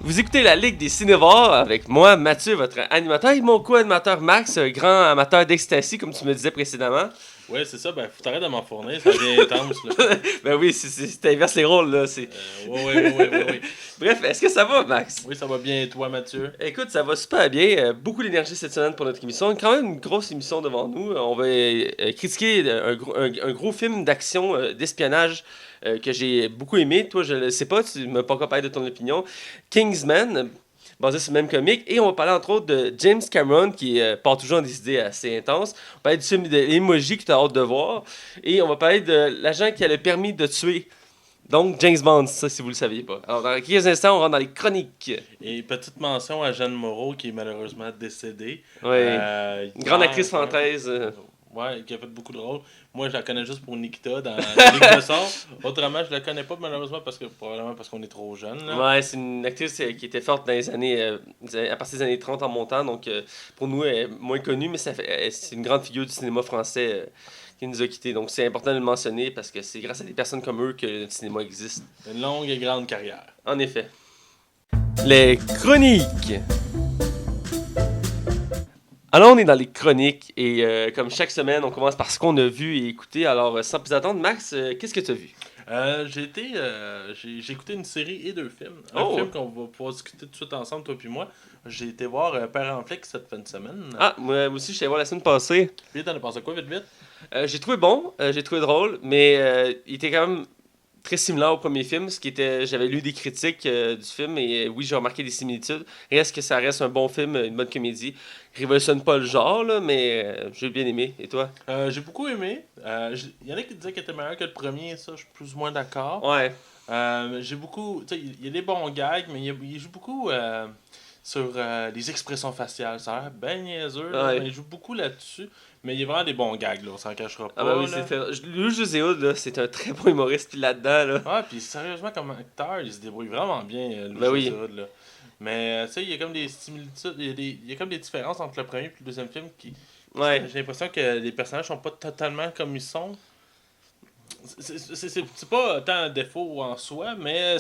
Vous écoutez la Ligue des Cinévores avec moi, Mathieu, votre animateur, et mon co-animateur Max, un grand amateur d'ecstasy, comme tu me disais précédemment. Ouais, c'est ça, faut t'arrêter de m'en fournir, ça devient intense, là. Ben oui, t'inverses les rôles, là. Ouais. Bref, est-ce que ça va, Max? Oui, ça va bien, et toi, Mathieu? Écoute, ça va super bien. Beaucoup d'énergie cette semaine pour notre émission. Quand même une grosse émission devant nous. On va critiquer un gros film d'action, d'espionnage que j'ai beaucoup aimé. Toi, je ne sais pas, tu m'as pas encore parlé de ton opinion. Kingsman, basé sur le même comique. Et on va parler entre autres de James Cameron qui part toujours dans des idées assez intenses. On va parler du film de Emoji que tu as hâte de voir. Et on va parler de l'agent qui a le permis de tuer. Donc, James Bond, ça, si vous le saviez pas. Alors, dans quelques instants, on rentre dans les chroniques. Et petite mention à Jeanne Moreau, qui est malheureusement décédée. Ouais. Une grande actrice française. Ouais, qui a fait beaucoup de rôles. Moi, je la connais juste pour Nikita dans la Ligue de Sort. Autrement, je la connais pas malheureusement probablement parce qu'on est trop jeune. Là. Ouais, c'est une actrice qui était forte dans les années à partir des années 30 en montant, donc pour nous elle est moins connue, mais c'est une grande figure du cinéma français qui nous a quittés. Donc c'est important de le mentionner parce que c'est grâce à des personnes comme eux que le cinéma existe. Une longue et grande carrière. En effet. Les chroniques. Alors, on est dans les chroniques et comme chaque semaine, on commence par ce qu'on a vu et écouté. Alors, sans plus attendre, Max, qu'est-ce que tu as vu? J'ai écouté une série et 2 films. Un film qu'on va pouvoir discuter tout de suite ensemble, toi puis moi. J'ai été voir Père en flic cette fin de semaine. Ah, moi aussi, je suis allé voir la semaine passée. Puis t'en as pensé quoi, vite? J'ai trouvé bon, j'ai trouvé drôle, mais il était quand même très similaire au premier film. J'avais lu des critiques du film et oui, j'ai remarqué des similitudes. Reste que ça reste un bon film, une bonne comédie. Révolutionne pas le genre, là, mais j'ai bien aimé. Et toi? J'ai beaucoup aimé. Il y en a qui disaient qu'il était meilleur que le premier, ça, je suis plus ou moins d'accord. Ouais. J'ai beaucoup. Tu sais, il y a des bons gags, mais il joue beaucoup sur les expressions faciales. Ça a l'air bien niaiseux, là, Ouais. mais il joue beaucoup là-dessus. Mais il y a vraiment des bons gags, là, on s'en cachera pas. Ah bah oui, là. Louis José Hood, là, c'est un très bon humoriste puis là-dedans, là. Ouais, puis sérieusement, comme acteur, il se débrouille vraiment bien, Louis Ben oui. José Hood, là. Mais, tu sais, il y a comme des similitudes, il y a comme des différences entre le premier et le deuxième film qui. Ouais. J'ai l'impression que les personnages sont pas totalement comme ils sont. C'est pas tant un défaut en soi, mais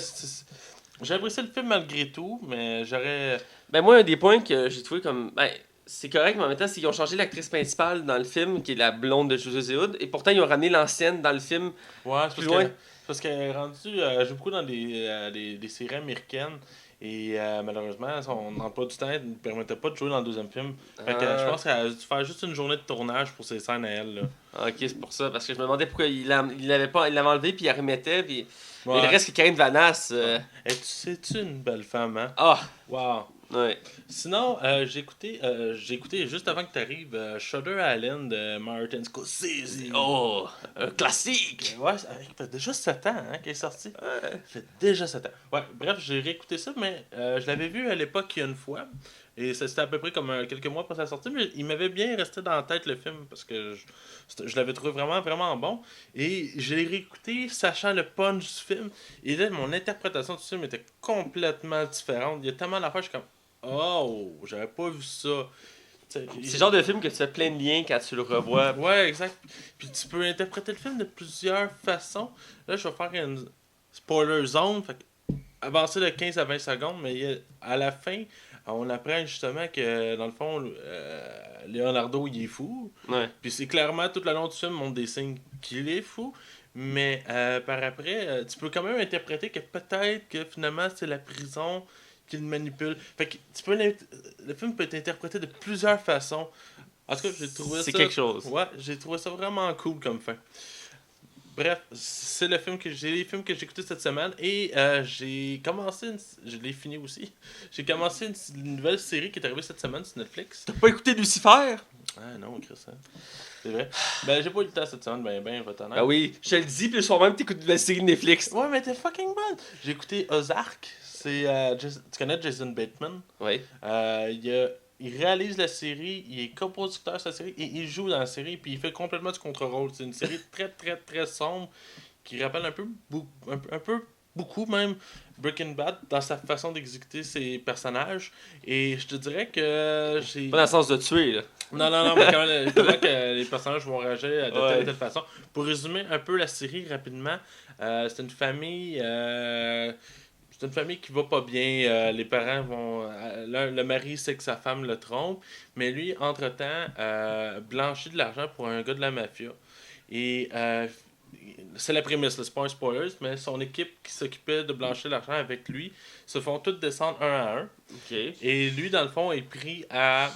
j'ai apprécié le film malgré tout, mais j'aurais. Ben moi, un des points que j'ai trouvé comme... Ben, c'est correct, mais en même temps, c'est qu'ils ont changé l'actrice principale dans le film, qui est la blonde de José Hood, et pourtant, ils ont ramené l'ancienne dans le film. Ouais, Plus loin. parce qu'elle est rendue. Joue beaucoup dans des séries américaines. Et malheureusement, son emploi du temps ne lui permettait pas de jouer dans le deuxième film. Fait que je pense qu'elle a dû faire juste une journée de tournage pour ses scènes à elle. Là. Ok, c'est pour ça, parce que je me demandais pourquoi il l'avait pas, il l'avait enlevé, puis il la remettait, puis... Ouais. Mais le reste, que Karine Vanasse... Et tu une belle femme, hein? Ah! Wow! Ouais. Sinon, j'ai écouté juste avant que tu arrives Shutter Island de Martin Scorsese. Oh! Un classique! Ouais, ça fait déjà 7 ans hein, qu'il est sorti. Ouais. Ça fait déjà 7 ans. Ouais, bref, j'ai réécouté ça, mais je l'avais vu à l'époque il y a une fois. Et c'était à peu près comme quelques mois après sa sortie, mais il m'avait bien resté dans la tête le film parce que je l'avais trouvé vraiment, vraiment bon. Et je l'ai réécouté sachant le punch du film. Et là, mon interprétation du film était complètement différente. Il y a tellement d'affaires, je suis comme oh, j'avais pas vu ça. C'est le genre de film que tu fais plein de liens quand tu le revois. Ouais, exact. Puis tu peux interpréter le film de plusieurs façons. Là, je vais faire une spoiler zone. Fait que avancer de 15 à 20 secondes, mais à la fin, on apprend justement que, dans le fond, Leonardo, il est fou. Ouais. Puis c'est clairement, tout le long du film, montre des signes qu'il est fou. Mais par après, tu peux quand même interpréter que peut-être que finalement, c'est la prison qui le manipule. Fait que le film peut être interprété de plusieurs façons. En tout cas, j'ai trouvé ça... C'est quelque chose. Ouais, j'ai trouvé ça vraiment cool comme fin. Bref, c'est les films que j'ai écoutés cette semaine et j'ai commencé je l'ai fini aussi. J'ai commencé une nouvelle série qui est arrivée cette semaine sur Netflix. T'as pas écouté Lucifer? Ah non, Chris, hein. C'est vrai. Ben j'ai pas eu le temps cette semaine, ben, va t'en Ah oui, je te le dis, puis le soir même t'écoutes la série de Netflix. Ouais, mais t'es fucking bonne. J'ai écouté Ozark. C'est tu connais Jason Bateman? Oui. Il réalise la série, il est coproducteur de la série et il joue dans la série puis il fait complètement du contre-rôle. C'est une série très très très sombre qui rappelle un peu beaucoup même Breaking Bad dans sa façon d'exécuter ses personnages et je te dirais que j'ai... Pas dans le sens de tuer, là. Non, mais comment que les personnages vont réagir de telle ou telle façon. Pour résumer un peu la série rapidement, c'est une famille... c'est une famille qui va pas bien. Les parents vont. Le mari sait que sa femme le trompe, mais lui, entre-temps, blanchit de l'argent pour un gars de la mafia. Et c'est la prémisse, là, c'est pas un spoiler, mais son équipe qui s'occupait de blanchir l'argent avec lui se font toutes descendre un à un. Ok. Et lui, dans le fond, est pris à.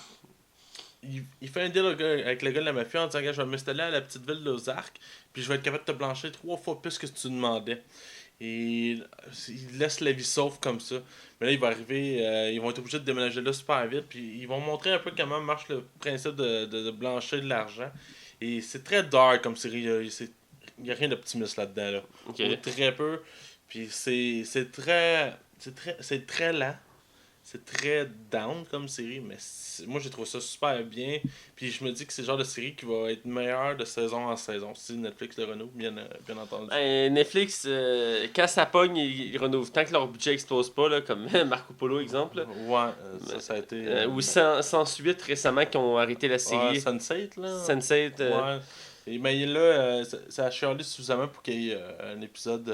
Il fait un deal avec le gars de la mafia en disant que je vais m'installer à la petite ville d'Ozark, puis je vais être capable de te blanchir 3 fois plus que ce que tu demandais. Et il laisse la vie sauve comme ça. Mais là, il va arriver, ils vont être obligés de déménager là super vite, puis ils vont montrer un peu comment marche le principe de blanchir de l'argent. Et c'est très dark comme série. Il n'y a rien d'optimiste là-dedans. Là. Ok. Ou très peu. Puis c'est très. C'est très lent. C'est très down comme série, mais moi j'ai trouvé ça super bien. Puis je me dis que c'est le genre de série qui va être meilleure de saison en saison. Si Netflix le renouvelle, bien entendu. Netflix, quand ça pogne, ils renouvellent. Tant que leur budget explose pas, là, comme Marco Polo, exemple. Là. Ouais, ça a été. Ou 108 récemment qui ont arrêté la série. Sense8, là. Sense8. Ouais. Et, mais là, ça a chialé suffisamment pour qu'il y ait un épisode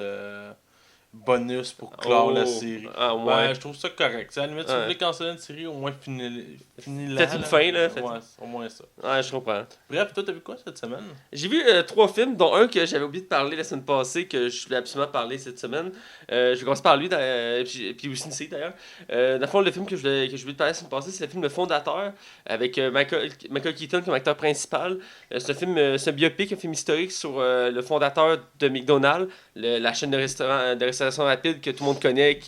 bonus pour clore la série. Ah, ouais. Je trouve ça correct. À la limite, si vous voulez canceller une série, au moins finis-la. Faites une fin, là. Ouais, au moins ça. Ouais, je comprends. Bref, toi, t'as vu quoi cette semaine? J'ai vu 3 films, dont un que j'avais oublié de parler la semaine passée, que je voulais absolument parler cette semaine. Je vais commencer par lui, puis aussi ici d'ailleurs. Dans le fond, le film que je voulais te parler la semaine passée, c'est le film Le Fondateur, avec Michael Keaton comme acteur principal. C'est un film, c'est un biopic, un film historique sur le fondateur de McDonald's, la chaîne de restauration rapide que tout le monde connaît,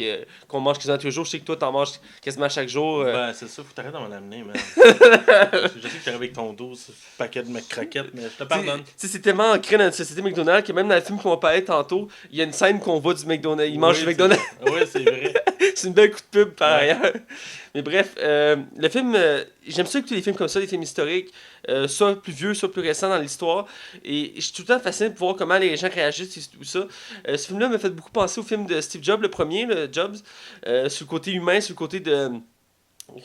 qu'on mange quasiment tous les jours. Je sais que toi, t'en manges quasiment chaque jour. Ben, c'est ça, faut t'arrêter de m'en amener, man. Je sais que t'arrives avec ton dos, ce paquet de croquettes, mais je te pardonne. Tu sais, c'est tellement ancré dans notre société McDonald's que même dans le film qu'on va parler tantôt, il y a une scène qu'on voit du McDonald's. Il mange du McDonald's. Oui, c'est vrai. C'est une belle coup de pub par ailleurs. Mais bref, le film, j'aime ça écouter des films comme ça, des films historiques, soit plus vieux, soit plus récents dans l'histoire. Et je suis tout le temps fasciné de voir comment les gens réagissent et tout ça. Ce film-là m'a fait beaucoup penser au film de Steve Jobs, le premier, le Jobs, sur le côté humain, sur le côté de.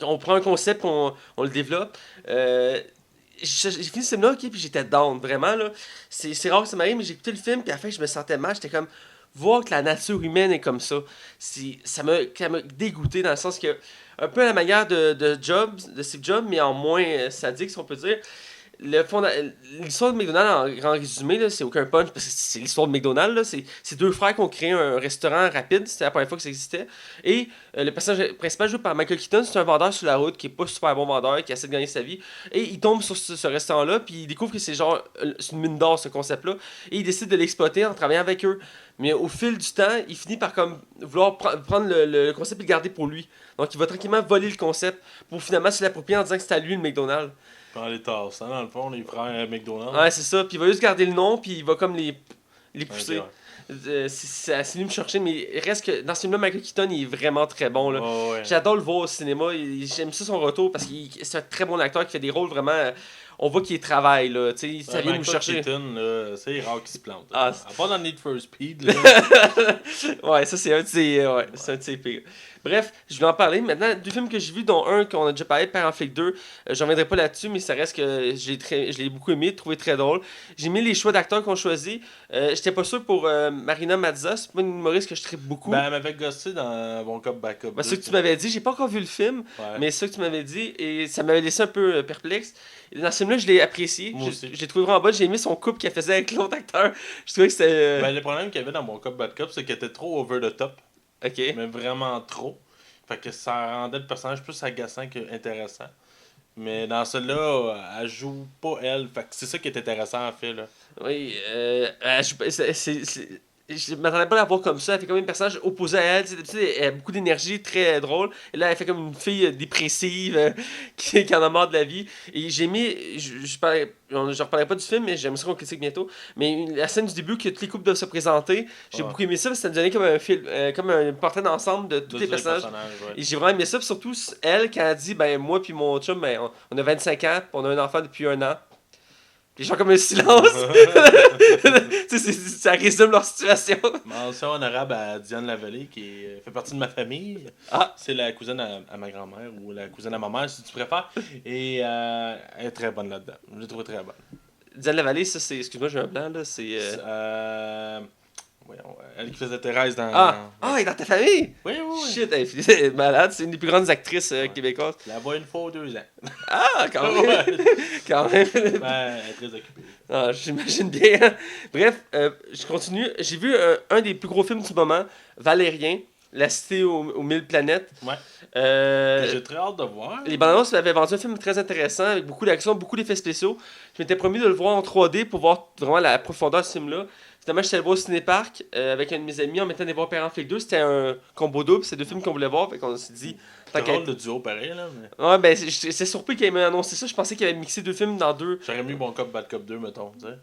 On prend un concept, on le développe. J'ai fini ce film-là, ok, puis j'étais down, vraiment, là. C'est rare que ça m'arrive, mais j'ai écouté le film, puis à la fin, je me sentais mal, j'étais comme. Voir que la nature humaine est comme ça, ça m'a dégoûté dans le sens que, un peu à la manière de Steve Jobs, mais en moins sadique, si on peut dire. L'histoire de McDonald's, en grand résumé, là, c'est aucun punch, parce que c'est l'histoire de McDonald's. Là, c'est deux frères qui ont créé un restaurant rapide, c'était la première fois que ça existait. Et le personnage principal joué par Michael Keaton, c'est un vendeur sur la route qui est pas super bon vendeur, qui essaie de gagner sa vie. Et il tombe sur ce restaurant-là, puis il découvre que c'est genre c'est une mine d'or, ce concept-là. Et il décide de l'exploiter en travaillant avec eux. Mais au fil du temps, il finit par comme vouloir prendre le concept et le garder pour lui. Donc il va tranquillement voler le concept pour finalement se l'approprier en disant que c'est à lui le McDonald's. Dans les tasses, dans le fond, les frères McDonald's. Ouais, c'est ça. Puis il va juste garder le nom, puis il va comme les pousser. Okay, c'est assez lui me chercher, mais il reste que dans ce film-là, Michael Keaton, il est vraiment très bon. Là. Oh, ouais. J'adore le voir au cinéma. J'aime ça son retour parce que c'est un très bon acteur qui fait des rôles vraiment. On voit qu'il travaille, là. Tu sais, ça vient nous chercher. Keaton, là, c'est rare qu'il se plante. Ah, à part dans Need for Speed. Là. Ouais, ça c'est un de ses pires. Bref, je vais en parler. Maintenant, 2 films que j'ai vus, dont un qu'on a déjà parlé, Père en flic 2. J'en reviendrai pas là-dessus, mais ça reste que je l'ai beaucoup aimé, trouvé très drôle. J'ai aimé les choix d'acteurs qu'on choisi. J'étais pas sûr pour Marina Mazza, c'est pas une humoriste que je tripe beaucoup. Ben, elle m'avait gossé dans Bon Cop, Bad Cop. Ben, ce que tu m'avais dit, j'ai pas encore vu le film, mais ce que tu m'avais dit, et ça m'avait laissé un peu perplexe. Et dans ce film-là, je l'ai apprécié. Je l'ai trouvé vraiment bon. J'ai aimé son couple qu'elle faisait avec l'autre acteur. Je trouvais que c'était. Ben, le problème qu'il y avait dans Bon Cop, Bad Cop, c'est qu'elle était trop over the top. Ok. Mais vraiment trop. Fait que ça rendait le personnage plus agaçant qu'intéressant. Mais dans celui-là, elle joue pas elle. Fait que c'est ça qui est intéressant en fait. Là. Oui, je m'attendais pas à la voir comme ça. Elle fait comme un personnage opposé à elle. Tu sais, elle a beaucoup d'énergie, très drôle. Et là, elle fait comme une fille dépressive qui en a marre de la vie. Et j'ai aimé. Je reparlerai pas du film, mais j'aimerais ça qu'on critique bientôt. Mais la scène du début, que toutes les couples doivent se présenter, j'ai beaucoup aimé ça parce que ça me donnait comme un film, comme un portrait d'ensemble de tous les personnages. Et j'ai vraiment aimé ça. Puis surtout, elle, quand elle dit, ben, moi puis mon chum, ben, on a 25 ans, puis on a un enfant depuis 1 an. Les gens comme un silence. Ça résume leur situation. Mention honorable à Diane Lavallée qui fait partie de ma famille. Ah. C'est la cousine à ma grand-mère ou la cousine à ma mère si tu préfères. Et elle est très bonne là-dedans. Je l'ai trouvée très bonne. Diane Lavallée, ça c'est. Excuse-moi, j'ai un blanc là. C'est. Voyons, elle qui faisait Thérèse dans... Elle est dans ta famille? Oui. Shit, elle est malade. C'est une des plus grandes actrices québécoises. Je la vois une fois ou 2 ans. Ah, quand même! Quand même! Ben, elle est très occupée. Ah, j'imagine bien. Bref, je continue. J'ai vu un des plus gros films du moment, Valérien, La cité aux 1000 planètes. Ouais. J'ai très hâte de voir. Les bandes annonces avaient vendu un film très intéressant, avec beaucoup d'action, beaucoup d'effets spéciaux. Je m'étais promis de le voir en 3D pour voir vraiment la profondeur de ce film-là. Finalement, je suis allé voir au Cinéparc avec un de mes amis en mettant des voir Père en Flic 2. C'était un combo double, c'est 2 films qu'on voulait voir, fait qu'on s'est dit... C'est drôle le duo pareil, là. Mais... Ouais, ben, c'est surpris qu'il ait annoncé ça. Je pensais qu'il avait mixé 2 films dans 2. J'aurais mis Bon Cop, Bad Cop 2, mettons, tu sais.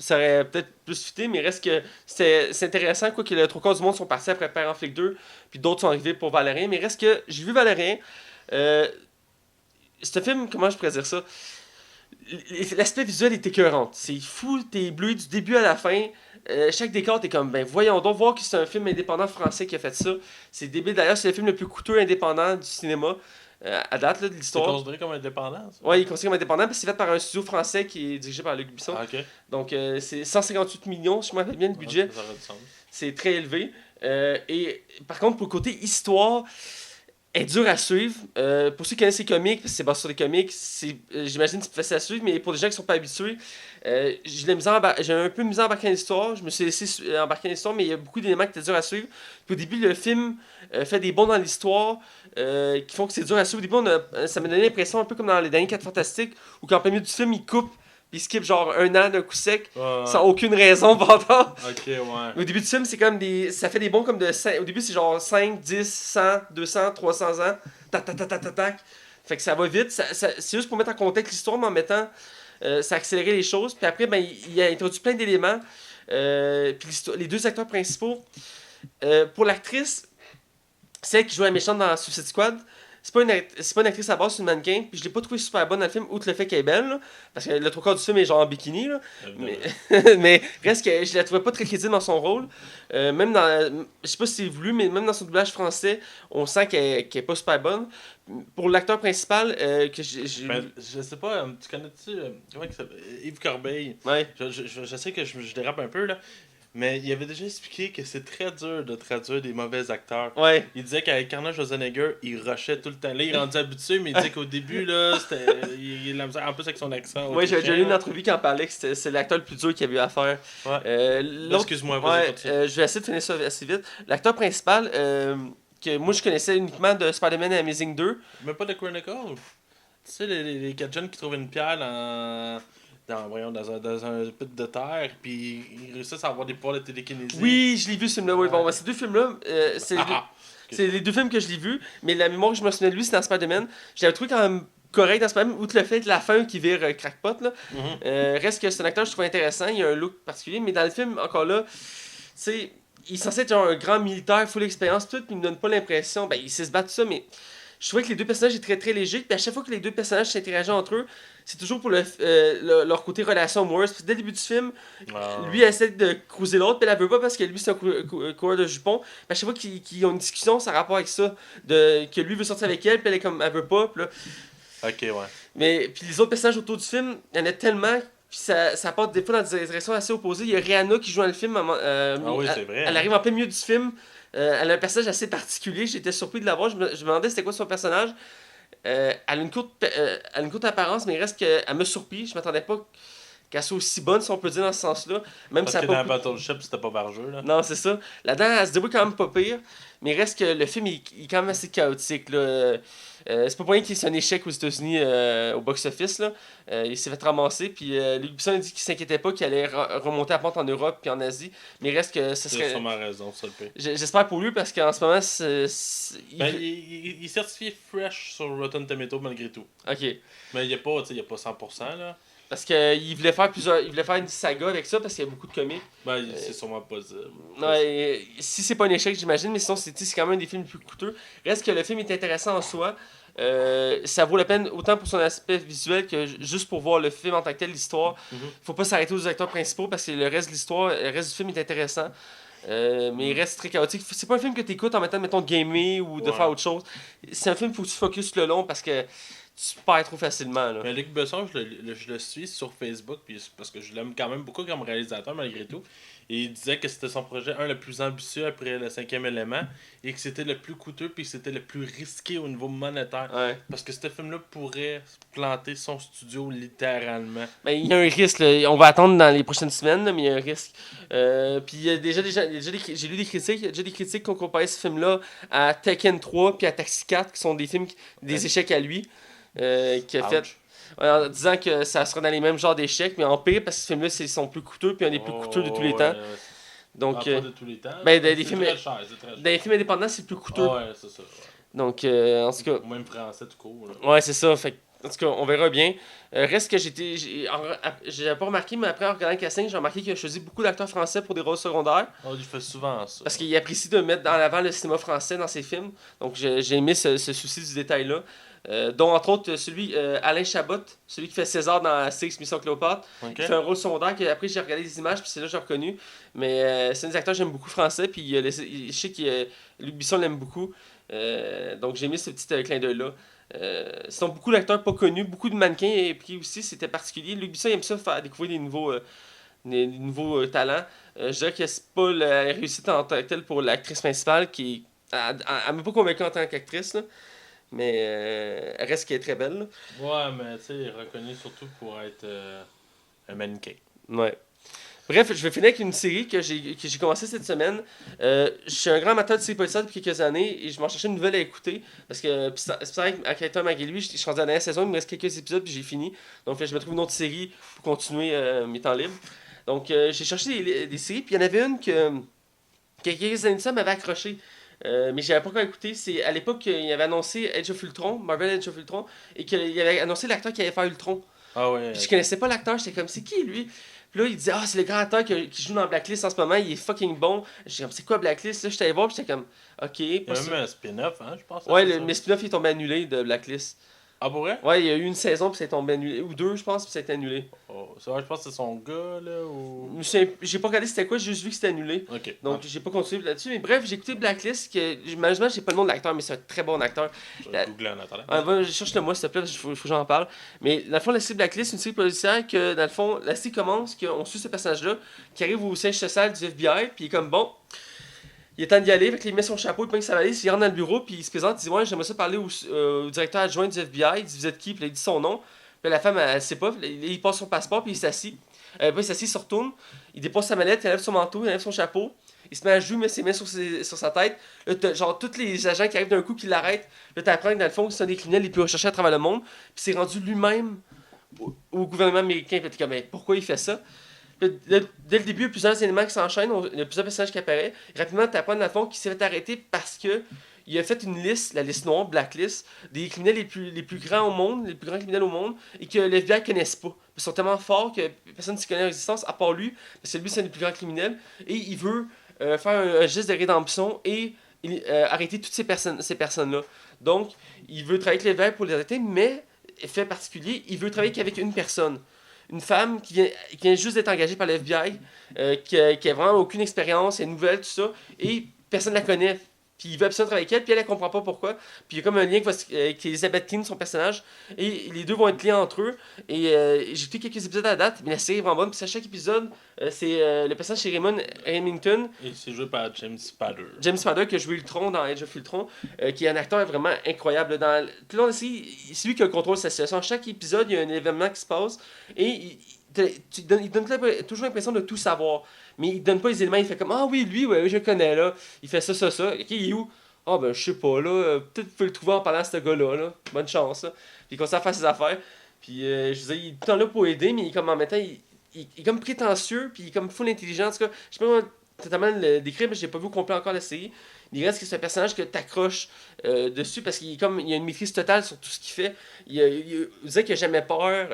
Ça aurait peut-être plus fité, mais reste que c'est intéressant, quoi, que le 3 quarts du monde sont partis après Père en Flic 2, puis d'autres sont arrivés pour Valérien. Mais reste que j'ai vu Valérien. Ce film, comment je pourrais dire ça? L'aspect visuel est écœurant. C'est fou, t'es ébloui du début à la fin. Chaque décor, t'es comme, ben voyons donc, voir que c'est un film indépendant français qui a fait ça. C'est débile. D'ailleurs, c'est le film le plus coûteux indépendant du cinéma à date là, de C'est l'histoire. considéré comme indépendant, ça? Ouais, il est considéré comme indépendant parce que c'est fait par un studio français qui est dirigé par Luc Besson. Ah, ok. Donc, c'est 158 millions, je me rappelle bien le budget. Ça aurait du sens. C'est très élevé. Et par contre, pour le côté histoire, est dur à suivre. Pour ceux qui connaissent les comics, parce que c'est basé sur les comics, j'imagine que c'est facile à suivre, mais pour les gens qui sont pas habitués, j'ai un peu misé à embarquer dans l'histoire. Je me suis laissé embarquer dans l'histoire, mais il y a beaucoup d'éléments qui étaient durs à suivre. Puis au début, le film fait des bonds dans l'histoire qui font que c'est dur à suivre. Au début, ça m'a donné l'impression, un peu comme dans les derniers 4 Fantastiques, où qu'en plein milieu du film, il coupe. Puis il skip genre 1 an d'un coup sec, sans aucune raison pendant. Ok, ouais. Au début du film, c'est comme ça fait des bons comme de 5. Au début, c'est genre 5, 10, 100, 200, 300 ans. Tac, tac, tac, tac, tac, tac. Fait que ça va vite. C'est juste pour mettre en contexte l'histoire, mais en mettant. Ça a accéléré les choses. Puis après, ben, il a introduit plein d'éléments. Puis les 2 acteurs principaux. Pour l'actrice, celle qui joue la méchante dans Suicide Squad. C'est pas une actrice à base, c'est une mannequin. Puis je l'ai pas trouvé super bonne dans le film, outre le fait qu'elle est belle. Là, parce que le 3 quarts du film est genre en bikini. Là, mais reste que je la trouvais pas très crédible dans son rôle. Même dans. Je sais pas si c'est voulu, mais même dans son doublage français, on sent qu'elle est pas super bonne. Pour l'acteur principal, que Ben, je sais pas, tu connais-tu. Comment il s'appelle? Yves Corbeil. Ouais. Je sais que je dérape un peu, là. Mais il avait déjà expliqué que c'est très dur de traduire des mauvais acteurs. Ouais. Il disait qu'avec Arnold Schwarzenegger, il rushait tout le temps. Là, il est rendu habitué, mais il disait qu'au début, là, il a en plus avec son accent. Ouais, j'avais déjà lu une entrevue qui en parlait que c'est l'acteur le plus dur qu'il y a eu à faire. Ouais. Excuse-moi, vas-y, continue. Je vais essayer de finir ça assez vite. L'acteur principal, que moi je connaissais uniquement de Spider-Man Amazing 2. Mais pas de Chronicle. Tu sais, les 4 jeunes qui trouvent une pierre dans un pit de terre, puis ils réussissent à avoir des pouvoirs de télékinésie. Oui, je l'ai vu ce film-là. Oui, bon, ces 2 films-là, c'est les 2 films que je l'ai vus, mais la mémoire que je me souviens de lui, c'est dans Spider-Man. Je l'avais trouvé quand même correct dans Spider-Man, outre le fait de la fin qui vire crackpot. Là. Reste que c'est un acteur que je trouve intéressant, il a un look particulier, mais dans le film, encore là, tu sais, il est censé être genre un grand militaire, full expérience, tout, puis il me donne pas l'impression, ben il sait se battre tout ça, mais je trouvais que les 2 personnages étaient très très légers, puis à chaque fois que les 2 personnages s'interagissent entre eux, c'est toujours pour leur côté relation amoureuse. Puis dès le début du film, lui essaie de cruiser l'autre, puis elle veut pas parce que lui c'est un coureur de jupons. Puis à chaque fois qu'ils ont une discussion, ça a rapport avec ça, que lui veut sortir avec elle, puis elle est comme elle veut pas, puis là. Ok, ouais. Mais puis les autres personnages autour du film, il y en a tellement. Puis ça part des fois dans des directions assez opposées. Il y a Rihanna qui joue dans le film. Oui, c'est vrai. Elle arrive en plein milieu du film. Elle a un personnage assez particulier. J'étais surpris de la voir. Je me demandais c'était quoi son personnage. Elle a une courte apparence, mais il reste qu'elle m'a surpris. Je m'attendais pas qu'elle soit aussi bonne, si on peut dire, dans ce sens-là. Même Parce si que dans Battleship, c'était pas barjeux, là. Non, c'est ça. Là-dedans, elle se débrouille quand même pas pire. Mais il reste que le film il est quand même assez chaotique. Là. C'est pas pour rien qu'il est un échec aux États-Unis au box-office. Là. Il s'est fait ramasser. Puis Luc Besson a dit qu'il s'inquiétait pas qu'il allait remonter à pente en Europe puis en Asie. Mais il reste que ce serait. Il a sûrement raison, ça le fait. J'espère pour lui parce qu'en ce moment, il est certifié fresh sur Rotten Tomato malgré tout. Ok. Mais il n'y a pas 100%, là. Parce qu'il voulait faire une saga avec ça parce qu'il y a beaucoup de comics. Ben, c'est sûrement possible. Ouais, si c'est pas un échec, j'imagine, mais sinon c'est quand même un des films les plus coûteux. Reste que le film est intéressant en soi. Ça vaut la peine autant pour son aspect visuel que juste pour voir le film en tant que tel, l'histoire. Faut pas s'arrêter aux acteurs principaux parce que le reste de l'histoire, le reste du film est intéressant. Mais il reste très chaotique. C'est pas un film que tu écoutes en mettant, mettons, de gamer ou de faire autre chose. C'est un film où tu focuses le long parce que tu perds trop facilement. Là. Mais Luc Besson, je le suis sur Facebook, puis parce que je l'aime quand même beaucoup comme réalisateur, malgré tout. Et il disait que c'était son projet, le plus ambitieux après le cinquième élément, et que c'était le plus coûteux, puis que c'était le plus risqué au niveau monétaire. Ouais. Parce que ce film-là pourrait planter son studio littéralement. Ben, il y a un risque, là. On va attendre dans les prochaines semaines, là, mais il y a un risque. Puis il y a j'ai lu des critiques, il y a déjà des critiques qui ont comparé ce film-là à Tekken 3 puis à Taxi 4, qui sont des films, des échecs à lui, qu'il a fait. Ouch. En disant que ça sera dans les mêmes genres d'échecs, mais en pire, parce que ce film-là, c'est son plus coûteux, puis un des plus coûteux de tous les temps. Donc, pas de tous les temps. ben, C'est des films, très cher, c'est très cher. dans les films indépendants, c'est le plus coûteux. Ouais, c'est ça. Ouais. Donc, en tout cas, Même français, tout court. Là. ouais, c'est ça. Fait que, en tout cas, on verra bien. Reste que j'avais pas remarqué, mais après, en regardant le casting, j'ai remarqué qu'il a choisi beaucoup d'acteurs français pour des rôles secondaires. Oh, il fait souvent ça. Parce qu'il apprécie de mettre en avant le cinéma français dans ses films. Donc, j'ai aimé ce souci du détail-là. Dont, entre autres, celui Alain Chabot, celui qui fait César dans la série Mission Cléopâtre. Okay. Il fait un rôle secondaire que après j'ai regardé des images, puis c'est là que j'ai reconnu. Mais c'est un des acteurs que j'aime beaucoup français, puis je sais que Luc Besson l'aime beaucoup. Donc, j'ai mis ce petit clin d'œil-là. Sinon, beaucoup d'acteurs pas connus, beaucoup de mannequins pris aussi, c'était particulier. Luc Besson aime ça faire découvrir des nouveaux talents. Je dirais que c'est pas la réussite en tant que telle pour l'actrice principale qui elle m'a pas convaincue en tant qu'actrice, là. Mais elle reste qu'elle est très belle. Là. Ouais, mais tu sais, reconnu surtout pour être un mannequin. Ouais. Bref, je vais finir avec une série que j'ai commencé cette semaine. Je suis un grand amateur de séries policières depuis quelques années et je m'en cherchais une nouvelle à écouter. Parce que c'est pareil avec Tom et lui, je suis rendu à la dernière saison, il me reste quelques épisodes puis j'ai fini. Donc je me trouve une autre série pour continuer mes temps libres. Donc j'ai cherché des séries, puis il y en avait une que quelques années de ça m'avait accroché. Mais j'avais pas encore écouté. C'est à l'époque qu'il avait annoncé Age of Ultron, Marvel Age of Ultron, et qu'il avait annoncé l'acteur qui allait faire Ultron. Ah ouais. Puis je connaissais pas l'acteur, j'étais comme c'est qui lui? Puis là il disait c'est le grand acteur qui joue dans Blacklist en ce moment, il est fucking bon. J'étais comme c'est quoi Blacklist? Là j'étais allé voir, puis j'étais comme ok. Il y a même un spin-off, hein, je pense. Ouais, mais spin-off il est tombé annulé de Blacklist. Ah pour vrai? Ouais, il y a eu une saison, puis c'est tombé annulé. Ou deux, je pense, puis ça a été annulé. Oh, ça, je pense que c'est son gars, là, ou... J'ai pas regardé c'était quoi, j'ai juste vu que c'était annulé. Ok. Donc j'ai pas continué là-dessus. Mais bref, j'ai écouté Blacklist, que malheureusement j'ai pas le nom de l'acteur, mais c'est un très bon acteur. Je vais googler en attendant. Je cherche le moi s'il te plaît, parce qu'il faut que j'en parle. Mais dans le fond, la série Blacklist, c'est une série policière que, dans le fond, la série commence, qu'on suit ce personnage-là, qui arrive au siège social du FBI, puis il est comme bon. Il est temps d'y aller, fait qu'il met son chapeau, il prend sa valise, il rentre dans le bureau, puis il se présente, il dit ouais, j'aimerais ça parler au directeur adjoint du FBI. Il dit vous êtes qui? Puis là, il dit son nom. Puis la femme, elle sait pas, il passe son passeport, puis il s'assit. Puis il s'assit, il se retourne, il dépose sa mallette, il enlève son manteau, il enlève son chapeau. Il se met à jouer, il met ses mains sur sa tête. Là, t'as, genre, tous les agents qui arrivent d'un coup qui l'arrêtent. Là, t'apprends que dans le fond, c'est un des criminels les plus recherchés à travers le monde. Puis c'est rendu lui-même au gouvernement américain. Puis t'es comme, mais pourquoi il fait ça? Puis, dès le début, il y a plusieurs éléments qui s'enchaînent. Il y a plusieurs personnages qui apparaissent. Rapidement, t'apprends dans le fond qu'il s'est fait arrêter parce que il a fait une liste, la liste noire, Blacklist, des criminels les plus grands au monde, les plus grands criminels au monde, et que le FBI ne connaisse pas. Ils sont tellement forts que personne ne s'y connaît en existence, à part lui, parce que lui, c'est un des plus grands criminels, et il veut faire un geste de rédemption et arrêter toutes ces personnes-là. Donc, il veut travailler avec les FBI pour les arrêter, mais, fait particulier, il veut travailler qu'avec une personne. Une femme qui vient juste d'être engagée par le FBI, qui a vraiment aucune expérience, elle est nouvelle, tout ça, et personne ne la connaît. Puis il veut absolument travailler avec elle, puis elle comprend pas pourquoi. Puis il y a comme un lien avec Elizabeth King, son personnage, et les deux vont être liés entre eux. Et j'ai écouté quelques épisodes à la date, mais la série est vraiment bonne. Puis à chaque épisode, c'est le personnage chez Raymond Remington. Et c'est joué par James Spader. James Spader qui a joué Ultron dans Age of Ultron, qui est un acteur vraiment incroyable. Dans tout le long de la série, c'est lui qui contrôle sa situation. À chaque épisode, il y a un événement qui se passe, et il donne toujours l'impression de tout savoir. Mais il donne pas les éléments, il fait comme ah oui, lui, ouais, je le connais là. Il fait ça. Ok, il est où? Ah ben je sais pas là. Peut-être que tu peux le trouver en parlant à ce gars-là. Là. Bonne chance. Là. Puis il commence à faire ses affaires. Puis je disais, il est tout le temps là pour aider, mais il est comme en même temps, il est comme prétentieux, puis il est comme full intelligent. En tout cas, je sais pas comment totalement le décrire, mais j'ai pas vu au complet encore la série. Il reste que c'est un personnage que t'accroches dessus parce qu'il a une maîtrise totale sur tout ce qu'il fait. Il disait qu'il a jamais peur.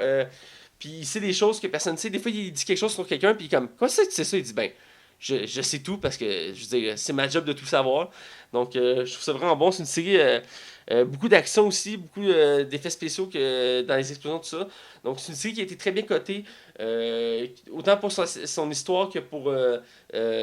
Puis il sait des choses que personne ne sait. Des fois, il dit quelque chose sur quelqu'un, puis comme, comment c'est que tu sais ça? Il dit, ben, je sais tout parce que, je veux dire, c'est ma job de tout savoir. Donc, je trouve ça vraiment bon. C'est une série, beaucoup d'action aussi, beaucoup d'effets spéciaux que dans les explosions, tout ça. Donc, c'est une série qui a été très bien cotée, autant pour son histoire que pour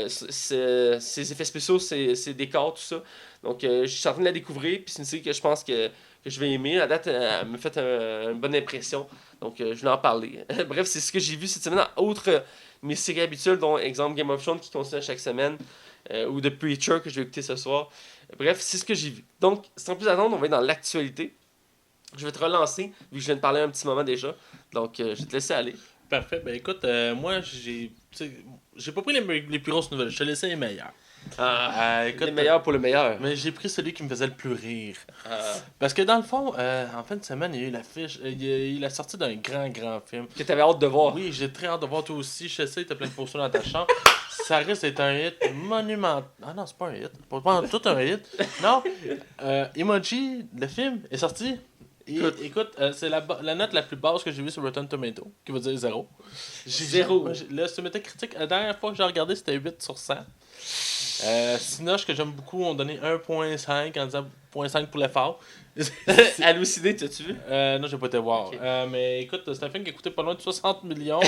ses effets spéciaux, ses décors, tout ça. Donc, je suis en train de la découvrir, puis c'est une série que je pense que que je vais aimer. À date, elle me fait une bonne impression. Donc, je voulais en parler. Bref, c'est ce que j'ai vu cette semaine. Outre mes séries habituelles, dont exemple Game of Thrones qui continue chaque semaine, ou The Preacher que je vais écouter ce soir. Bref, c'est ce que j'ai vu. Donc, sans plus attendre, on va être dans l'actualité. Je vais te relancer, vu que je viens de parler un petit moment déjà. Donc, je vais te laisser aller. Parfait. Ben écoute, moi, j'ai pas pris les plus grosses nouvelles. Je te laissais les meilleures. Écoute, le meilleur pour le meilleur. Mais j'ai pris celui qui me faisait le plus rire. Parce que dans le fond, en fin de semaine, il y a eu l'affiche. Il y a eu la sortie d'un grand film. Que t'avais hâte de voir. Oui, j'ai très hâte de voir toi aussi. Je sais, t'as plein de posters dans ta chambre. Ça risque d'être un hit monumental. Ah non, c'est pas un hit. Pas tout un hit. Non. Emoji, le film, est sorti. Écoute, c'est la note la plus basse que j'ai vue sur Rotten Tomato, qui veut dire 0. 0. Là, sur Metacritic, la dernière fois que j'ai regardé, c'était 8 sur 100. Sinoche, que j'aime beaucoup, ont donné 1.5 en disant 0.5 pour l'effort. Halluciné, t'as-tu vu? Non, j'ai pas été voir. Okay. Mais écoute, c'est un film qui a coûté pas loin de 60 millions.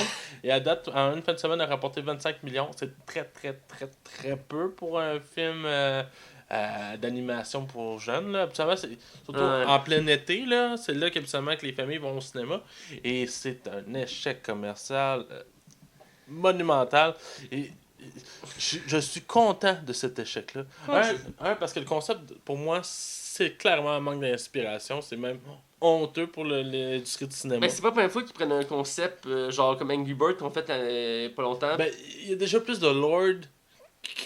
Et à date, en une fin de semaine, a rapporté 25 millions. C'est très peu pour un film d'animation pour jeunes. Là. Habituellement, c'est surtout en plein été. Là, c'est là qu'habituellement que les familles vont au cinéma. Et c'est un échec commercial monumental. Et je suis content de cet échec-là. Parce que le concept, pour moi, c'est clairement un manque d'inspiration. C'est même honteux pour l'industrie du cinéma. Ben, c'est pas la première fois qu'ils prennent un concept genre comme Angry Bird qu'on fait pas longtemps. Ben, il y a déjà plus de Lord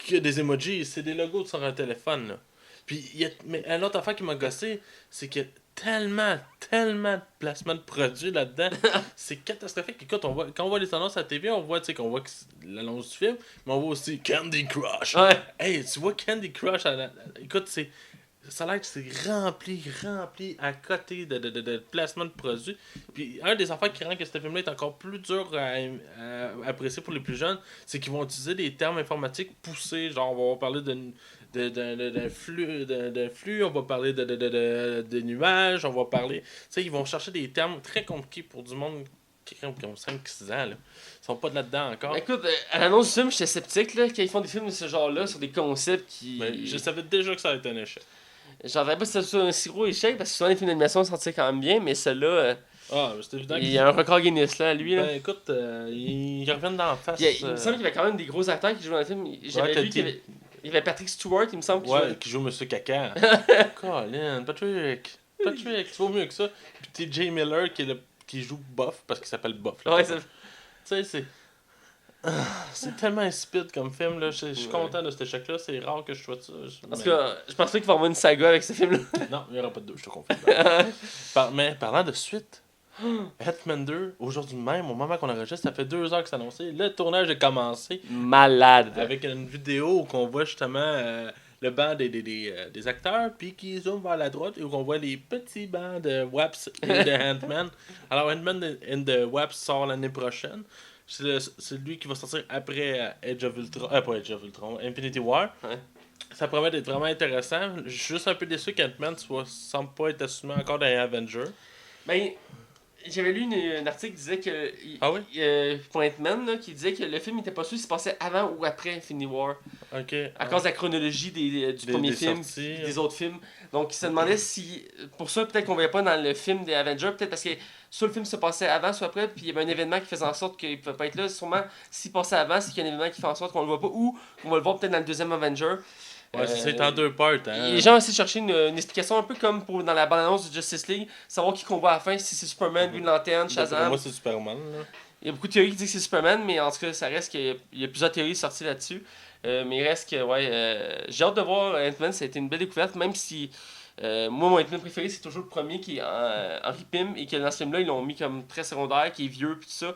que des emojis. C'est des logos sur un téléphone. Là. Puis, mais une autre affaire qui m'a gossé, c'est qu'il y a tellement de placements de produits là-dedans. C'est catastrophique. Écoute, quand on voit les annonces à la TV, on voit l'annonce du film, mais on voit aussi Candy Crush. Ouais. Hey, tu vois Candy Crush, écoute, ça a l'air que c'est rempli à côté de placements de produits. Puis un des affaires qui rend que ce film-là est encore plus dur à apprécier pour les plus jeunes, c'est qu'ils vont utiliser des termes informatiques poussés. Genre, on va parler d'un flux, on va parler de nuages, on va parler... Tu sais, ils vont chercher des termes très compliqués pour du monde qui ont 5-6 ans, là. Ils sont pas de là-dedans encore. Écoute, à l'annonce du film, j'étais sceptique, là, quand ils font des films de ce genre-là, sur des concepts qui... Mais je savais déjà que ça allait être un échec. J'en avais pas que c'était un si gros échec, parce que souvent les films d'animation sortaient quand même bien, mais celui-là... c'est évident il y a un record Guinness, là, lui, là. Ben écoute, ils reviennent d'en face. Il me semble qu'il y avait quand même des gros acteurs qui jouaient dans le film. J'avais vu qu'il y avait Patrick Stewart, il me semble. Qui joue Monsieur Caca. Colin, Patrick, tu vaux mieux que ça. Puis TJ Miller qui joue Buff, parce qu'il s'appelle Buff. Là, tu sais, c'est tellement insipide comme film. Là. Je suis content de cet échec-là. C'est rare que je sois ça. Parce que je pensais qu'il va y avoir une saga avec ce film-là. Non, il n'y aura pas de 2, je te confirme. Mais parlant de suite, Hitman 2, aujourd'hui même, au moment qu'on enregistre, ça fait 2 heures que c'est annoncé. Le tournage est commencé. Malade. Avec une vidéo où on voit justement le banc des acteurs, puis qui zoome vers la droite et où on voit les petits bancs de Waps et de Ant-Man. Alors, Ant-Man and the Waps sort l'année prochaine. C'est lui qui va sortir après Age of Ultron. Pas Age of Ultron, Infinity War. Ouais. Ça promet d'être vraiment intéressant. Je suis juste un peu déçu qu'Ant-Man semble pas être assumé encore dans les Avengers. Ben, j'avais lu un article qui disait que. Ah oui? Pour Ant-Man, là, qui disait que le film n'était pas sûr s'il se passait avant ou après Infinity War. Ok. À cause de la chronologie du premier film et des autres films. Donc, il se demandait si. Pour ça, peut-être qu'on ne voyait pas dans le film des Avengers. Peut-être parce que soit le film se passait avant, soit après. Puis il y avait un événement qui faisait en sorte qu'il ne pouvait pas être là. Sûrement, s'il passait avant, c'est qu'il y a un événement qui fait en sorte qu'on ne le voit pas. Ou qu'on va le voir peut-être dans le deuxième Avenger. Ouais, c'est en 2 parts. Hein. Les gens ont essayé de chercher une explication un peu comme dans la bande-annonce de Justice League. Savoir qui qu'on voit à la fin, si c'est Superman, Green Lantern, Shazam. Pour moi, c'est Superman. Là. Il y a beaucoup de théories qui disent que c'est Superman, mais en tout cas, ça reste qu'il y a plusieurs théories sorties là-dessus. Mais il reste que, j'ai hâte de voir Ant-Man, ça a été une belle découverte, même si moi, mon Ant-Man préféré, c'est toujours le premier qui est Henry Pym, et que dans ce film-là, ils l'ont mis comme très secondaire, qui est vieux, puis tout ça.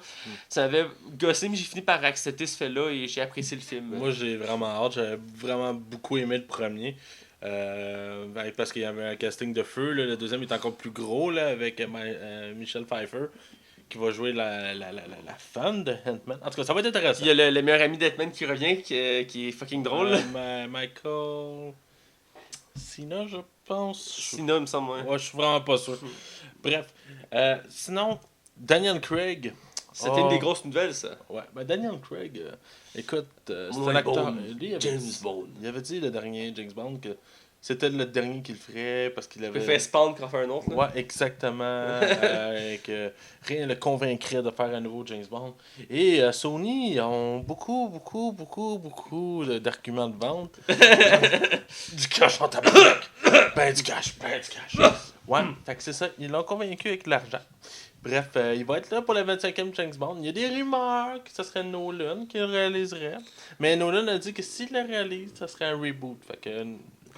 Ça m'avait gossé, mais j'ai fini par accepter ce fait-là, et j'ai apprécié le film. Moi, j'ai vraiment hâte, j'avais vraiment beaucoup aimé le premier. Parce qu'il y avait un casting de feu, là. Le deuxième est encore plus gros, là, avec Michelle Pfeiffer, qui va jouer la femme de Ant-Man. En tout cas, ça va être intéressant. Il y a le meilleur ami d'Ant-Man qui revient, qui est fucking drôle. Michael Cena, je pense. Cena, il me semble, ouais. Ouais, je suis vraiment pas sûr. Bref. Sinon, Daniel Craig. C'était une des grosses nouvelles, ça. Ouais, ben Daniel Craig, écoute, c'est Mon un acteur. Bond. Lui, James Bond. Il avait dit le dernier James Bond que c'était le dernier qu'il ferait parce qu'il avait... Il fait Spawn qu'on fait un autre. Là. Ouais, exactement. Que rien ne le convaincrait de faire un nouveau James Bond. Et Sony ont beaucoup d'arguments de vente. Du cash en tabac. Ben du cash. Ouais, fait que c'est ça. Ils l'ont convaincu avec l'argent. Bref, il va être là pour le 25e James Bond. Il y a des rumeurs que ce serait Nolan qui le réaliserait. Mais Nolan a dit que s'il le réalise, ce serait un reboot. Fait que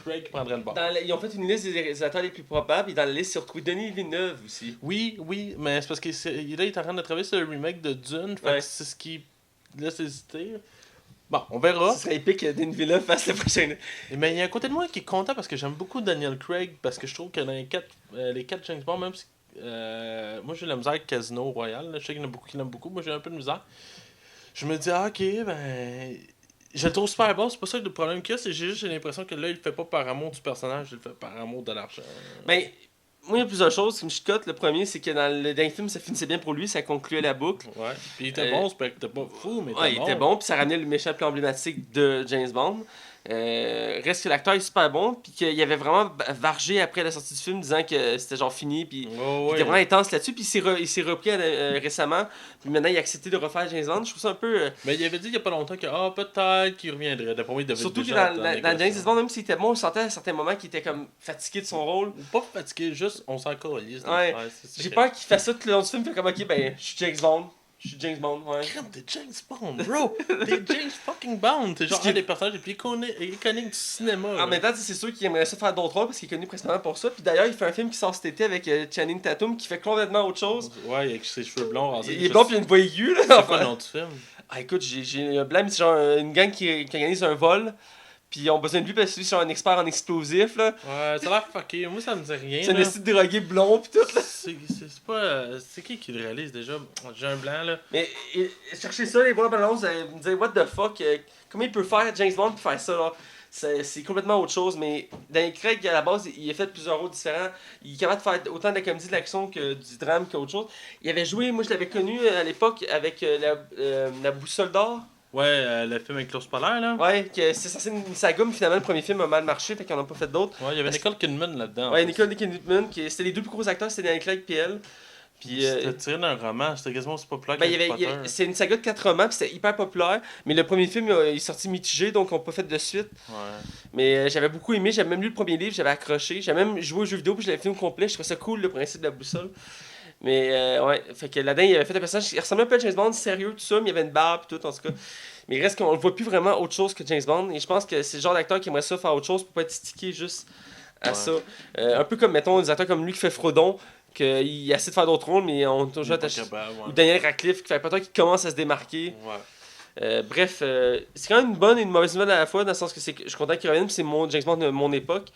Craig prendrait le bord. Ils ont fait une liste des réalisateurs les plus probables et dans la liste, ils ont retrouvé Denis Villeneuve aussi. Oui, mais c'est parce qu'il est en train de travailler sur le remake de Dune. Fait que c'est ce qui laisse hésiter. Bon, on verra. Ce serait épique que Denis Villeneuve fasse le prochain. Mais il y a un côté de moi qui est content parce que j'aime beaucoup Daniel Craig. Parce que je trouve que dans les 4 James Bond, même si. Moi j'ai la misère avec Casino Royale. Je sais qu'il y en a beaucoup qui l'aiment beaucoup. Moi j'ai un peu de misère. Je me dis, ok, ben. Je le trouve super bon, c'est pas ça le problème qu'il y a, c'est juste j'ai l'impression que là, il le fait pas par amour du personnage, il le fait par amour de l'argent. Ben, moi, il y a plusieurs choses qui me chicotent. Le premier, c'est que dans le dernier film, ça finissait bien pour lui, ça concluait la boucle. Ouais, puis il était bon, c'est pas fou, mais il était bon, puis ça ramenait le méchant plus emblématique de James Bond. Reste que l'acteur est super bon, puis qu'il avait vraiment vargé après la sortie du film, disant que c'était genre fini, puis il était vraiment intense là-dessus, puis il s'est repris récemment, puis maintenant il a accepté de refaire James Bond. Je trouve ça un peu. Mais il avait dit il y a pas longtemps que peut-être qu'il reviendrait. D'après moi, il devait surtout déjà que dans James Bond, même s'il était bon, on sentait à certains moments qu'il était comme fatigué de son rôle. Pas fatigué, juste on s'en calise. Ouais. J'ai peur qu'il fasse ça tout le long du film, fait comme ok, ben je suis James Bond. Je suis James Bond, ouais. Crème, t'es James Bond, bro! T'es James fucking Bond! T'es genre un des personnages les plus iconiques du cinéma. En même temps, c'est sûr qu'il aimerait ça faire d'autres rôles parce qu'il est connu principalement pour ça. Puis d'ailleurs, il fait un film qui sort cet été avec Channing Tatum qui fait complètement autre chose. Ouais, avec ses cheveux blonds rasés. Il est blond puis il a une voix aiguë, là. C'est quoi le nom du film? Ah, écoute, j'ai un blâme, c'est genre une gang qui organise un vol. Puis ils ont besoin de lui parce que lui, c'est un expert en explosifs, là. Ouais, ça a l'air fucké. Moi, ça me dit rien. C'est un esti de drogué blond, pis tout, là. C'est pas. C'est qui le réalise déjà? J'ai un blanc, là. Mais chercher ça, les voir la balance, me dire, what the fuck, comment il peut faire James Bond puis faire ça, là? C'est complètement autre chose, mais Daniel Craig, à la base, il a fait plusieurs rôles différents. Il est capable de faire autant de la comédie, de l'action que du drame qu'autre chose. Il avait joué, moi je l'avais connu à l'époque avec la Boussole d'or. Ouais, le film avec l'ours polaire, là. Ouais, c'est censé une saga, mais finalement le premier film a mal marché, fait qu'on n'a pas fait d'autres. Ouais, il y avait Nicole Kidman là-dedans. Ouais, Nicole Kidman, c'était les deux plus gros acteurs, c'était Daniel Craig et elle. C'était tiré d'un roman, c'était quasiment aussi populaire que Harry Potter. C'est une saga de 4 romans, puis c'était hyper populaire, mais le premier film il est sorti mitigé, donc on n'a pas fait de suite. Ouais. Mais j'avais beaucoup aimé, j'avais même lu le premier livre, j'avais accroché, j'avais même joué aux jeux vidéo, puis je l'avais film complet, je trouvais ça cool le principe de la boussole. Mais ouais, fait que là-dedans, il avait fait un personnage, il ressemblait un peu à James Bond, sérieux, tout ça, mais il y avait une barbe et tout, en tout cas. Mais il reste qu'on le voit plus vraiment autre chose que James Bond, et je pense que c'est le genre d'acteur qui aimerait ça faire autre chose pour pas être stické juste à ça. Un peu comme, mettons, des acteurs comme lui qui fait Frodon, qu'il essaie de faire d'autres rôles, mais on toujours attaché. Ou Daniel Radcliffe qui fait pas qui commence à se démarquer. Bref, c'est quand même une bonne et une mauvaise nouvelle à la fois, dans le sens que je suis content qu'il revienne, puis c'est mon James Bond de mon époque.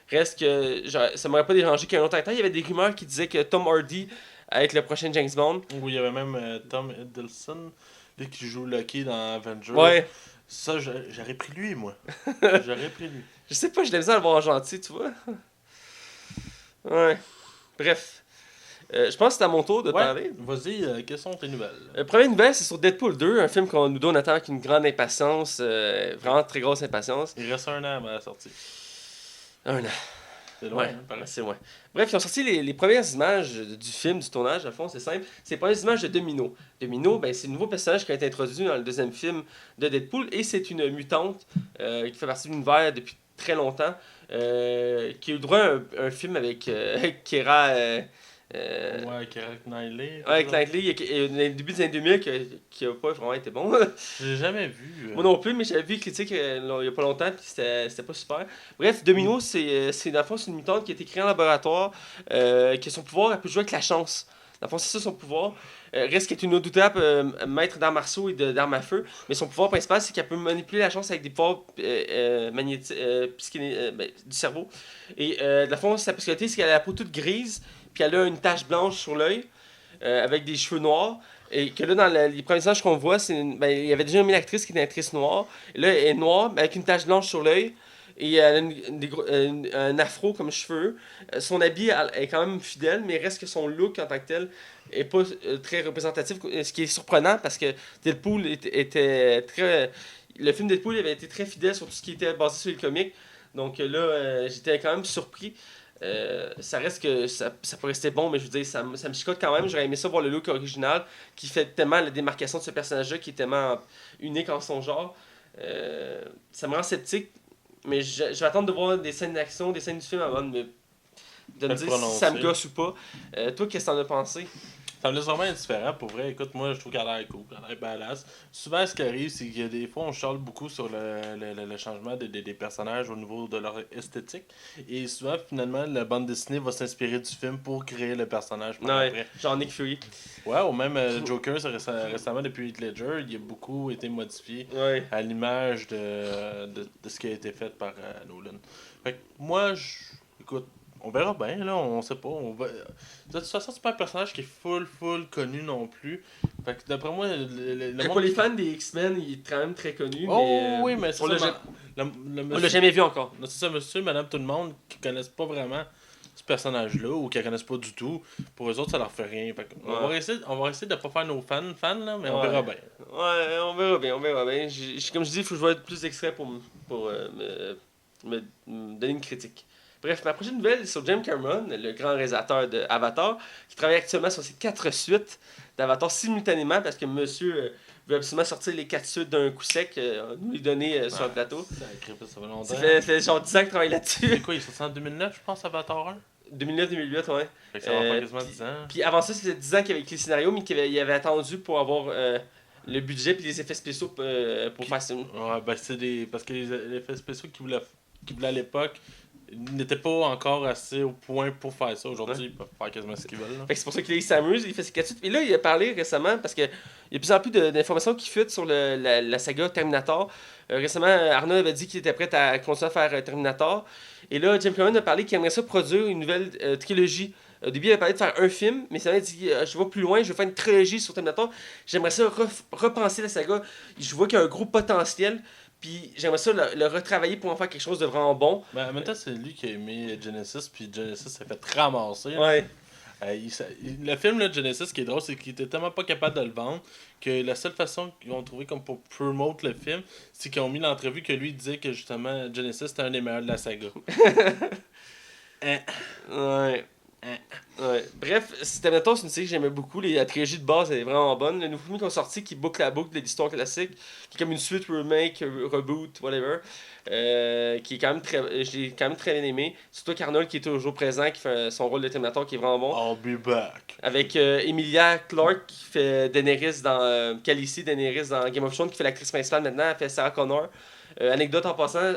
Reste que ça m'aurait pas dérangé qu'un autre acteur. Il y avait des rumeurs qui disaient que Tom Hardy allait être le prochain James Bond. Ou il y avait même Tom Hiddleston, lui qui joue Lucky dans Avengers. Ouais. Ça, j'aurais pris lui, moi. J'aurais pris lui. Je sais pas, je l'ai besoin de le voir gentil, tu vois. Ouais. Bref. Je pense que c'est à mon tour de parler. Vas-y, quelles sont tes nouvelles? Première nouvelle, c'est sur Deadpool 2, un film qu'on nous donne attend avec une grande impatience, vraiment très grosse impatience. Il reste un an à la sortie. Un an. C'est loin, c'est loin. Bref, ils ont sorti les premières images du film, du tournage, à fond, c'est simple. C'est les premières images de Domino. Domino, c'est le nouveau personnage qui a été introduit dans le deuxième film de Deadpool, et c'est une mutante qui fait partie de l'univers depuis très longtemps, qui a eu droit à un film avec Keira... Keira Knightley. Ouais, Knightley, dans le début des années 2000, qui a pas vraiment été bon. J'ai jamais vu. Moi non plus, mais j'avais vu critique il y a pas longtemps, puis c'était pas super. Bref, Domino, c'est dans le fond, c'est une mutante qui a été créée en laboratoire, qui a son pouvoir, elle peut jouer avec la chance. Dans le fond, c'est ça son pouvoir. Reste qu'elle est une redoutable maître d'armes marceaux et d'armes à feu, mais son pouvoir principal, c'est qu'elle peut manipuler la chance avec des pouvoirs magnétiques du cerveau. Et dans le fond, sa particularité, c'est qu'elle a la peau toute grise, puis elle a une tache blanche sur l'œil, avec des cheveux noirs. Et que là, dans les premiers images qu'on voit, il y avait déjà une actrice qui est une actrice noire. Et là, elle est noire, mais avec une tache blanche sur l'œil. Et elle a un afro comme cheveux. Son habit est quand même fidèle, mais reste que son look en tant que tel est pas très représentatif. Ce qui est surprenant parce que Deadpool était très. Le film Deadpool avait été très fidèle sur tout ce qui était basé sur les comics. Donc là, j'étais quand même surpris. Ça reste que ça peut rester bon, mais je veux dire, ça me chicote quand même. J'aurais aimé ça voir le look original qui fait tellement la démarcation de ce personnage-là qui est tellement unique en son genre. Ça me rend sceptique, mais je vais attendre de voir des scènes d'action, des scènes du film avant de me dire si ça me gosse ou pas. Toi, qu'est-ce que t'en as pensé? Ça me laisse vraiment indifférent, pour vrai. Écoute, moi, je trouve qu'elle a l'air cool, elle a l'air badass. Souvent, ce qui arrive, c'est que des fois, on charle beaucoup sur le changement des personnages au niveau de leur esthétique. Et souvent, finalement, la bande dessinée va s'inspirer du film pour créer le personnage par après. Genre Nick Fury. Ouais, ou même Joker, récemment, depuis Heath Ledger, il a beaucoup été modifié à l'image de ce qui a été fait par Nolan. Fait que moi, écoute, on verra bien, là, on sait pas. De toute façon, c'est pas un personnage qui est full connu non plus. Fait que d'après moi, Pour les fans des X-Men, il est quand même très connu. Oui, mais c'est on l'a jamais vu encore. C'est ça, monsieur, madame, tout le monde qui connaissent pas vraiment ce personnage-là ou qui ne connaissent pas du tout. Pour eux autres, ça leur fait rien. Fait que on va essayer de pas faire nos fans, là, mais on verra bien. Ouais, on verra bien. Comme je dis, il faut que je vois plus d'extraits pour me donner une critique. Bref, ma prochaine nouvelle est sur James Cameron, le grand réalisateur de Avatar, qui travaille actuellement sur ses 4 suites d'Avatar simultanément parce que monsieur veut absolument sortir les 4 suites d'un coup sec, nous les donner sur un plateau. Ça fait longtemps. Ça fait genre 10 ans qu'il travaille là-dessus. C'est quoi, il est sorti en 2009, je pense, Avatar 1 2009-2008, ouais. Fait que ça va faire quasiment 10 ans. Puis avant ça, c'était 10 ans qu'il avait écrit le scénario, mais qu'il avait attendu pour avoir le budget et les effets spéciaux pour faire ça. Ouais, ben c'est parce que les effets spéciaux qu'il voulait à l'époque n'étaient pas encore assez au point pour faire ça. Aujourd'hui, ils peuvent faire quasiment ce qu'ils veulent. Fait que c'est pour ça qu'il s'amuse, il fait ses 4 suites. Et là, il a parlé récemment, parce qu'il y a de plus en plus d'informations qui fuitent sur la saga Terminator. Récemment, Arnaud avait dit qu'il était prêt à continuer à faire Terminator. Et là, James Cameron a parlé qu'il aimerait ça produire une nouvelle trilogie. Au début, il avait parlé de faire un film, mais ça m'a dit je vais plus loin, je vais faire une trilogie sur Terminator. J'aimerais ça repenser la saga. Je vois qu'il y a un gros potentiel. Puis j'aimerais ça le retravailler pour en faire quelque chose de vraiment bon. Ben, en même temps, c'est lui qui a aimé Genesis, puis Genesis s'est fait ramasser. Ouais. Le film là, Genesis, ce qui est drôle, c'est qu'il était tellement pas capable de le vendre que la seule façon qu'ils ont trouvé comme pour promote le film, c'est qu'ils ont mis l'entrevue que lui disait que justement Genesis c'était un des meilleurs de la saga. Ouais. Ouais. Bref, Terminator, c'est une série que j'aimais beaucoup. La trilogie de base, elle est vraiment bonne. Le nouveau film qui est sorti, qui boucle la boucle de l'histoire classique, qui est comme une suite, remake, reboot, whatever. Qui est quand même j'ai quand même très bien aimé. Surtout qu'Arnold qui est toujours présent, qui fait son rôle de Terminator qui est vraiment bon. I'll be back. Avec Emilia Clarke qui fait Daenerys dans Khaleesi Daenerys dans Game of Thrones, qui fait l'actrice principale maintenant, elle fait Sarah Connor. Anecdote en passant,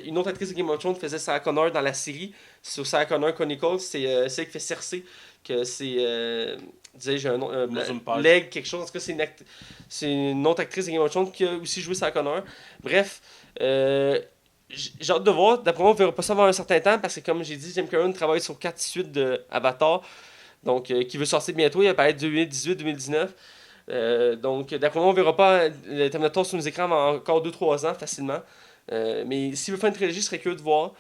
une autre actrice de Game of Thrones faisait Sarah Connor dans la série sur Sarah Connor Chronicles, c'est celle qui fait Cersei, que c'est j'ai un nom, Leg quelque chose, en tout cas c'est une autre actrice de Game of Thrones qui a aussi joué Sarah Connor. Bref, j'ai hâte de voir, d'après moi on verra pas ça avant un certain temps parce que comme j'ai dit, James Cameron travaille sur 4 suites de Avatar, donc qui veut sortir bientôt, il va parler de 2018-2019. Donc, d'après moi, on verra pas le Terminator sur nos écrans avant encore 2-3 ans facilement. Mais s'il veut faire une trilogie, je serais curieux de voir.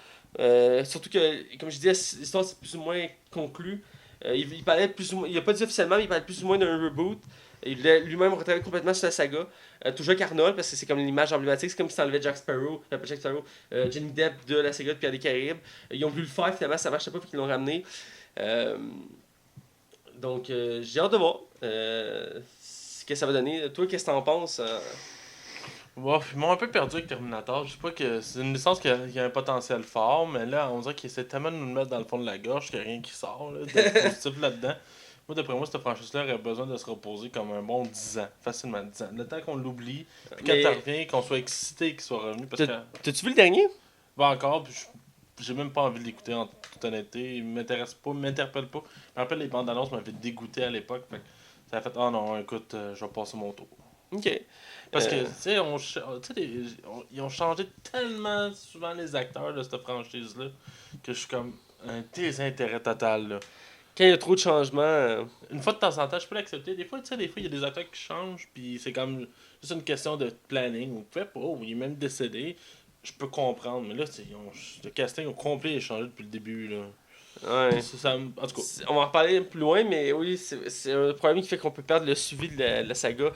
Surtout que, comme je disais, l'histoire c'est plus ou moins conclue. Il parlait plus ou moins, il a pas dit officiellement, mais il parlait plus ou moins d'un reboot. Il voulait lui-même retravailler complètement sur la saga. Toujours avec Arnold, parce que c'est comme l'image emblématique. C'est comme si t'enlevais Jack Sparrow, pas Jack Sparrow, Johnny Depp de la saga de Pirates des Caraïbes. Ils ont voulu le faire, finalement, ça marchait pas, puis qu'ils l'ont ramené. Donc, j'ai hâte de voir. Qu'est-ce que ça va donner? Toi, qu'est-ce que t'en penses? Bon, ils m'ont un peu perdu avec Terminator. Je sais pas que c'est une licence qui a un potentiel fort, mais là, on dirait qu'ils essaient tellement de nous le mettre dans le fond de la gorge qu'il n'y a rien qui sort de positif là-dedans. Moi, d'après moi, cette franchise-là aurait besoin de se reposer comme un bon 10 ans, facilement 10 ans. Le temps qu'on l'oublie, puis quand tu reviens, qu'on soit excité qu'il soit revenu. T'as-tu vu le dernier? Pas encore, puis j'ai même pas envie de l'écouter en toute honnêteté. Il m'intéresse pas, m'interpelle pas. Je me rappelle, les bandes annonces m'avaient dégoûté à l'époque. Ça a fait, oh non, écoute, je vais passer mon tour. Ok. Parce que, tu sais, ils ont changé tellement souvent les acteurs de cette franchise-là que je suis comme un désintérêt total, là. Quand il y a trop de changements... Une fois de temps en temps, je peux l'accepter. Des fois, tu sais, il y a des acteurs qui changent, puis c'est comme juste une question de planning. Ou peut-être pas, ou il est même décédé. Je peux comprendre, mais là, le casting au complet est changé depuis le début, là. Ouais. En tout cas. On va en reparler plus loin, mais oui, c'est un problème qui fait qu'on peut perdre le suivi de la saga.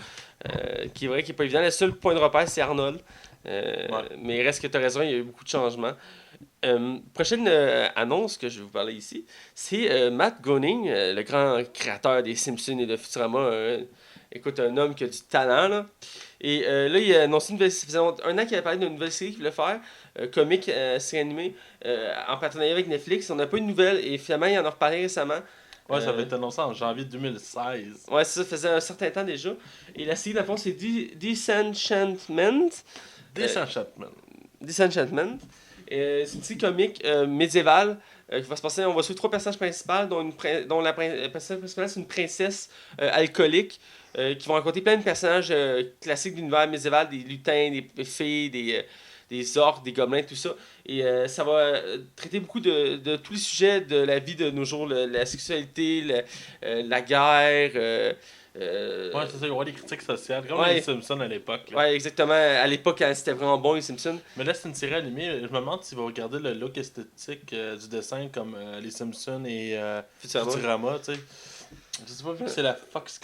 Qui est vrai, qui est pas évident. Le seul point de repère, c'est Arnold. Mais il reste que tu as raison, il y a eu beaucoup de changements. Prochaine annonce que je vais vous parler ici, c'est Matt Groening, le grand créateur des Simpsons et de Futurama. Écoute, un homme qui a du talent, là. Et là, il a annoncé une nouvelle. Ça faisait un an qu'il avait parlé d'une nouvelle série qu'il voulait faire, comique, série animée, en partenariat avec Netflix. On n'a pas eu de nouvelles et finalement, il en a reparlé récemment. Ouais, ça avait été annoncé en janvier 2016. Ouais, ça faisait un certain temps déjà. Et la série, d'abord, c'est Disenchantment. Disenchantment. Disenchantment. C'est une série comique médiévale qui va se passer. On va suivre 3 personnages principaux, dont la personnage principale, c'est une princesse alcoolique qui vont raconter plein de personnages classiques de l'univers médiéval, des lutins, des fées, des orques, des gobelins, tout ça. Et ça va traiter beaucoup de tous les sujets de la vie de nos jours, la sexualité, la guerre. Ouais, c'est ça, il y aura des critiques sociales, comme Ouais. les Simpsons à l'époque. là. Ouais, exactement. À l'époque, quand c'était vraiment bon, les Simpsons. Mais là, c'est une série animée. Je me demande s'ils vont regarder le look esthétique du dessin comme les Simpsons et Futurama. Futurama, tu sais. Je sais pas, vu que c'est la Fox.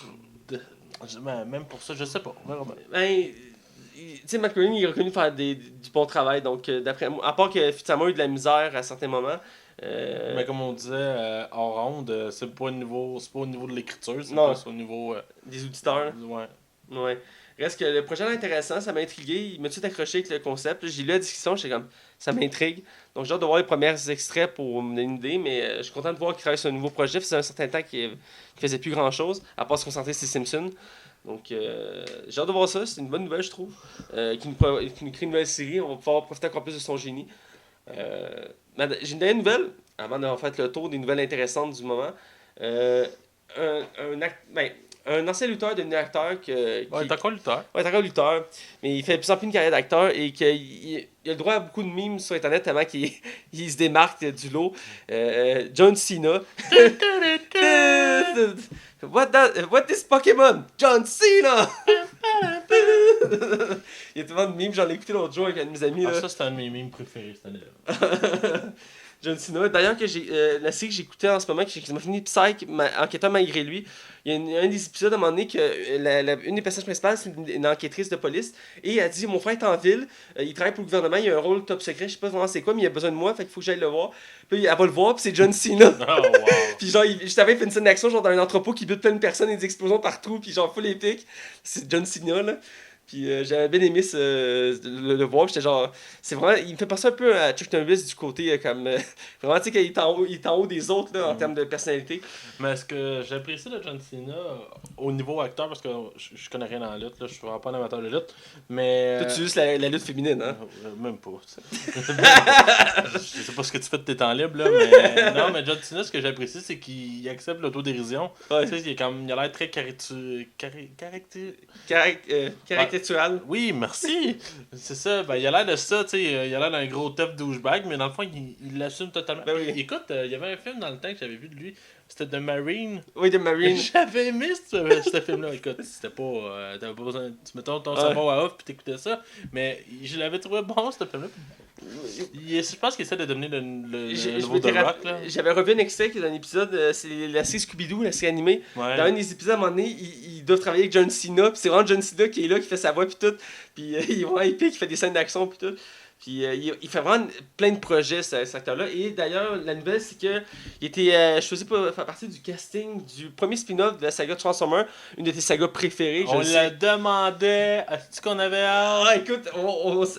Même pour ça, je sais pas. On verra bien. Ben, tu sais, Matt Groening, il est reconnu pour faire du bon travail. Donc, d'après moi, à part que Futurama a eu de la misère à certains moments. Mais comme on disait hors ronde, c'est pas au niveau de l'écriture, c'est Non. plus au niveau. Des auditeurs. Ouais. Ouais. Reste que le projet est intéressant, ça m'a intrigué. Il m'a tout de suite accroché avec le concept. J'ai lu la discussion, j'étais comme, ça m'intrigue. Donc j'ai hâte de voir les premiers extraits pour me donner une idée, mais je suis content de voir qu'il travaille sur un nouveau projet. Ça faisait un certain temps qu'il faisait plus grand chose, à part se concentrer sur les Simpsons. Donc j'ai hâte de voir ça, c'est une bonne nouvelle, je trouve. Qui nous crée une nouvelle série, on va pouvoir profiter encore plus de son génie. J'ai une dernière nouvelle, avant d'avoir fait le tour des nouvelles intéressantes du moment. Un ancien lutteur devenu acteur Ouais, t'es encore lutteur. Ouais, il est encore lutteur, mais il fait de plus en plus une carrière d'acteur et qu'il a le droit à beaucoup de memes sur Internet tellement qu'il il se démarque du lot. John Cena. What is Pokémon? John Cena! Il y a tellement de memes, j'en ai écouté l'autre jour avec un de mes amis. Ah, Là. ça, c'est un de mes memes préférés cette année-là. John Cena. D'ailleurs, la série que j'écoutais en ce moment, qui m'a fini Psych, enquêteur malgré lui, il y a un des épisodes à un moment donné que une des personnages principales, c'est une enquêtrice de police, et elle dit mon frère est en ville, il travaille pour le gouvernement, il a un rôle top secret, je sais pas vraiment c'est quoi, mais il a besoin de moi, fait qu'il faut que j'aille le voir. Puis elle va le voir, puis c'est John Cena. Oh, wow. Puis genre, juste avant, il fait une scène d'action, genre dans un entrepôt qui bute plein de personnes et des explosions partout, puis genre full épique. C'est John Cena, là. Puis j'avais bien aimé le voir, j'étais genre, c'est vraiment, il me fait penser un peu à Chuck Norris du côté comme, vraiment, tu sais, qu'il est il est en haut des autres, là, en termes de personnalité. Mais ce que j'apprécie de John Cena au niveau acteur, parce que je connais rien dans la lutte, là, je suis vraiment pas un amateur de lutte, mais. Toi, tu juste la lutte féminine, hein? Même pas. Je sais pas ce que tu fais de tes temps libres, là, mais. Non, mais John Cena, ce que j'apprécie, c'est qu'il accepte l'autodérision. Ouais. Tu sais, il a l'air très Caricatural. Oui, merci. C'est ça. Ben, il a l'air de ça, tu sais. Il a l'air d'un gros tough douchebag, mais dans le fond, il l'assume totalement. Ben oui. Écoute, il y avait un film dans le temps que j'avais vu de lui. C'était The Marine. Oui, de Marine. J'avais aimé ce film-là. Écoute, c'était pas. T'avais pas besoin. Tu mettais ton cerveau à off puis t'écoutais ça. Mais je l'avais trouvé bon, ce film-là. Je pense qu'il essaie de devenir le nouveau The Rock, là. J'avais revu un extrait qui est dans un épisode, c'est la série Scooby-Doo, la série animée. Ouais. Dans un des épisodes, à un moment donné, ils doivent travailler avec John Cena, puis c'est vraiment John Cena qui est là, qui fait sa voix, puis tout. Puis il est vraiment épique, il fait des scènes d'action, puis tout. Puis il fait vraiment plein de projets, cet acteur-là. Et d'ailleurs, la nouvelle, c'est que il était choisi pour faire partie du casting du premier spin-off de la saga Transformers, une de tes sagas préférées. On le demandait. Est-ce qu'on avait hâte? Ah, écoute,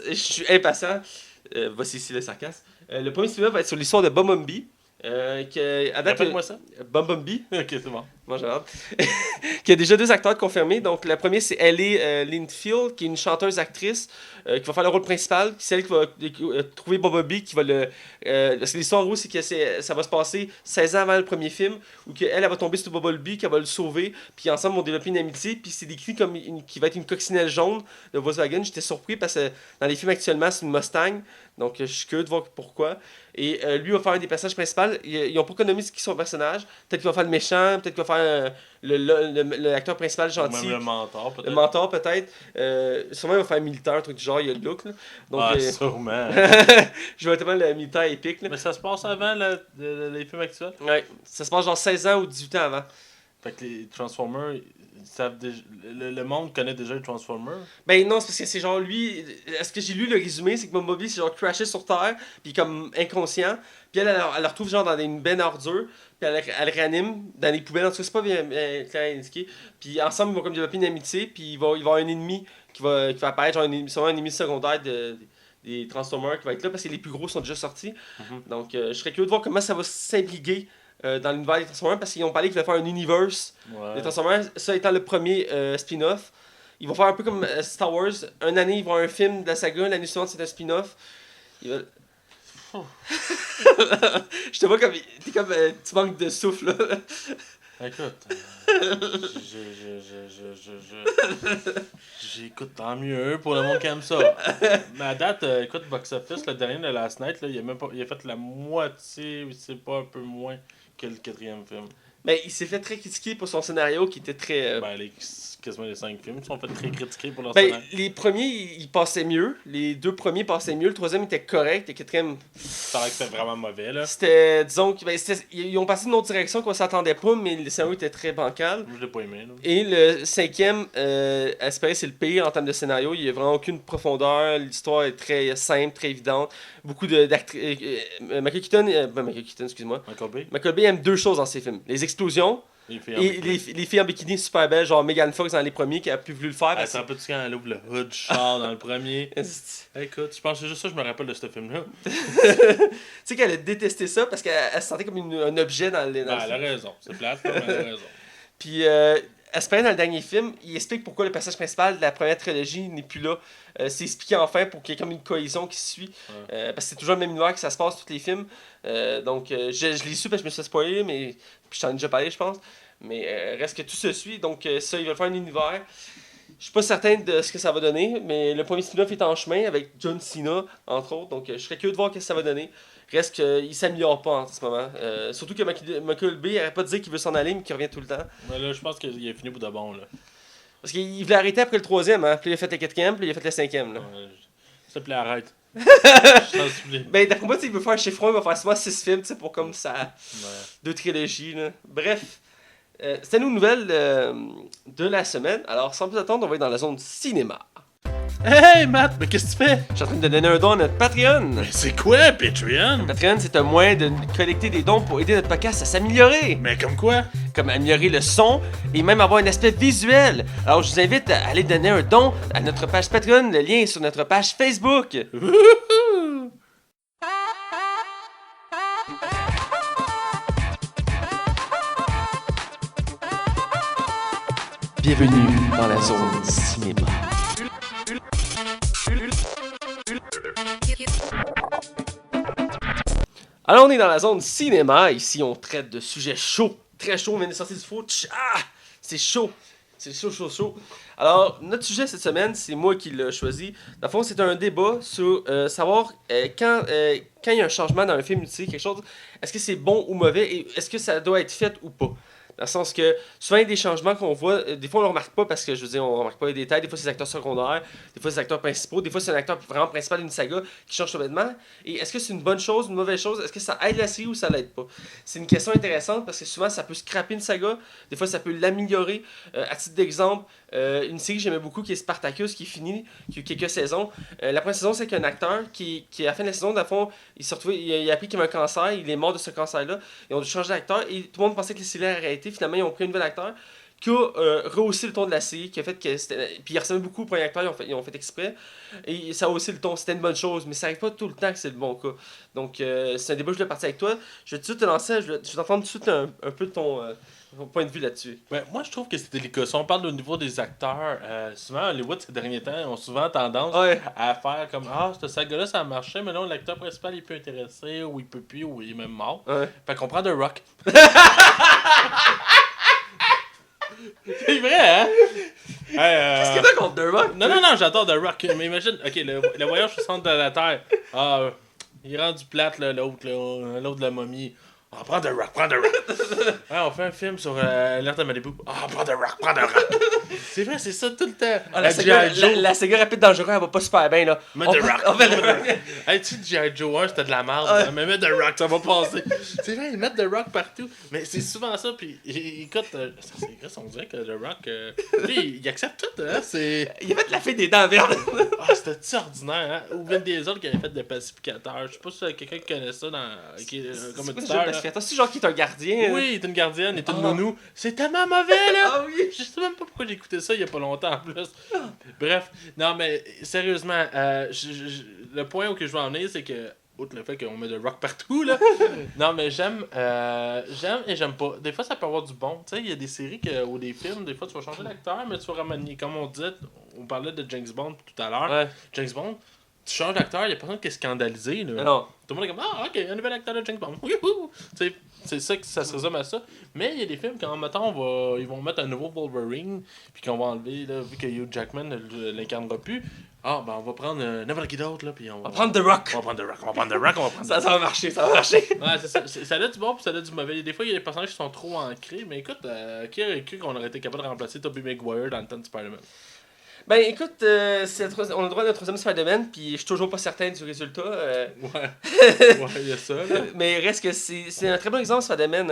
je suis impatient. Voici ici le sarcasme. Le premier spin-off va être sur l'histoire de Bumblebee. Répète-moi ça. Bumblebee. Ok, c'est bon. Moi, j'ai hâte. Qui a déjà 2 acteurs confirmés. Donc, la première, c'est Ellie Linfield, qui est une chanteuse-actrice qui va faire le rôle principal. C'est elle qui va trouver Bumblebee, qui va le. Parce que l'histoire, c'est que ça va se passer 16 ans avant le premier film, où elle va tomber sur Bumblebee, qu'elle va le sauver, puis ensemble, ils vont développer une amitié. Puis c'est décrit comme qui va être une coccinelle jaune de Volkswagen. J'étais surpris parce que dans les films actuellement, c'est une Mustang. Donc, je suis curieux de voir pourquoi. Et lui va faire un des personnages principaux. Ils n'ont pas économisé qui sont son personnage. Peut-être qu'il va faire le méchant, peut-être qu'il va faire l'acteur principal gentil. Même le mentor, peut-être. Le mentor, peut-être. Sûrement, il va faire militaire, un truc du genre, il y a le look. Là. Donc, sûrement. je vois tellement le militaire épique. Là. Mais ça se passe avant les films actuels? Ouais, ça se passe genre 16 ans ou 18 ans avant. Fait que les Transformers, le monde connaît déjà les Transformers. Ben non, c'est parce que c'est genre lui. Est-ce que j'ai lu le résumé? C'est que Bumblebee, c'est genre crashé sur Terre, puis comme inconscient. Puis elle le retrouve genre dans une benne à ordures, puis elle le réanime dans les poubelles. En tout cas, c'est pas bien clair indiqué. Puis ensemble, ils vont comme développer une amitié, puis il va y avoir un ennemi qui va apparaître, genre sûrement un ennemi secondaire des Transformers qui va être là, parce que les plus gros sont déjà sortis. Donc, je serais curieux de voir comment ça va s'impliquer dans l'univers des Transformers, parce qu'ils ont parlé qu'ils voulaient faire un universe des Transformers, ça étant le premier spin-off. Ils vont faire un peu comme Star Wars. Une année, ils vont avoir un film de la saga, l'année suivante, c'est un spin-off. Ils veulent... Je te vois comme... T'es comme... tu manques de souffle, là. Écoute, j'écoute tant mieux pour le monde qui aime ça. Mais à date, écoute, Box Office, le dernier de Last Night, là, il a fait la moitié, c'est pas un peu moins que le 4e film. Mais il s'est fait très critiquer pour son scénario qui était très... Quasiment les 5 films sont fait très critiqués pour leur Ben, scénario. les premiers, ils passaient mieux. Les 2 premiers passaient mieux. Le 3e était correct. Le 4e... Ça paraît que c'était vraiment mauvais, là. C'était, disons, ils ont passé une autre direction qu'on s'attendait pas, mais le scénario était très bancal. Je l'ai pas aimé, là. Et le 5e, à espérer, c'est le pire en termes de scénario. Il n'y a vraiment aucune profondeur. L'histoire est très simple, très évidente. Beaucoup d'actrices... Michael Keaton, excuse-moi. Michael Bay aime 2 choses dans ses films. Les explosions. Les filles en bikini super belles, genre Megan Fox dans les premiers qui a plus voulu le faire. C'est un peu quand elle ouvre le hood du char dans le premier. Écoute, je pense que c'est juste ça que je me rappelle de ce film-là. Tu sais qu'elle a détesté ça parce qu'elle se sentait comme un objet dans le elle a raison, c'est plate, mais elle a raison. Puis, Aspirant, dans le dernier film, il explique pourquoi le personnage principal de la première trilogie n'est plus là. C'est expliqué enfin pour qu'il y ait comme une cohésion qui se suit. Parce que c'est toujours le même univers que ça se passe tous les films. Donc, je l'ai su parce que je me suis spoilé, mais puis je t'en ai déjà parlé, je pense. Mais reste que tout se suit. Donc, ça, il va faire un univers. Je suis pas certain de ce que ça va donner, mais le premier spin-off est en chemin avec John Cena, entre autres. Donc, je serais curieux de voir ce que ça va donner. Reste qu'il s'améliore pas en ce moment. Surtout que Michael Bay n'arrête pas de dire qu'il veut s'en aller, mais qu'il revient tout le temps. Mais là, je pense qu'il a fini pour de bon, là. Parce qu'il voulait arrêter après le 3e, hein. Puis il a fait le 4e, puis il a fait le 5e, là. S'il te plaît, arrête. Ben, d'après moi, il veut faire un chiffron, il va faire souvent 6 films, tu sais, pour comme ça. 2 trilogies, là. Bref. C'était nos nouvelles de la semaine. Alors, sans plus attendre, on va être dans la zone cinéma. Hey Matt, mais qu'est-ce que tu fais? Je suis en train de donner un don à notre Patreon. Mais c'est quoi Patreon? Patreon, c'est un moyen de collecter des dons pour aider notre podcast à s'améliorer. Mais comme quoi? Comme améliorer le son et même avoir un aspect visuel. Alors, je vous invite à aller donner un don à notre page Patreon. Le lien est sur notre page Facebook. Bienvenue dans la zone cinéma. Alors, on est dans la zone cinéma. Ici, on traite de sujets chauds. Très chauds. On vient de sortir du four. Ah! C'est chaud. C'est chaud. Alors, notre sujet cette semaine, c'est moi qui l'ai choisi. Dans le fond, c'est un débat sur savoir quand il y a un changement dans un film, tu sais, quelque chose, est-ce que c'est bon ou mauvais et est-ce que ça doit être fait ou pas. Dans le sens que souvent, il y a des changements qu'on voit. Des fois, on ne le remarque pas parce que, je veux dire, on ne remarque pas les détails. Des fois, c'est des acteurs secondaires. Des fois, c'est des acteurs principaux. Des fois, c'est un acteur vraiment principal d'une saga qui change complètement. Et est-ce que c'est une bonne chose, une mauvaise chose? Est-ce que ça aide la série ou ça l'aide pas? C'est une question intéressante parce que souvent, ça peut scraper une saga. Des fois, ça peut l'améliorer. À titre d'exemple, une série que j'aimais beaucoup qui est Spartacus, qui est finie, qui a eu quelques saisons. La première saison, c'est qu'un acteur qui, à la fin de la saison, dans le fond, il a appris qu'il avait un cancer. Il est mort de ce cancer-là. Ils ont dû changer d'acteur. Et tout le monde pensait que la série allait arrêter. Finalement, ils ont pris un nouvel acteur qui a rehaussé le ton de la série, qui a fait que c'était... Puis il ressemblait beaucoup au premier acteur, ils ont fait exprès. Et ça a haussé le ton, c'était une bonne chose, mais ça n'arrive pas tout le temps que c'est le bon cas. Donc c'est un débat que je voulais partir avec toi. Je vais tout de suite te lancer, je vais t'entendre tout de suite un peu ton point de vue là-dessus. Ben, moi, je trouve que c'est délicat. Si on parle au niveau des acteurs, souvent, Hollywood, ces derniers temps, ont souvent tendance à faire comme « Ah, cette saga-là, ça a marché, mais là, l'acteur principal, il peut intéresser, ou il peut plus, ou il est même mort. » Fait qu'on prend The Rock. C'est vrai, hein? Qu'est-ce que t'as contre The Rock? Non, j'adore The Rock. Mais imagine, ok, le voyage au centre de la Terre. Ah, il est rendu plate, là, l'autre de la momie. Ah, prends The Rock, prends The Rock. Ouais, on fait un film sur l'Alerte à Malibu. Ah, prends The Rock, prends The Rock. C'est vrai, c'est ça tout le temps. Ah, la Sega rapide dangereux, elle va pas super bien, là. Mets The Rock. On fait The Rock. Hey, tu sais, G.I. Joe 1, c'était de la merde. Mais mets The Rock, ça va passer. C'est vrai, ils mettent The Rock partout. Mais c'est souvent ça. Puis, écoute, on dirait que The Rock, lui, il accepte tout. Hein, il a fait la fille des dents vertes. Ah, c'était ordinaire. Hein? Ou Vin Diesel qui avait fait des pacificateurs. Je sais pas si quelqu'un qui connaît ça comme auditeur. C'est genre qui est un gardien. Oui, il est une gardienne, il est une nounou. C'est tellement mauvais, là! Ah oui! Je sais même pas pourquoi j'ai écouté ça il y a pas longtemps en plus. Bref, non, mais sérieusement, le point où je veux en venir, c'est que, outre le fait qu'on met de rock partout, là, non, mais j'aime et j'aime pas. Des fois, ça peut avoir du bon. Tu sais, il y a des séries ou des films, des fois, tu vas changer d'acteur, mais tu vas ramener, comme on disait, on parlait de James Bond tout à l'heure. Ouais. James Bond, tu changes d'acteur, il y a personne qui est scandalisé, là. Non. Tout le monde est comme, ah, ok, un nouvel acteur de James Bond. Youhou! Tu sais, c'est ça que ça se résume à ça. Mais il y a des films quand, mettons, ils vont mettre un nouveau Wolverine, puis qu'on va enlever, là, vu que Hugh Jackman ne l'incarnera plus. Ah, ben on va prendre n'importe qui d'autre, là, puis on va prendre The Rock. On va prendre The Rock, on va prendre The Rock, on va prendre ça va marcher, ça va marcher. Ouais, c'est ça. Ça a du bon, puis ça a du mauvais. Des fois, il y a des personnages qui sont trop ancrés, mais écoute, qui aurait cru qu'on aurait été capable de remplacer Tobey Maguire dans le temps de Spider-Man? Ben écoute, on a le droit d'un troisième Spider-Man, puis je suis toujours pas certain du résultat. Ouais, il y a ça, là. Mais reste que c'est un très bon exemple, Spider-Man.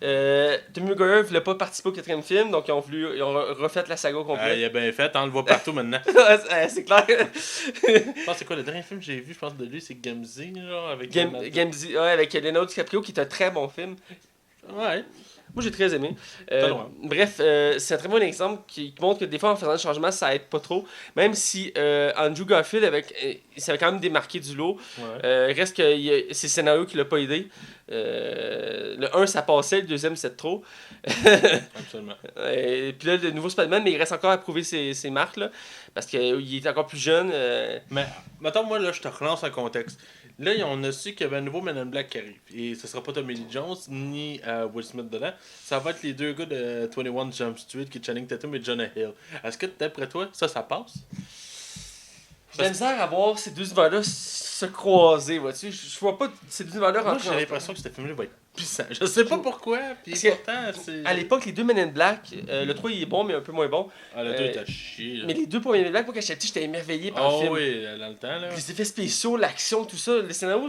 Tobey Maguire voulait pas participer au 4e film, donc ils ont refait la saga au complet. Il a bien fait, on le voit partout maintenant. C'est clair. Je pense c'est quoi le dernier film que j'ai vu, je pense de lui, c'est Gamzee, genre, avec Gamzee, ouais, avec Leonardo DiCaprio, qui est un très bon film. Ouais. Moi, j'ai très aimé. Bref, c'est un très bon exemple qui montre que des fois, en faisant le changement, ça aide pas trop. Même si Andrew Garfield, il s'avait quand même démarqué du lot. Ouais. Reste que c'est le scénario qui l'a pas aidé. Le 1, ça passait. Le 2e, c'était trop. Absolument. Et puis là, le nouveau Spider-Man, mais il reste encore à prouver ses marques. Là, parce qu'il est encore plus jeune. Mais, mettons, moi, là, je te relance un contexte. Là, on a su qu'il y avait un nouveau Men in Black qui arrive. Et ce sera pas Tommy Lee Jones ni Will Smith dedans. Ça va être les deux gars de 21 Jump Street qui est Channing Tatum et Jonah Hill. Est-ce que, d'après toi, ça passe? J'ai la misère à voir ces deux univers-là se croiser. Vois-tu? Je vois pas ces deux univers-là rentrer. Moi, j'ai l'impression que ce film-là va être puissant. Je sais pas pourquoi. Puis pourtant, c'est. À l'époque, les deux Men in Black, le 3 il est bon, mais un peu moins bon. Ah, le 2 était chier. Là. Mais les deux premiers Men in Black, moi, quand j'étais petit, j'étais émerveillé par le film. Oh oui, dans le temps. Là. Les effets spéciaux, l'action, tout ça. Les scénarios,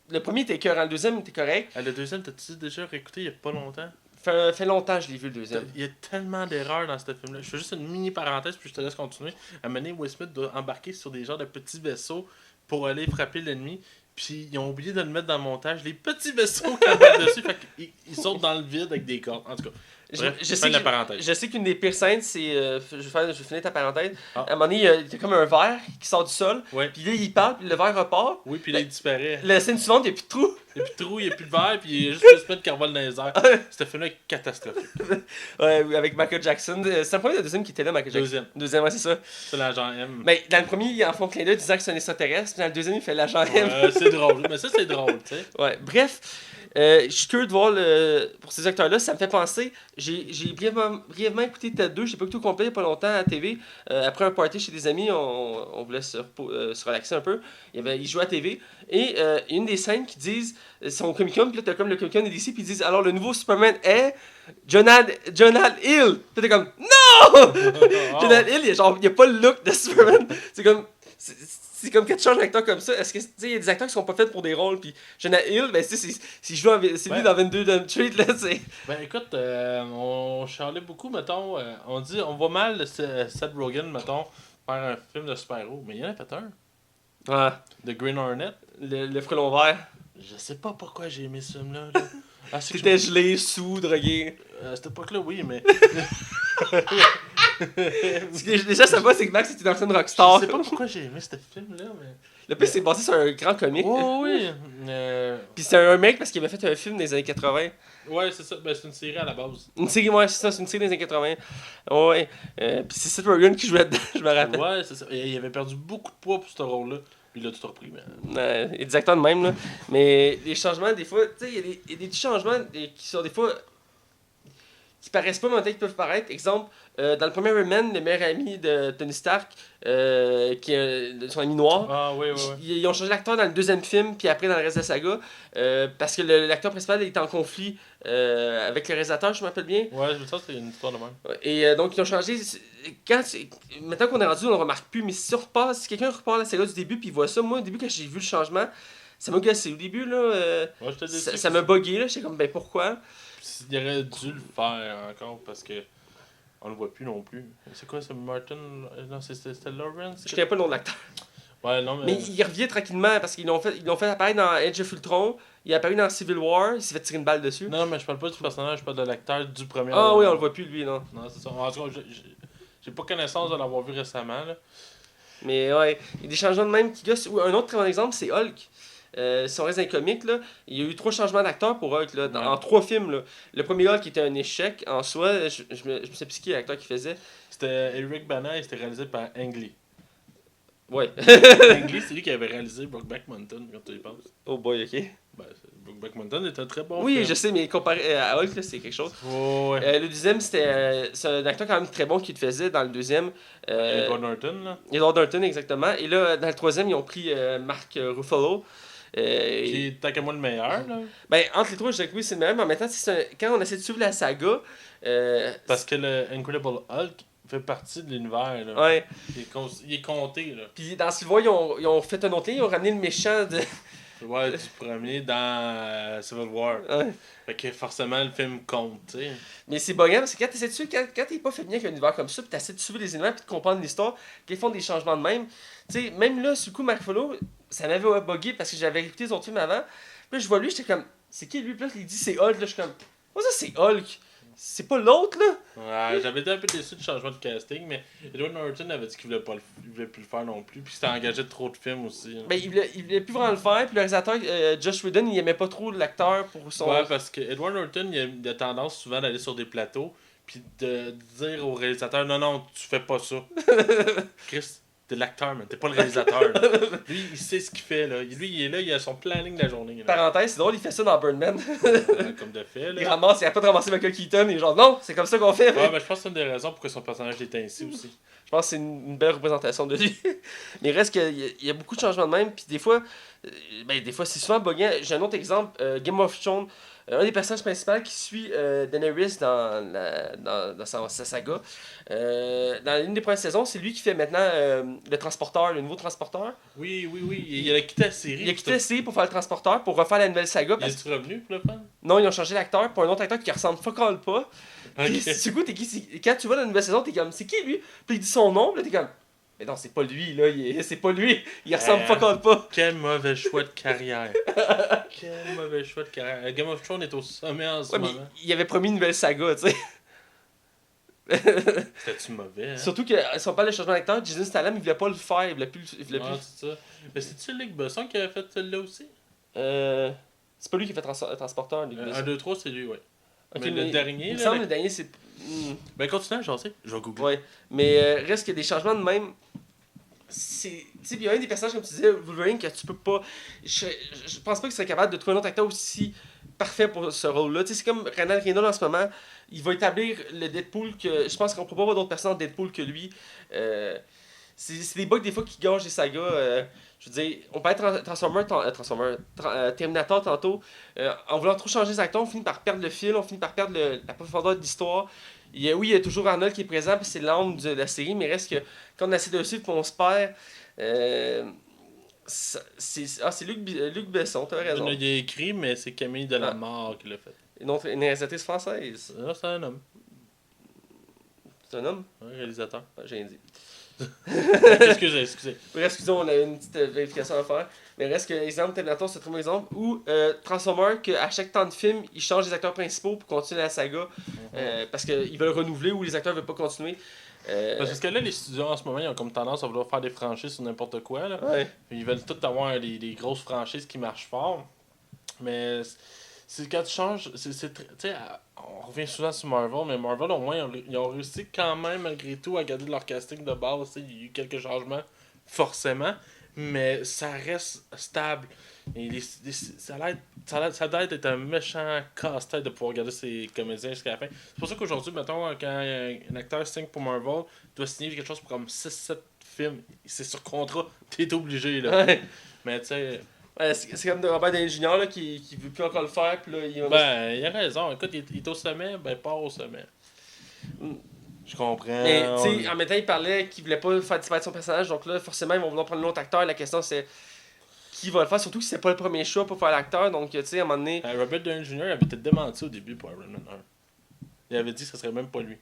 le premier était écœurant, le deuxième était correct. Le deuxième, t'as-tu déjà réécouté il y a pas longtemps? Fait longtemps que je l'ai vu le deuxième. Il y a tellement d'erreurs dans ce film-là. Je fais juste une mini parenthèse puis je te laisse continuer. À un moment donné, Will Smith doit embarquer sur des genres de petits vaisseaux pour aller frapper l'ennemi. Puis ils ont oublié de le mettre dans le montage. Les petits vaisseaux qui embarquent dessus, fait qu'ils sautent dans le vide avec des cordes. En tout cas, bref, je sais qu'une des pires scènes, c'est. Je vais finir ta parenthèse. À un moment donné, il y a comme un verre qui sort du sol. Ouais. Puis là, il parle, puis le verre repart. Oui, puis là, il disparaît. La scène suivante, il n'y a plus de trou. Il n'y a plus de trou, il n'y a plus de verre, puis il y a juste Will Smith qui envole dans les airs. C'était film-là est catastrophique. Ouais, avec Michael Jackson. C'est le premier ou le deuxième qui était là, Michael Jackson? Deuxième, ouais, c'est ça. C'est l'agent M. Mais dans le premier, il en font clin d'œil disant que c'est un extraterrestre. Puis dans le deuxième, il fait l'agent M. C'est drôle. Mais ça, c'est drôle, tu sais. Ouais, bref. Je suis curieux de voir pour ces acteurs-là. Ça me fait penser. J'ai brièvement écouté Ted 2. J'ai pas écouté au complet il y a pas longtemps à la TV. Après un party chez des amis, on voulait se relaxer un peu. Il jouait à la TV. Et une des scènes qui disent son Comic-Con, puis là t'as comme le Comic-Con est d'ici, puis ils disent alors le nouveau Superman est Jonah Hill. Puis t'es comme non! Jonah Hill, il y a pas le look de Superman. C'est comme quand tu changes un acteur comme ça, est-ce que il y a des acteurs qui sont pas faits pour des rôles, puis Jonah Hill, ben c'est lui dans 22 Jump Street là, c'est. Ben écoute, on charlait beaucoup, mettons, on voit mal Seth Rogen, mettons, faire un film de super-héros, mais il y en a fait un. Ouais. The Green Hornet. Le frelon vert. Je sais pas pourquoi j'ai aimé ce film-là. T'étais gelé, sous, drogué. À cette époque-là, oui, mais. Déjà, ça va, c'est que Max était dans une rockstar. Je sais pas pourquoi j'ai aimé ce film-là, mais. Le plus, c'est basé sur un grand comique. Oh, oui. Puis c'est un mec parce qu'il avait fait un film dans les années 80. Ouais, c'est ça. Ben, c'est une série à la base. Une série, ouais, c'est ça, c'est une série des années 80. Ouais. Puis c'est Seth Rogen qui jouait dedans, je me rappelle. Ouais, c'est ça. Il avait perdu beaucoup de poids pour ce rôle-là. Puis il a tout repris, mais. Il y a des acteurs de même, là. Mais les changements, des fois, tu sais, il y a des petits changements qui sont des fois. qui paraissent pas, mais en même temps qui peuvent paraître. Exemple, dans le premier Iron Man, le meilleur ami de Tony Stark, qui est son ami noir, Ah, oui, oui, oui. ils ont changé l'acteur dans le deuxième film, puis après dans le reste de la saga, parce que l'acteur principal est en conflit avec le réalisateur, je me rappelle bien. Ouais, ça, c'est une histoire de même. Et donc, ils ont changé. Maintenant qu'on est rendu, on le remarque plus, mais si quelqu'un repart la saga du début, puis il voit ça, moi, au début, quand j'ai vu le changement, ça m'a gossé. Au début, là, Ouais, je te dis ça m'a bugué, là. J'étais comme, ben pourquoi? Il aurait dû le faire encore parce que on le voit plus non plus. C'est quoi, c'est Martin? Non, c'était Lawrence? Je connais pas le nom de l'acteur. Ouais, non, Mais il revient tranquillement parce qu'ils l'ont fait apparaître dans Age of Ultron. Il est apparu dans Civil War. Il s'est fait tirer une balle dessus. Non, mais je parle pas du personnage, je parle de l'acteur du premier. Ah oui, on le voit plus, lui, non. Non, c'est ça. En tout cas, j'ai pas connaissance de l'avoir vu récemment. Là. Mais ouais, il y a des changements de même qui gossent. Ou un autre très bon exemple, c'est Hulk. Si on reste dans les comics, là, il y a eu 3 changements d'acteurs pour Hulk, là, en 3 films. Là. Le premier Hulk était un échec en soi. Je me sais plus qui est l'acteur qui faisait. C'était Eric Bana et c'était réalisé par Ang Lee. Ouais. Ang Lee, c'est lui qui avait réalisé Brokeback Mountain, quand tu y penses. Oh boy, ok. Ben, Brokeback Mountain est un très bon Oui, film. je sais, mais comparé à Hulk, là, c'est quelque chose. Ouais. Le deuxième, c'est un acteur quand même très bon qui le faisait dans le deuxième. Edward Norton, là. Edward Norton, exactement. Et là, dans le troisième, ils ont pris Mark Ruffalo. Qui est tant qu'à moi le meilleur, là. Ben, entre les trois, je dirais que oui, c'est le meilleur, mais en même temps, quand on essaie de suivre la saga. Parce que le Incredible Hulk fait partie de l'univers, là. Ouais. Il est compté, là. Puis dans Civil War, ils ont fait un autre lien, ils ont ramené le méchant de. Ouais, du premier dans Civil War. Ouais. Fait que forcément, le film compte, tu sais. Mais c'est buggant parce que quand t'essaies de suivre, quand t'es pas fait bien avec un univers comme ça, pis t'essaies de suivre les univers puis de comprendre l'histoire, puis ils font des changements de même. Tu sais, même là, sur le coup, Mark Ruffalo, ça m'avait bugué parce que j'avais écouté les autres films avant. Puis là, je vois lui, j'étais comme, c'est qui lui? Puis là, il dit c'est Hulk, là, je suis comme, oh ça c'est Hulk. C'est pas l'autre, là. Ouais, j'avais été un peu déçu du changement de casting, mais Edward Norton avait dit qu'il voulait plus le faire non plus, puis il s'était engagé de trop de films aussi. Hein. Ben, il voulait plus vraiment le faire, puis le réalisateur, Josh Whedon, il aimait pas trop l'acteur pour son. Ouais, parce que Edward Norton, il a tendance souvent d'aller sur des plateaux, puis de dire au réalisateur, non, tu fais pas ça. Chris, t'es l'acteur, mais t'es pas le réalisateur. Là. Lui, il sait ce qu'il fait, là. Lui, il est là, il a son planning de la journée. Là. Parenthèse, c'est drôle, il fait ça dans Birdman. Comme de fait, là. Il a pas de ramasser Michael Keaton, et genre, non, c'est comme ça qu'on fait. Ouais, mais je pense que c'est une des raisons pourquoi son personnage est ainsi aussi. Je pense que c'est une belle représentation de lui. Mais il reste qu'il y a beaucoup de changements de même. Puis des fois, c'est souvent buggant. J'ai un autre exemple, Game of Thrones. Un des personnages principaux qui suit Daenerys dans sa saga. Dans l'une des premières saisons, c'est lui qui fait maintenant le transporteur, le nouveau transporteur. Oui. Il a quitté la série. Il a quitté la série pour faire le transporteur, pour refaire la nouvelle saga. Il est revenu pour le faire? Non, ils ont changé l'acteur pour un autre acteur qui ressemble fuck all pas. Okay. Puis, du coup, quand tu vois la nouvelle saison, t'es comme, c'est qui lui? Puis il dit son nom, là, t'es comme, mais non, c'est pas lui, là, c'est pas lui, il ressemble fuck all pas. Quel mauvais choix de carrière. Quel mauvais choix de carrière. Game of Thrones est au sommet en ce moment. Il avait promis une nouvelle saga, tu sais. C'était-tu mauvais, hein? Surtout que, si on parle de changement d'acteur, Jason Statham, il voulait pas le faire, il voulait plus. C'est ça. Mais c'est-tu Luc Besson qui avait fait celui-là aussi? C'est pas lui qui a fait Transporteur, Luc Besson. 1, 2, 3, c'est lui, ouais. Okay, mais le dernier, il me là. semble le dernier, c'est. Ben, continue, j'en sais. Je vais googler. Ouais. Mais reste qu'il y a des changements de même. Tu sais, il y a un des personnages, comme tu disais, Wolverine, que tu peux pas. Je pense pas qu'il serait capable de trouver un autre acteur aussi parfait pour ce rôle-là. Tu sais, c'est comme Ryan Reynolds en ce moment. Il va établir le Deadpool que. Je pense qu'on peut pas voir d'autres personnes en Deadpool que lui. C'est des bugs des fois qui gâchent les sagas. Je veux dire, on peut être Terminator tantôt. En voulant trop changer les acteurs, on finit par perdre le fil, on finit par perdre la profondeur de l'histoire. Il y a toujours Arnold qui est présent, puis c'est l'âme de la série, mais reste que quand on essaie de le suivre, puis on se perd. C'est Luc Besson, t'as raison. Il a écrit, mais c'est Camille Delamare qui l'a fait. Une réalisatrice française. Non, c'est un homme. C'est un homme? Un réalisateur. J'ai rien dit. Excusez. Excusez, on a une petite vérification à faire. Mais reste que exemple, Terminator, c'est un très bon exemple. Ou Transformers, qu'à chaque temps de film, ils changent les acteurs principaux pour continuer la saga. Parce qu'ils veulent renouveler ou les acteurs veulent pas continuer. Parce que là, les studios en ce moment, ils ont comme tendance à vouloir faire des franchises sur n'importe quoi. Là. Ouais. Ils veulent tout avoir des grosses franchises qui marchent fort. Mais c'est quand tu changes, tu sais, on revient souvent sur Marvel, mais Marvel au moins ils ont réussi quand même malgré tout à garder leur casting de base. Il y a eu quelques changements forcément, mais ça reste stable. Et ça doit être un méchant casse-tête de pouvoir regarder ces comédiens jusqu'à la fin. C'est pour ça qu'aujourd'hui, mettons, quand un acteur signe pour Marvel, il doit signer quelque chose pour comme 6-7 films. C'est sur contrat, t'es obligé, là. Ouais. Mais tu sais, Ouais, c'est comme de Robert Downey Jr. Là, qui veut plus encore le faire. Puis là, il a raison. Écoute, il est au sommet, ben part au sommet. Mm. Je comprends. Mais tu sais, en même temps, il parlait qu'il voulait pas faire disparaître son personnage. Donc là, forcément, ils vont vouloir prendre un autre acteur. La question, c'est qui va le faire. Surtout que c'est pas le premier choix pour faire l'acteur. Donc, tu sais, à un moment donné. Robert Downey Jr. avait été démenti au début pour Iron Man 1. Il avait dit que ce serait même pas lui.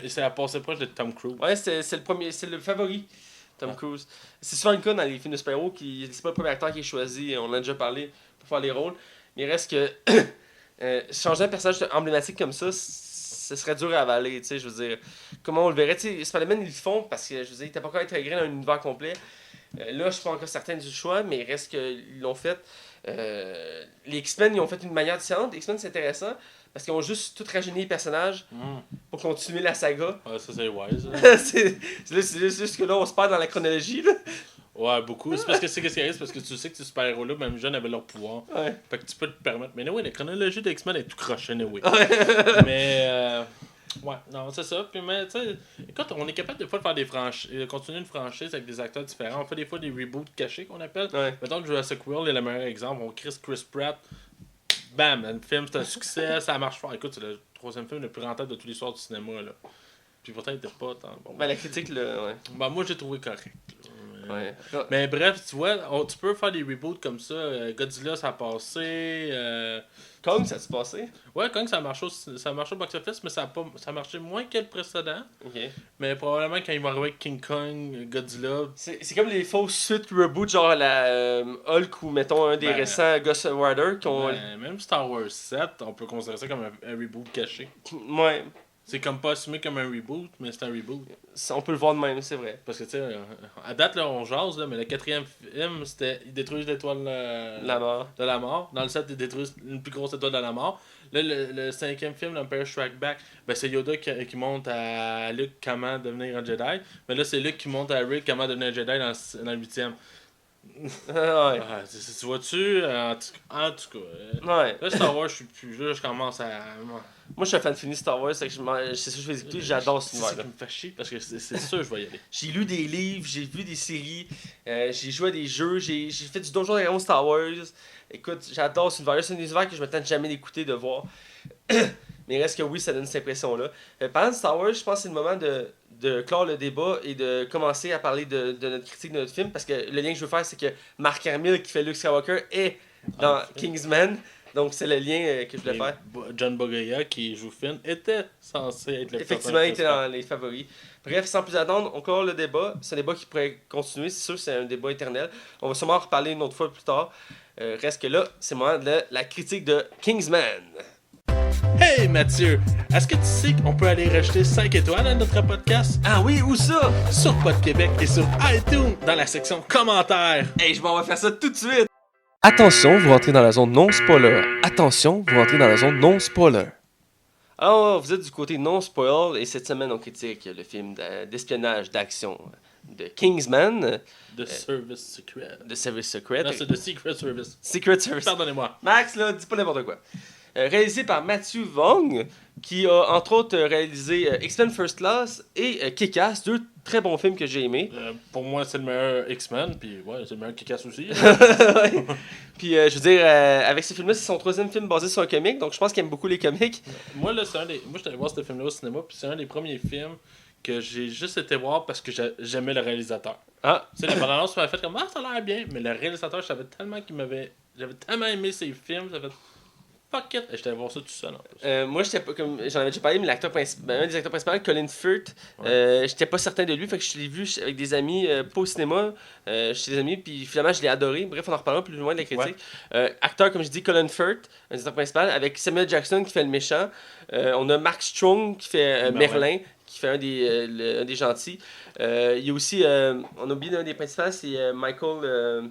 C'est à passer proche de Tom Cruise. Ouais, c'est le premier, c'est le favori, Tom Cruise. C'est souvent le cas dans les films de super-héros, c'est pas le premier acteur qui est choisi, on en a déjà parlé, pour faire les rôles. Mais il reste que changer un personnage emblématique comme ça, ce serait dur à avaler, tu sais, je veux dire. Comment on le verrait, tu sais, Spider-Man, ils le font parce que, je veux dire, il était pas encore intégré dans un univers complet. Là, je suis pas encore certain du choix, mais il reste qu'ils l'ont fait. Les X-Men, ils ont fait une manière différente. Les X-Men, c'est intéressant parce qu'ils ont juste tout rajeuni les personnages pour continuer la saga. Ouais, ça c'est wise. c'est juste que là, on se perd dans la chronologie. Là. Ouais, beaucoup. C'est parce que c'est ce qui arrive, c'est parce que tu sais que ces super-héros-là, même jeunes, avaient leur pouvoir. Ouais. Fait que tu peux te permettre. Mais oui, la chronologie des X-Men est tout croche, anyway. Ouais. Mais, ouais, non, c'est ça. Puis, mais, tu sais, écoute, on est capable des fois de faire des franchises, continuer une franchise avec des acteurs différents. On fait des fois des reboots cachés qu'on appelle. Ouais. Mettons que Jurassic World est le meilleur exemple. On crée Chris Pratt. Bam, le film c'est un succès, ça marche fort. Écoute, c'est le 3e film le plus rentable de tous les soirs du cinéma, là. Puis pourtant, il était pas tant bon. Ben, la critique, là, ouais. Ben, moi, j'ai trouvé correct. Ouais. Mais bref, tu vois, tu peux faire des reboots comme ça. Godzilla, ça a passé. Kong, ça s'est passé. Ouais, Kong, ça marche au box-office, mais ça a marché moins que le précédent. Ok. Mais probablement, quand ils vont arriver avec King Kong, Godzilla. C'est comme les fausses suites reboot, genre la Hulk ou, mettons, un des récents Ghost Rider qui ont. Même Star Wars 7, on peut considérer ça comme un reboot caché. Ouais. C'est comme pas assumé comme un reboot, mais c'est un reboot. On peut le voir de même, c'est vrai. Parce que, tu sais, à date, là, on jase, là, mais le 4e film, c'était ils détruisent l'étoile La mort. de la mort. Dans le 7, ils détruisent une plus grosse étoile de la mort. Là, le 5e film, l'Empire Strike Back, ben, c'est Yoda qui montre à Luke comment devenir un Jedi. Mais là, c'est Luke qui montre à Rick comment devenir un Jedi dans le 8e. Ouais. Ah, tu vois-tu, en tout cas. Ouais. Là, Star Wars, je suis plus. Là, je commence à. Moi, je suis un fan fini de Star Wars, c'est ça que je vais écouter, j'adore ce C'est univers ça qui me fait chier parce que c'est sûr que je vais y aller. J'ai lu des livres, j'ai vu des séries, j'ai joué à des jeux, j'ai fait du Donjon Dragon Star Wars. Écoute, j'adore ce univers. C'est un univers que je me tente jamais d'écouter, de voir. Mais il reste que oui, ça donne cette impression-là. Parlant de Star Wars, je pense que c'est le moment de clore le débat et de commencer à parler de notre critique de notre film. Parce que le lien que je veux faire, c'est que Mark Hamill, qui fait Luke Skywalker, est dans Kingsman. Donc c'est le lien que je voulais faire. John Boyega, qui joue Finn, était censé être le Effectivement, il était dans les favoris. Bref, sans plus attendre, on clore le débat. C'est un débat qui pourrait continuer, c'est sûr, c'est un débat éternel. On va sûrement en reparler une autre fois plus tard. Reste que là, c'est le moment de la critique de Kingsman. Hey Mathieu, est-ce que tu sais qu'on peut aller rajouter 5 étoiles à notre podcast? Ah oui, où ça? Sur Pod Québec et sur iTunes dans la section commentaires. Hey, je m'en vais faire ça tout de suite! Attention, vous rentrez dans la zone non-spoiler. Attention, vous rentrez dans la zone non-spoiler. Alors, vous êtes du côté non-spoil et cette semaine, on critique le film d'espionnage d'action de Kingsman. The Service Secret. The Service Secret. Non, c'est The Secret Service. Secret Service. Pardonnez-moi. Max, là, dis pas n'importe quoi. Réalisé par Matthew Vaughn, qui a entre autres réalisé X-Men First Class et Kick-Ass, 2 très bons films que j'ai aimés. Pour moi, c'est le meilleur X-Men, puis ouais, c'est le meilleur Kick-Ass aussi. Ouais. Puis je veux dire, avec ce film-là, c'est son 3e film basé sur un comic, donc je pense qu'il aime beaucoup les comics. Moi, là, moi, je suis allé voir ce film-là au cinéma, puis c'est un des premiers films que j'ai juste été voir parce que j'aimais le réalisateur. Ah. Tu sais, la bande-annonce m'a fait comme, ah, ça a l'air bien, mais le réalisateur, je savais tellement j'avais tellement aimé ses films, ça fait. Fuck it! J'étais allé voir ça tout seul en plus. Moi, j'étais pas comme. J'en avais déjà parlé, mais l'acteur un des acteurs principaux, Colin Firth, j'étais pas certain de lui, fait que je l'ai vu avec des amis, pas au cinéma, chez des amis, puis finalement, je l'ai adoré. Bref, on en reparlera plus loin de la critique. Acteur, comme je dis, Colin Firth, un des acteurs principaux, avec Samuel Jackson qui fait le méchant. On a Mark Strong qui fait Merlin, qui fait un des gentils. Il y a aussi, on a oublié un des principaux, c'est Michael.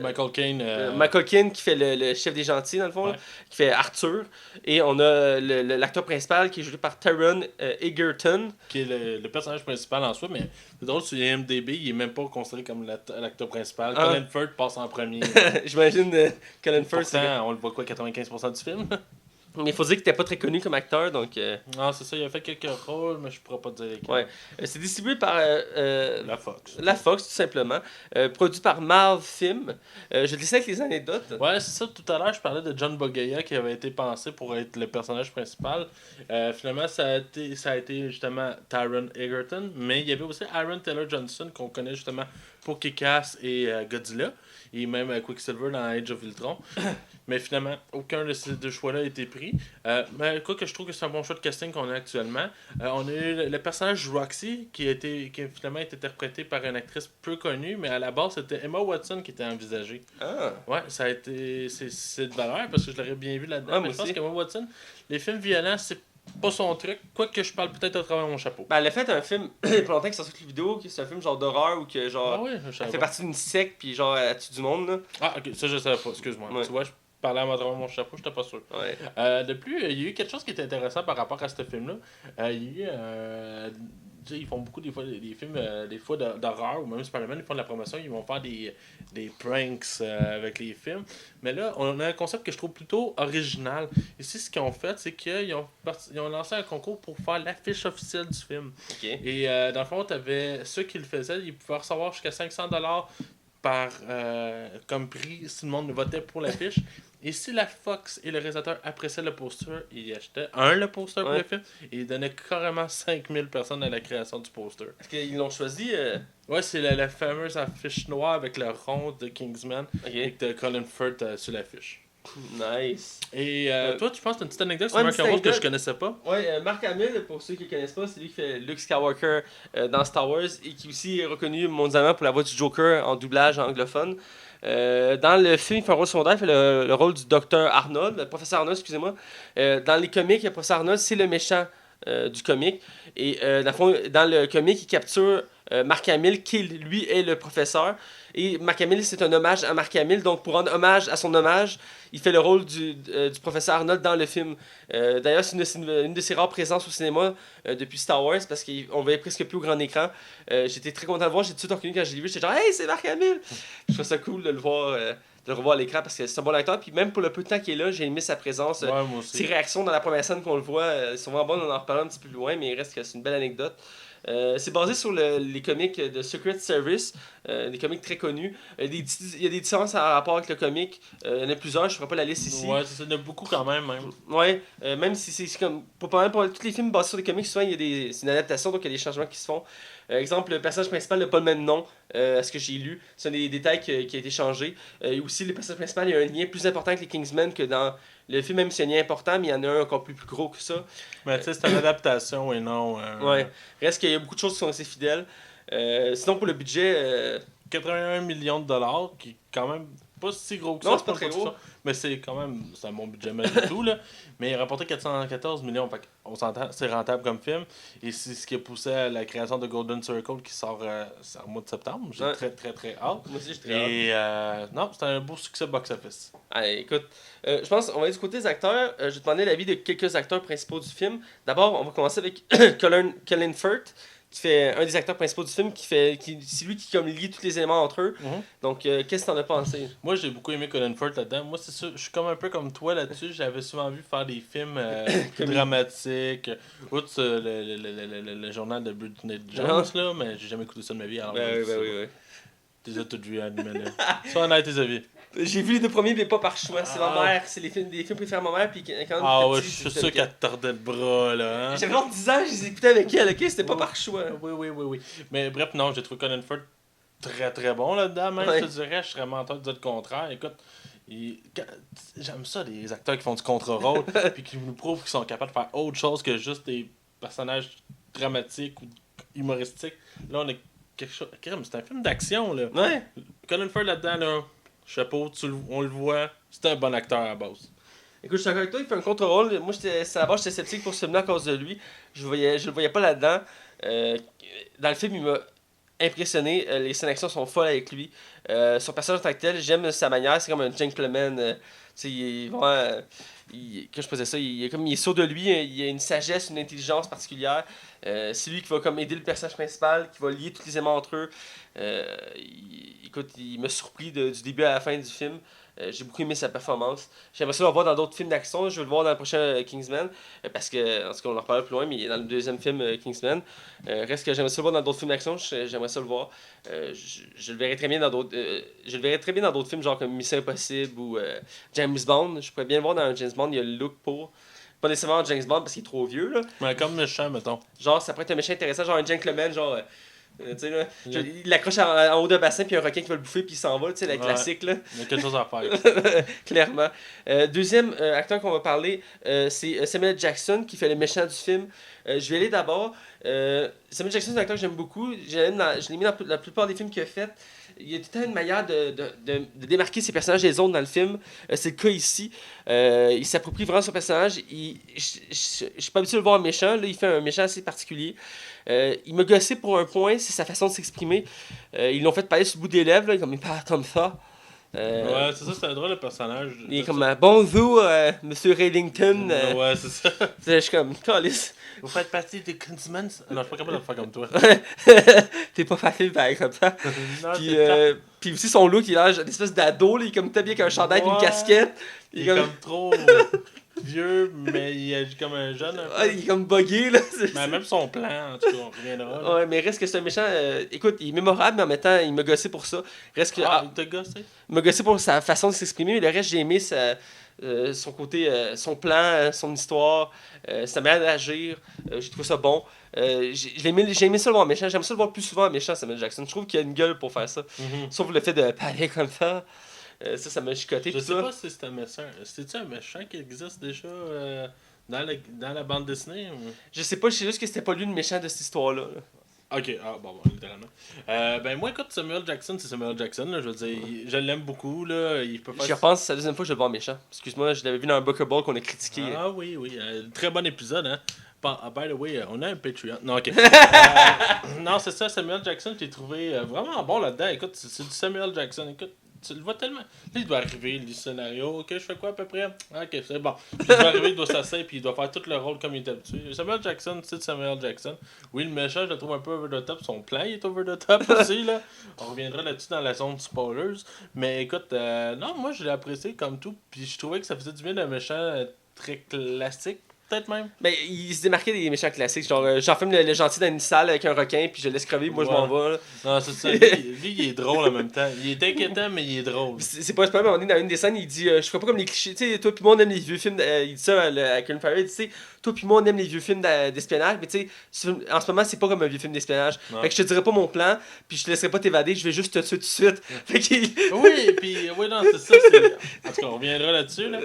Michael Caine. Michael Caine qui fait le chef des gentils, dans le fond, là, qui fait Arthur. Et on a l'acteur principal qui est joué par Taron Egerton. Qui est le personnage principal en soi, mais c'est drôle, sur IMDb, il est même pas considéré comme l'acteur principal. Colin Firth passe en premier. J'imagine Colin Firth. Pourtant, on le voit quoi, 95% du film? Mais il faut dire qu'il était pas très connu comme acteur, donc... Non, c'est ça, il a fait quelques rôles, mais je pourrais pas te dire lesquels. Ouais. C'est distribué par... La Fox. La Fox, tout simplement. Produit par Marv Film. Je te laisse avec les anecdotes. Ouais, c'est ça, tout à l'heure, je parlais de John Boyega qui avait été pensé pour être le personnage principal. Finalement, ça a été justement Taron Egerton, mais il y avait aussi Aaron Taylor Johnson qu'on connaît justement pour Kick-Ass et Godzilla, et même Quicksilver dans Age of Ultron. Mais finalement, aucun de ces deux choix-là a été pris. Mais quoi que je trouve que c'est un bon choix de casting qu'on a actuellement. On a eu le personnage Roxy qui finalement été interprété par une actrice peu connue, mais à la base c'était Emma Watson qui était envisagée. Ouais, ça a été c'est de valeur parce que je l'aurais bien vu là-dedans. Mais je pense qu'Emma Watson, les films violents, c'est pas son truc. Quoique je parle peut-être à travers mon chapeau. Ben, elle a fait un film, il y a pas longtemps qui sort sur les vidéos, c'est un film genre d'horreur où que genre. Ah ouais, elle fait partie d'une secte puis genre elle tue du monde là. Ah ok, ça je savais pas, excuse-moi. Ouais. Tu vois, je parlais à travers mon chapeau, j'étais pas sûr. Ouais. De plus, il y a eu quelque chose qui est intéressant par rapport à ce film-là. Il y a eu tu sais, ils font beaucoup des fois des films des fois d'horreur ou même Spider-Man, ils font de la promotion, ils vont faire des pranks avec les films. Mais là, on a un concept que je trouve plutôt original. Ici, ce qu'ils ont fait, c'est qu'ils ont lancé un concours pour faire l'affiche officielle du film. Okay. Et dans le fond, t'avais ceux qui le faisaient, ils pouvaient recevoir jusqu'à 500$ par comme prix si le monde votait pour l'affiche. Et si la Fox et le réalisateur appréciaient le poster, ils achetaient le poster pour le film et ils donnaient carrément 5000 personnes à la création du poster. Est-ce qu'ils l'ont choisi Ouais, c'est la fameuse affiche noire avec le rond de Kingsman et que Colin Firth sur l'affiche. Nice. Et toi, tu penses que t'as une petite anecdote sur Mark Hamill que je connaissais pas? Ouais, Mark Hamill, pour ceux qui ne connaissent pas, c'est lui qui fait Luke Skywalker dans Star Wars et qui aussi est reconnu mondialement pour la voix du Joker en doublage anglophone. Dans le film, il fait un rôle secondaire, il fait le rôle du Dr. Arnold, le professeur Arnold, excusez-moi. Dans les comics, le professeur Arnold, c'est le méchant du comic. Et dans le comic, il capture Mark Hamill, qui lui est le professeur. Et Mark Hamill, c'est un hommage à Mark Hamill. Donc, pour rendre hommage à son hommage, il fait le rôle du professeur Arnold dans le film. D'ailleurs, c'est une de ses rares présences au cinéma depuis Star Wars parce qu'on voyait presque plus au grand écran. J'étais très content de le voir. J'ai tout de suite reconnu quand je l'ai vu. J'étais genre, hey, c'est Mark Hamill! Je trouve ça cool de le voir. De le revoir à l'écran parce que c'est un bon acteur. Puis même pour le peu de temps qu'il est là, j'ai aimé sa présence. Ouais, moi aussi. Ses réactions dans la première scène qu'on le voit sont vraiment bonnes. On en reparlera un petit peu plus loin, mais il reste que c'est une belle anecdote. C'est basé sur les comics de Secret Service, des comics très connus. Il y a des différences à rapport avec le comic. Il y en a plusieurs, je ne ferai pas la liste ici. Ouais, il y en a beaucoup quand même. Ouais, même si c'est comme. Pour tous les films basés sur des comics, souvent c'est une adaptation, donc il y a des changements qui se font. Exemple, le personnage principal n'a pas le même nom à ce que j'ai lu. C'est un des détails qui a été changé. Et aussi, le personnage principal, il y a un lien plus important avec les Kingsmen que dans le film, même s'il y a un lien important, mais il y en a un encore plus gros que ça. Mais tu sais, c'est une adaptation et non. Ouais, reste qu'il y a beaucoup de choses qui sont assez fidèles. Sinon, pour le budget. 81 millions de dollars, qui est quand même pas si gros que ça. Non, c'est pas très gros. Mais c'est quand même, c'est un bon budget malgré tout, là. Mais il a rapporté 414 millions, fait on s'entend, c'est rentable comme film. Et c'est ce qui a poussé à la création de Golden Circle qui sort en mois de septembre. J'ai très très très hâte. Moi aussi, j'ai très hâte. Et non, c'est un beau succès box-office. Allez, écoute, je pense qu'on va aller du côté des acteurs. Je vais te demander l'avis de quelques acteurs principaux du film. D'abord, on va commencer avec Colin Firth, qui fait un des acteurs principaux du film, c'est lui qui comme lie tous les éléments entre eux. Donc, qu'est-ce que t'en as pensé? Moi, j'ai beaucoup aimé Colin Firth là-dedans. Moi, c'est sûr, je suis comme un peu comme toi là-dessus. J'avais souvent vu faire des films dramatiques. Outre le journal de Britney Jones, là, mais j'ai jamais écouté ça de ma vie. Alors, oui. T'es as toutes vues animées, là. Sois honnête, tes avis. J'ai vu les deux premiers, mais pas par choix. C'est ma mère, c'est des films préférés de ma mère. Puis quand ouais, je suis sûr qu'elle te tordait le bras, là. Hein? J'avais genre 10 ans, je les écoutais avec elle, ok? C'était pas par choix. Oui. Mais bref, non, j'ai trouvé Colin Firth très très bon là-dedans, même. Je te dirais, je serais menteur de dire le contraire. Écoute, j'aime ça, des acteurs qui font du contre-rôle, puis qui nous prouvent qu'ils sont capables de faire autre chose que juste des personnages dramatiques ou humoristiques. Là, on a quelque chose. C'est un film d'action, là. Ouais. Colin Firth là-dedans, là. Chapeau, on le voit, c'est un bon acteur à la base. Écoute, je suis d'accord avec toi, il fait un contre-rôle. Moi, à la base, j'étais sceptique pour ce film-là à cause de lui. Je le voyais pas là-dedans. Dans le film, il m'a impressionné. Les scènes d'action sont folles avec lui. Son personnage en tant que tel, j'aime sa manière. C'est comme un gentleman. Tu sais, il est vraiment. Que je faisais ça, il est sûr de lui. Il a une sagesse, une intelligence particulière. C'est lui qui va comme aider le personnage principal, qui va lier tous les aimants entre eux. Écoute, il m'a surpris du début à la fin du film. J'ai beaucoup aimé sa performance. J'aimerais ça le voir dans d'autres films d'action. Je veux le voir dans le prochain Kingsman. Parce que, en tout cas, on en reparlera plus loin, mais il est dans le deuxième film Kingsman. Reste que j'aimerais ça le voir dans d'autres films d'action. J'aimerais ça le voir. Je le verrais très bien dans d'autres. Je le verrais très bien dans d'autres films, genre comme Mission Impossible ou James Bond. Je pourrais bien le voir dans un James Bond. Il y a le look pour. Pas nécessairement James Bond parce qu'il est trop vieux, là. Mais comme méchant, mettons. Genre, ça pourrait être un méchant intéressant, genre un gentleman, genre. Tu sais, là, il l'accroche en haut d'un bassin, puis il y a un requin qui va le bouffer, puis il s'en va, tu sais, la classique, là. Il y a quelque chose à faire. Clairement. Deuxième acteur qu'on va parler, c'est Samuel Jackson, qui fait le méchant du film. Je vais aller d'abord. Samuel Jackson, c'est un acteur que j'aime beaucoup. Je l'ai mis dans la plupart des films qu'il a fait. Il y a tout le temps une manière de démarquer ses personnages des autres dans le film. C'est le cas ici. Il s'approprie vraiment son personnage. Je suis pas habitué de le voir méchant. Là, il fait un méchant assez particulier. Il m'a gossé pour un point, c'est sa façon de s'exprimer. Ils l'ont fait parler sur le bout des lèvres, là, comme il parle comme ça. Ouais, c'est ça, c'est un drôle le personnage. Il est comme bonjour, Monsieur Reddington. Ouais, c'est ça. Je suis comme, calice. Vous faites partie des Kingsmen? Non, je suis pas capable de le faire comme toi. T'es pas facile pareil comme ça. Non, Puis aussi son look, il a l'air d'une espèce d'ado, là, il est comme habillé avec un chandail et une casquette. Il est comme trop vieux, mais il agit comme un jeune. Il est comme buggé, là. Mais même son plan, en tout cas, on reviendra. Là. Ouais, mais reste que c'est un méchant. Écoute, il est mémorable, mais en même temps, il m'a gossé pour ça. Reste que. Il t'a gossé? Il m'a gossé pour sa façon de s'exprimer, mais le reste, j'ai aimé son côté, son plan, son histoire, sa manière d'agir. J'ai trouvé ça bon. J'ai aimé ça le voir méchant. J'aime ça le voir plus souvent méchant, Samuel Jackson. Je trouve qu'il a une gueule pour faire ça. Sauf le fait de parler comme ça. Ça m'a chicoté. Je sais pas si c'est un méchant. C'est-tu un méchant qui existe déjà dans la bande dessinée? Ou... Je sais pas, je sais juste que c'était pas lui le méchant de cette histoire-là. Ok, bon, littéralement. Ben moi, écoute, Samuel Jackson, c'est Samuel Jackson, là, je veux dire, je l'aime beaucoup, là, il peut faire... Je repense, c'est la deuxième fois que je le vois méchant. Excuse-moi, je l'avais vu dans un Bookerball qu'on a critiqué. Ah oui, très bon épisode, hein. By the way, on a un Patreon. Non, ok. Non, c'est ça, Samuel Jackson, j'ai trouvé vraiment bon là-dedans. Écoute, c'est du Samuel Jackson, écoute. Tu le vois tellement. Là, il doit arriver, le scénario. Ok, je fais quoi à peu près? Ok, c'est bon. Puis il doit arriver, il doit s'asseoir, puis il doit faire tout le rôle comme il est habitué. Samuel Jackson, c'est Samuel Jackson. Oui, le méchant, je le trouve un peu over the top. Son plan, il est over the top aussi, là. On reviendra là-dessus dans la zone spoilers. Mais écoute, non, moi, je l'ai apprécié comme tout. Puis je trouvais que ça faisait du bien d'un méchant très classique. Peut-être même. Mais il se démarquait des méchants classiques. Genre, j'enferme le gentil dans une salle avec un requin, puis je le laisse crever, moi je m'en vais. Là. Non, c'est ça. Lui, il est drôle en même temps. Il est inquiétant, mais il est drôle. C'est pas un moment donné, dans une des scènes, il dit je ferai pas comme les clichés. Tu sais, toi, puis moi, on aime les vieux films. Il dit ça à Colin Farrell. Il dit, tu sais, toi, puis moi, on aime les vieux films d'espionnage, mais tu sais, en ce moment, c'est pas comme un vieux film d'espionnage. Fait que je te dirai pas mon plan, puis je te laisserai pas t'évader, je vais juste te tuer tout de suite. Fait qu'il... Oui, puis, oui, non, c'est ça. En tout cas, on reviendra là-dessus, là.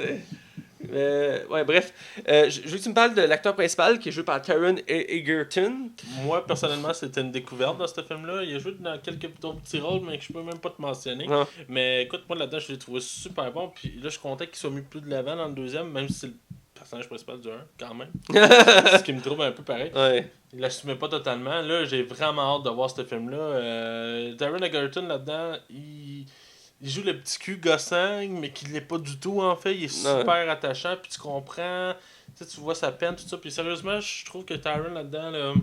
Ouais, bref. Je veux que tu me parles de l'acteur principal qui est joué par Taron Egerton. Moi, personnellement, c'était une découverte dans ce film-là. Il a joué dans quelques petits rôles, mais que je peux même pas te mentionner. Ah. Mais écoute, moi là-dedans, je l'ai trouvé super bon. Puis là, je suis content qu'il soit mis plus de l'avant dans le deuxième, même si c'est le personnage principal du 1, quand même. Ce qui me trouve un peu pareil. Ouais. Il l'assumait pas totalement. Là, j'ai vraiment hâte de voir ce film-là. Taron Egerton, là-dedans, il joue le petit cul gossant, mais qui l'est pas du tout en fait. Il est super attachant, puis tu comprends, tu vois sa peine, tout ça. Puis sérieusement, je trouve que Taron là-dedans, là,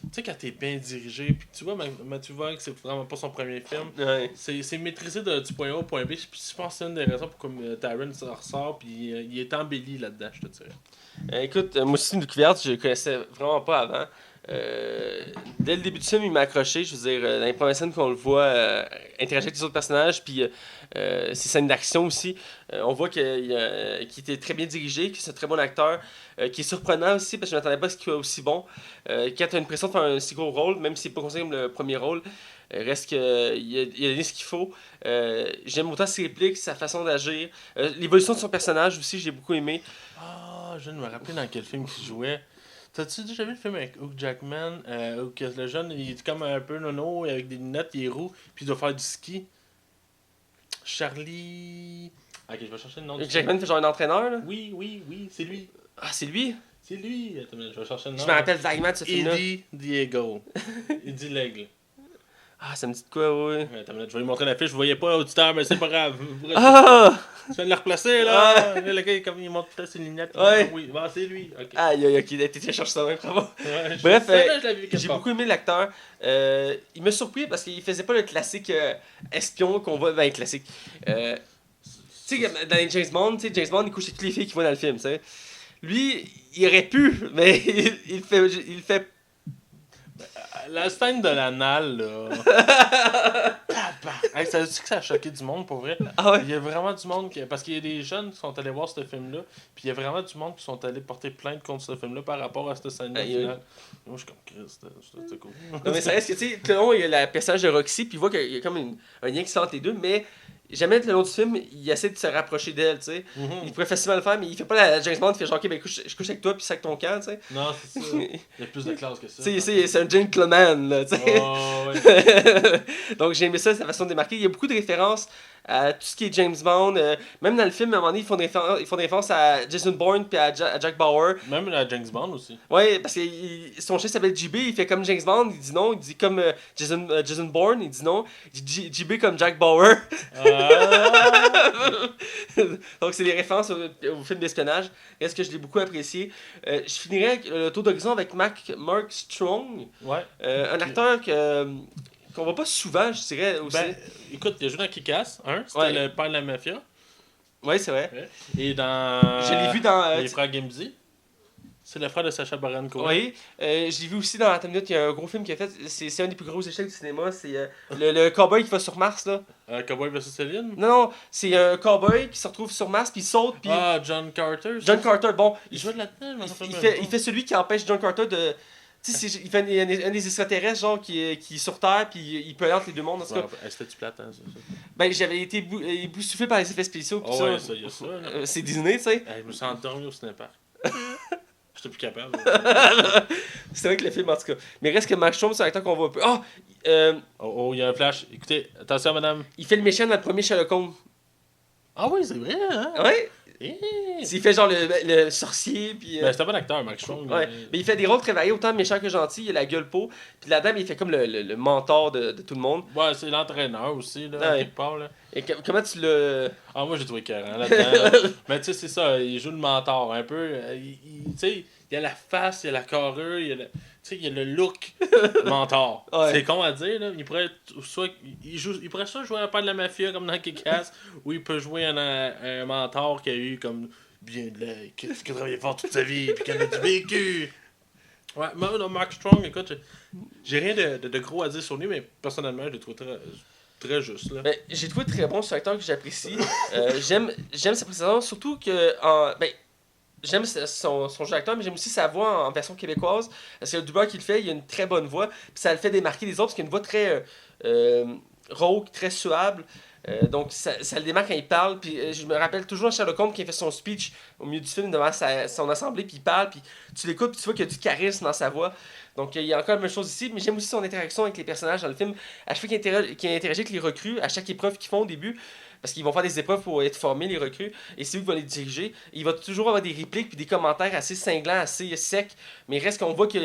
tu sais, quand t'es bien dirigé, puis tu vois, Matthew Vaughn, c'est vraiment pas son premier film. Ouais. C'est maîtrisé du point A au point B. Puis je pense que c'est une des raisons pour que Taron ressort, puis il est embelli là-dedans, je te dirais. Écoute, moi aussi, une découverte, je le connaissais vraiment pas avant. Dès le début du film, il m'a accroché. Je veux dire, dans les premières scènes qu'on le voit interagir avec les autres personnages, puis ces scènes d'action aussi, on voit qu'il était très bien dirigé, que c'est un très bon acteur, qui est surprenant aussi, parce que je m'attendais pas à ce qu'il soit aussi bon. Quand tu as l'impression de faire un si gros rôle, même si c'est pas considéré comme le premier rôle, reste qu'il a donné ce qu'il faut. J'aime autant ses répliques, sa façon d'agir. L'évolution de son personnage aussi, j'ai beaucoup aimé. Je viens de me rappeler dans quel film il jouait. T'as-tu déjà vu le film avec Hugh Jackman où le jeune il est comme un peu nono avec des lunettes, il est roux, puis il doit faire du ski? Charlie. Ok, je vais chercher le nom du Hugh Jackman fait genre un entraîneur, là? Oui, c'est lui. Ah, c'est lui? C'est lui. Attends, je vais chercher le nom. Je me rappelle vaguement de ce film-là. Eddie Diego. Eddie l'aigle. Ah, ça me dit de quoi, oui. Attends une minute, je vais lui montrer l'affiche, je voyais pas auditeur, mais c'est pas grave. Ah! Tu viens de le replacer, là. Là, le gars, comme il monte peut-être ses lunettes. Ouais. Ah oui, bon, c'est lui. Ok. Aïe, aïe, ok, t'es cherché ça même, bravo. Ouais, Bref, je l'avais vu quelque j'ai part. beaucoup aimé l'acteur. Il m'a surpris parce qu'il faisait pas le classique espion qu'on voit. Ben, classique. Tu sais, dans les James Bond, James Bond, il couche avec toutes les filles qui voient dans le film, tu sais. Lui, il aurait pu, mais il fait. La scène de l'anal, là. Hey, ça dit que ça a choqué du monde, pour vrai. Ah ouais? Il y a vraiment du monde parce qu'il y a des jeunes qui sont allés voir ce film-là, puis il y a vraiment du monde qui sont allés porter plainte contre ce film-là par rapport à cette scène-là. Aïe, Finale. Moi, je suis comme Chris, c'était cool. Non, mais ça reste que, tu sais, tout le long, il y a le personnage de Roxy, puis il voit qu'il y a comme un lien qui se fait entre les deux, mais jamais tout le long du film, il essaie de se rapprocher d'elle, tu sais. Il pourrait facilement le faire, mais il fait pas la James Bond, il fait genre, ok, ben je couche avec toi, puis c'est avec ton camp, tu sais. Non, c'est ça. Il y a plus de classe que ça. Tu sais, c'est un gentleman, là, tu sais. Oh, ouais. Donc j'ai aimé ça, sa façon de démarquer. Il y a beaucoup de références à tout ce qui est James Bond. Même dans le film, à un moment donné, ils font des références à Jason Bourne puis à Jack Bauer. Même la James Bond aussi. Ouais, parce que son chef s'appelle JB, il fait comme James Bond, il dit non. Il dit comme Jason Bourne, il dit non. Il dit JB comme Jack Bauer. Ah. Donc c'est des références au film d'espionnage. Est-ce que je l'ai beaucoup apprécié. Je finirai avec le tour d'horizon avec Mark Strong. Ouais. Un acteur qu'on voit pas souvent, je dirais aussi. Ben, écoute, il a joué dans Kick-Ass, c'était Ouais. le père de la mafia. Ouais, c'est vrai. Ouais. Et dans. Je l'ai vu dans. Les frères Gamzy. C'est le frère de Sacha Baron Cohen. Oui, je l'ai vu aussi dans Attends une minute, il y a un gros film qu'il a fait, c'est un des plus gros échecs du cinéma, c'est le cowboy qui va sur Mars, là. Cowboy vs. Céline. Non, c'est un cowboy qui se retrouve sur Mars, puis il saute, puis... Ah, John Carter. John Carter, bon, Il jouait là-dedans, je m'en rappelle il même pas. fait celui qui empêche John Carter de... Tu sais, il fait un des extraterrestres, genre, qui est sur Terre, puis il peut aller entre les deux mondes, en tout cas. Ouais, c'était-tu plate, hein, ça. Ben, j'avais été ébouffé par les effets spéciaux, puis Oh, ouais, ça, ça, y a ça. Là. c'est Disney, tu sais. Hey, je me suis endormi au cinépark. J'étais plus capable. C'est vrai que le film, en tout cas. Mais reste que Mark Strong, c'est un acteur qu'on voit un peu. Oh, il y a un flash. Écoutez, attention, madame. Il fait le méchant dans le premier Sherlock Holmes. Ah oui, c'est vrai, hein? Ouais. Eh. Il fait genre le sorcier, puis... Ben, c'est un bon acteur, Mark Strong. ouais. Mais il fait des rôles très variés, autant méchant que gentil, il a la gueule peau. Puis la dame, il fait comme le mentor de tout le monde. Ouais, c'est l'entraîneur aussi, là, Ouais. quelque part, là. Et comment tu le... Ah, moi, j'ai trouvé carré là-dedans. Mais tu sais, c'est ça, il joue le mentor un peu. Tu sais, il y a la face, il y a la carrure, il y a le... Tu sais, il y a le look mentor. Ouais. C'est con à dire, là. Il pourrait soit... Il pourrait soit jouer un père de la mafia comme dans Kick-Ass, ou il peut jouer un mentor qui a eu comme bien de la... qui a travaillé fort toute sa vie, puis qui a du vécu. Ouais, moi, non, Mark Strong, écoute, j'ai rien de gros à dire sur lui, mais personnellement, je le trouve très juste, là. Ben, j'ai trouvé très bon ce acteur que j'apprécie. J'aime sa prestation, surtout que... j'aime son jeu d'acteur, mais j'aime aussi sa voix en version québécoise. Parce que le doubleur qui le fait, il a une très bonne voix. Puis ça le fait démarquer des autres, parce qu'il a une voix très rauque, très suave. Donc ça le démarque quand il parle. Puis je me rappelle toujours Sherlock Holmes qui a fait son speech au milieu du film devant son assemblée, puis il parle, puis tu l'écoutes, puis tu vois qu'il y a du charisme dans sa voix. Donc il y a encore la même chose ici, mais j'aime aussi son interaction avec les personnages dans le film. À chaque fois qu'il interagit avec les recrues, à chaque épreuve qu'ils font au début, parce qu'ils vont faire des épreuves pour être formés, les recrues, et c'est lui qui va les diriger. Et il va toujours avoir des répliques puis des commentaires assez cinglants, assez secs, mais il reste qu'on voit que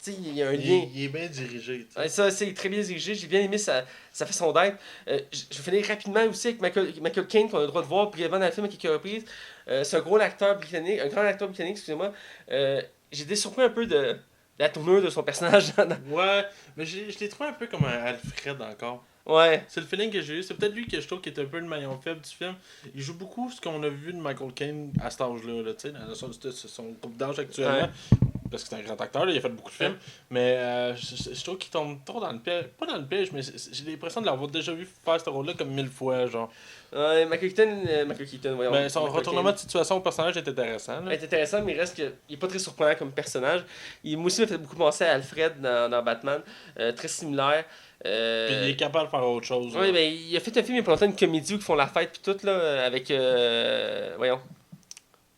il y a un lien. Il est bien dirigé. Ouais, ça, c'est très bien dirigé. J'ai bien aimé sa façon d'être. Je vais finir rapidement aussi avec Michael Caine, qu'on a le droit de voir brièvement dans le film à quelques reprises. C'est un grand acteur britannique, excusez-moi. J'ai été surpris un peu de la tournure de son personnage. Ouais, mais je l'ai trouvé un peu comme un Alfred encore. Ouais. C'est le feeling que j'ai eu. C'est peut-être lui que je trouve qui est un peu le maillon faible du film. Il joue beaucoup ce qu'on a vu de Michael Caine à cet âge-là, tu sais, dans son groupe d'âge actuellement. Ouais. Parce que c'est un grand acteur, là, il a fait beaucoup de films. Mais je trouve qu'il tombe trop dans le piège. Pas dans le piège, mais j'ai l'impression de l'avoir déjà vu faire ce rôle-là comme 1000 fois, genre. Ouais, Michael Keaton, voyons. Ben, son Michael retournement Caine de situation au personnage est intéressant. Là. est intéressant, mais il reste qu'il est pas très surprenant comme personnage. Moi aussi, il m'a fait beaucoup penser à Alfred dans Batman. Très similaire. Puis il est capable de faire autre chose. Oui, là. ben, il a fait un film il y a pas longtemps, une comédie où ils font la fête puis tout, là, avec... voyons.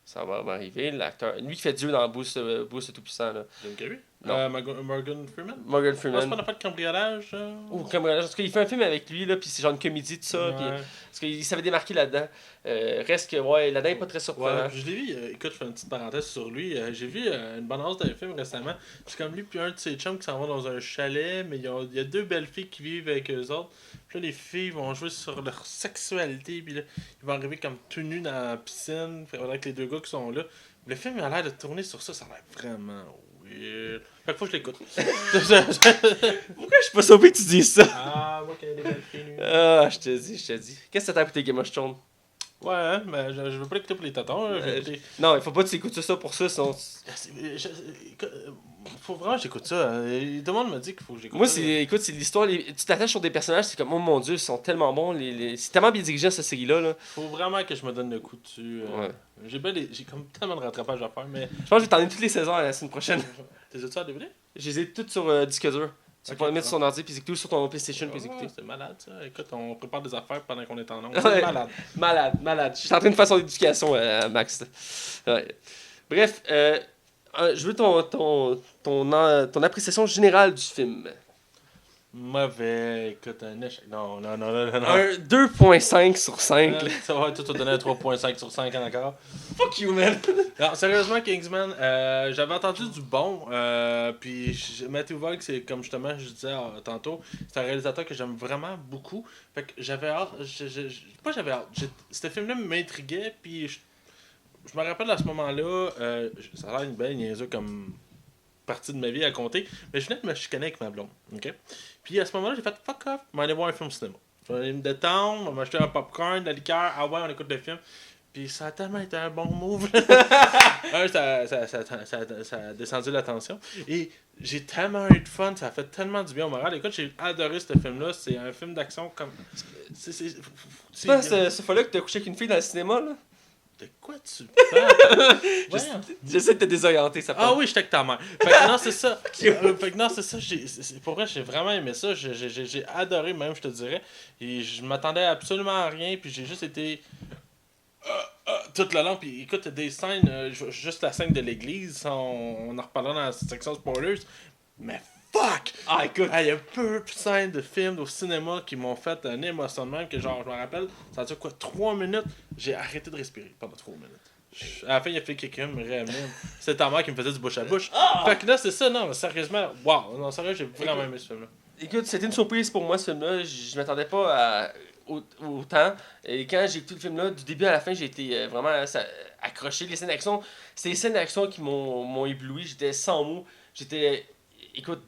Ça va m'arriver, l'acteur. Lui qui fait Dieu dans Bruce le Tout-Puissant, là. Jim Carrey? Non. Morgan Freeman? Morgan Non, c'est Freeman. pas une affaire de cambriolage? Ou cambriolage. En tout cas, il fait un film avec lui, là, puis c'est genre une comédie, tout ça. Puis, Ouais. parce qu'il s'avait démarqué là-dedans. Reste que, ouais, là-dedans, il n'est pas très Ouais, surprenant. puis je l'ai vu, écoute, je fais une petite parenthèse sur lui. J'ai vu une bande-annonce d'un film récemment. C'est comme lui, puis un de ses chums qui s'en va dans un chalet, mais il y a deux belles filles qui vivent avec eux autres. Puis là, les filles vont jouer sur leur sexualité, puis là, ils vont arriver comme tout nus dans la piscine, avec les deux gars qui sont là. Le film a l'air de tourner sur ça, ça a l'air vraiment weird. Fait que faut que je l'écoute. Pourquoi je suis pas sauvé que tu dises ça? Ah, moi, qu'il y a des belles filles nues. Ah, je te dis. Qu'est-ce que ça t'a coûté Game of Thrones? Ouais, hein, mais je veux pas l'écouter pour les tatons. Je vais écouter. Non, il faut pas que tu écoutes ça pour ça, sinon... Faut vraiment que j'écoute ça. Tout le monde me dit qu'il faut que j'écoute Moi, ça. écoute, c'est l'histoire. Tu t'attaches sur des personnages, c'est comme, oh mon dieu, ils sont tellement bons. C'est tellement bien dirigé, cette série-là. Là. Faut vraiment que je me donne le coup dessus. Ouais. J'ai comme tellement de rattrapage à faire, mais. Je pense que je vais t'en donner toutes les saisons la semaine prochaine. T'es ça à DVD? Je les ai toutes sur disque dur. Tu Ok, peux les mettre ça sur ton ordi, puis les écouter ou sur ton PlayStation, puis les Oh, écouter. c'est malade ça. Écoute, on prépare des affaires pendant qu'on est en ondes. Ouais. C'est malade. Malade. Je suis en train de faire son éducation, Max. Ouais. Bref, je veux ton appréciation générale du film. Mauvais, écoute, un échec. Non. Un 2.5 sur 5. là. Ça va, tout te donner un 3.5 sur 5 encore. Fuck you, man. Non, sérieusement, Kingsman, j'avais entendu du bon. Puis Matthew Vaughn, c'est comme justement je disais tantôt, c'est un réalisateur que j'aime vraiment beaucoup. Fait que j'avais hâte. Pas j'avais hâte. Ce film-là m'intriguait. Puis je me rappelle à ce moment-là, ça a l'air une belle niaiseuse comme partie de ma vie à compter. Mais je venais de me chicaner avec ma blonde. Ok? Puis à ce moment-là, j'ai fait fuck off, je vais aller voir un film au cinéma. Je vais aller me détendre, on va m'acheter un popcorn, de la liqueur, ah ouais, on écoute le film. Puis ça a tellement été un bon move. Ça a descendu la tension. Et j'ai tellement eu de fun, ça a fait tellement du bien au moral. Écoute, j'ai adoré ce film-là. C'est un film d'action comme. C'est pas ce fois-là que t'as couché avec une fille dans le cinéma, là? De quoi tu parles? J'essaie de te désorienter, ça Ah oui, j'étais avec ta mère. Fait que non, c'est ça. Fait que non, c'est ça. Pour vrai, j'ai vraiment aimé ça. J'ai adoré même, je te dirais. Et je m'attendais absolument à rien. Puis j'ai juste été. Toute la langue. Puis écoute, des scènes. Juste la scène de l'église. On en reparlera dans la section spoilers. Mais fuck! Ah, écoute. Il y a peu de scènes de films au cinéma qui m'ont fait un émotion de même que genre, je me rappelle, ça a duré quoi, 3 minutes, j'ai arrêté de respirer pendant 3 minutes. À la fin, il a fait quelqu'un me réamener. C'est ta mère qui me faisait du bouche à bouche. Fait que là, c'est ça, non, sérieusement, wow, non, sérieux, j'ai vraiment aimé ce film-là. Écoute, c'était une surprise pour moi, ce film-là. Je m'attendais pas autant. Et quand j'ai écouté le film-là, du début à la fin, j'ai été vraiment accroché. Les scènes d'action, c'est les scènes d'action qui m'ont ébloui. J'étais sans mots. Écoute,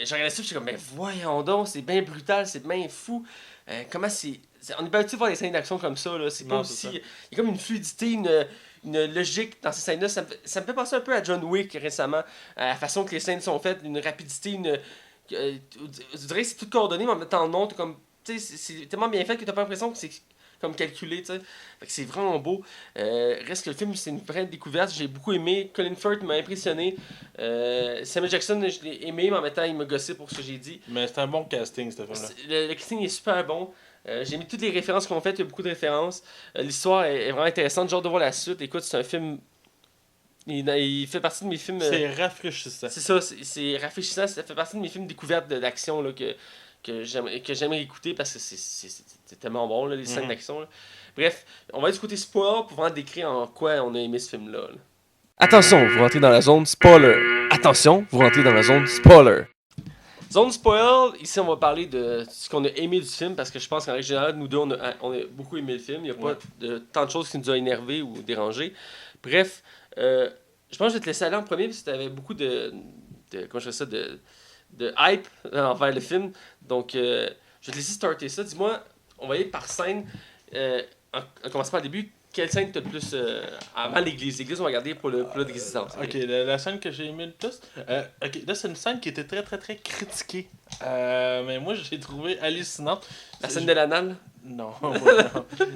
j'ai regardé ça, j'étais comme, mais voyons donc, c'est bien brutal, c'est bien fou. On est pas habitué de voir des scènes d'action comme ça, là. C'est pas Non, aussi. c'est ça. Il y a comme une fluidité, une logique dans ces scènes-là. Ça me fait penser un peu à John Wick récemment. À la façon que les scènes sont faites, une rapidité, je dirais que c'est tout coordonné, mais en même temps, non, c'est tellement bien fait que t'as pas l'impression que c'est comme calculé, tu sais. Fait que c'est vraiment beau. Reste que le film, c'est une vraie découverte. J'ai beaucoup aimé. Colin Firth m'a impressionné. Samuel Jackson, je l'ai aimé, mais en même temps, il m'a gossé pour ce que j'ai dit. Mais c'est un bon casting, ce film-là. Le casting est super bon. J'ai mis toutes les références qu'on fait. Il y a beaucoup de références. L'histoire est vraiment intéressante. J'ai hâte de voir la suite. Écoute, c'est un film. Il fait partie de mes films. C'est rafraîchissant. C'est ça, c'est rafraîchissant. Ça fait partie de mes films découvertes d'action là, que j'aimerais écouter parce que c'est tellement bon, là, les scènes d'action. Là. Bref, on va être du côté spoiler pour vraiment décrire en quoi on a aimé ce film-là. Là. Attention, vous rentrez dans la zone spoiler. Attention, vous rentrez dans la zone spoiler. Zone spoiler, ici on va parler de ce qu'on a aimé du film parce que je pense qu'en règle générale, nous deux on a beaucoup aimé le film. Il n'y a pas de tant de choses qui nous ont énervés ou dérangés. Bref, je pense que je vais te laisser aller en premier parce que tu avais beaucoup comment je fais ça, de hype envers le film. Donc, je vais te laisser starter ça. Dis-moi, on va y aller par scène. On commence par le début. Quelle scène t'as le plus avant l'église? L'église, on va regarder pour le plat d'existence. Ok, la scène que j'ai aimé le plus. Ok, là, c'est une scène qui était très, très, très critiquée. Mais moi, j'ai trouvé hallucinante. La scène de l'anal? Non, non.